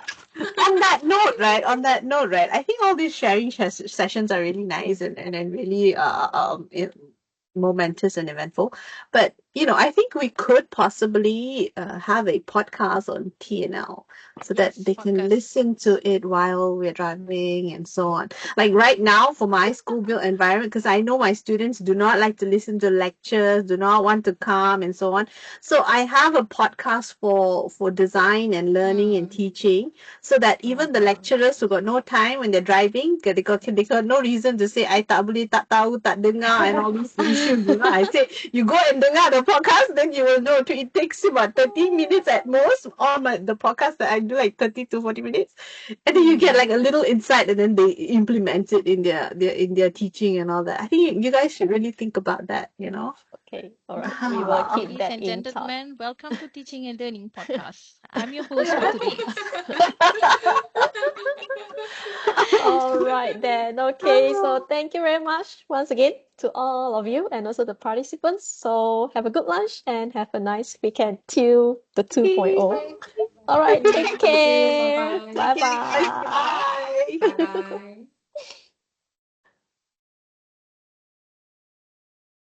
on that note, right? I think all these sharing sessions are really nice and really momentous and eventful. But I think we could possibly have a podcast on TNL, so that they can podcast. listen to it while we're driving and so on. Like right now, for my school built environment, because I know my students do not like to listen to lectures, do not want to come and so on. So I have a podcast for design and learning and teaching, so that even the lecturers who got no time when they're driving, they got no reason to say I tak boleh, tak tahu, tak dengar, and all these issues. I say you go and dengar the the podcast, then you will know. It takes about 30 minutes at most. The podcast that I do, like 30 to 40 minutes, and then you get like a little insight, and then they implement it in their teaching and all that. I think you guys should really think about that. Okay, all right. We will keep Ladies that and in thought. gentlemen, welcome to Teaching and Learning Podcast. I'm your host for today. All right then. Okay, so thank you very much once again to all of you and also the participants. So have a good lunch and have a nice weekend till the 2.0. All right, take Thank you. care. Bye-bye. Bye bye. Bye. Bye-bye.